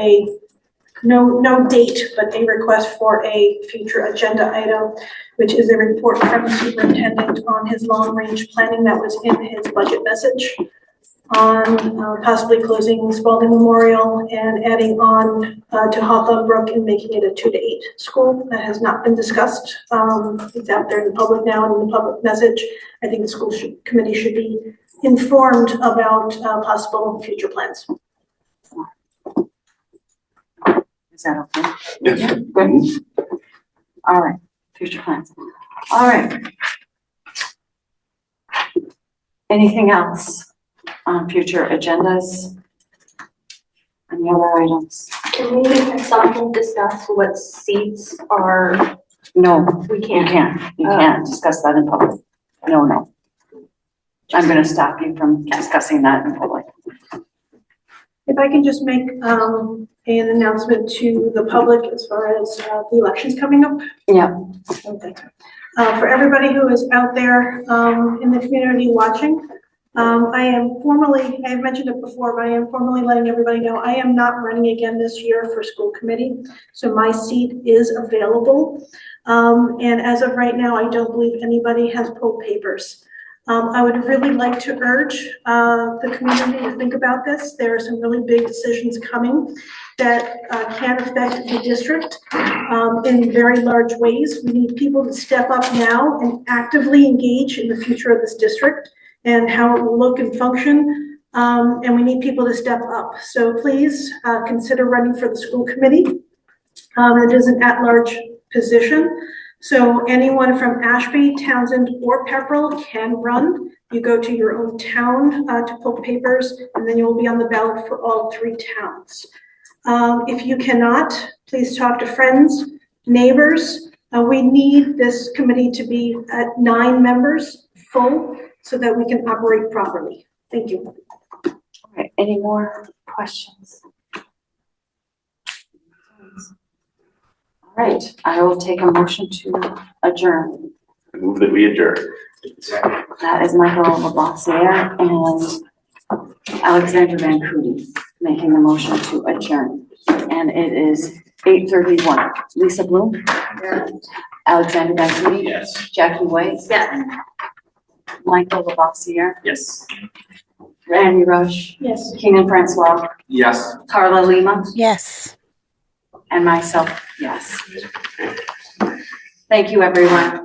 no date, but a request for a future agenda item, which is a report from the superintendent on his long-range planning that was in his budget message on possibly closing Spalding Memorial and adding on to Hawthorne Brook and making it a 2 to 8 school. That has not been discussed. It's out there in the public now and in the public message. I think the school committee should be informed about possible future plans. Is that okay? Yeah. Good. All right, future plans. All right. Anything else on future agendas? Any other items? Can we at some point discuss what seats are, No, we you can't? can't. You can't discuss that in public. No. I'm gonna stop you from discussing that in public. If I can just make an announcement to the public as far as the elections coming up. Yeah. Okay. For everybody who is out there in the community watching, I've mentioned it before, but I am formally letting everybody know I am not running again this year for school committee. So my seat is available. And as of right now, I don't believe anybody has pulled papers. I would really like to urge the community to think about this. There are some really big decisions coming that can affect the district in very large ways. We need people to step up now and actively engage in the future of this district and how it will look and function. And we need people to step up. So please consider running for the school committee. It is an at-large position. So anyone from Ashby, Townsend, or Pepperell can run. You go to your own town to pull papers, and then you will be on the ballot for all 3 towns. If you cannot, please talk to friends, neighbors. We need this committee to be at 9 members full so that we can operate properly. Thank you. All right, any more questions? All right, I will take a motion to adjourn. I move that we adjourn. That is Michael Labossiere and Alexander Van Cootie making the motion to adjourn. And it is 8:31. Lisa Bloom? Alexander Van Cootie? Yes. Jackie White? Yes. Michael Labossiere? Yes. Randy Rush? Yes. Keenan Francois? Yes. Carla Lima? Yes. And myself, yes. Thank you, everyone.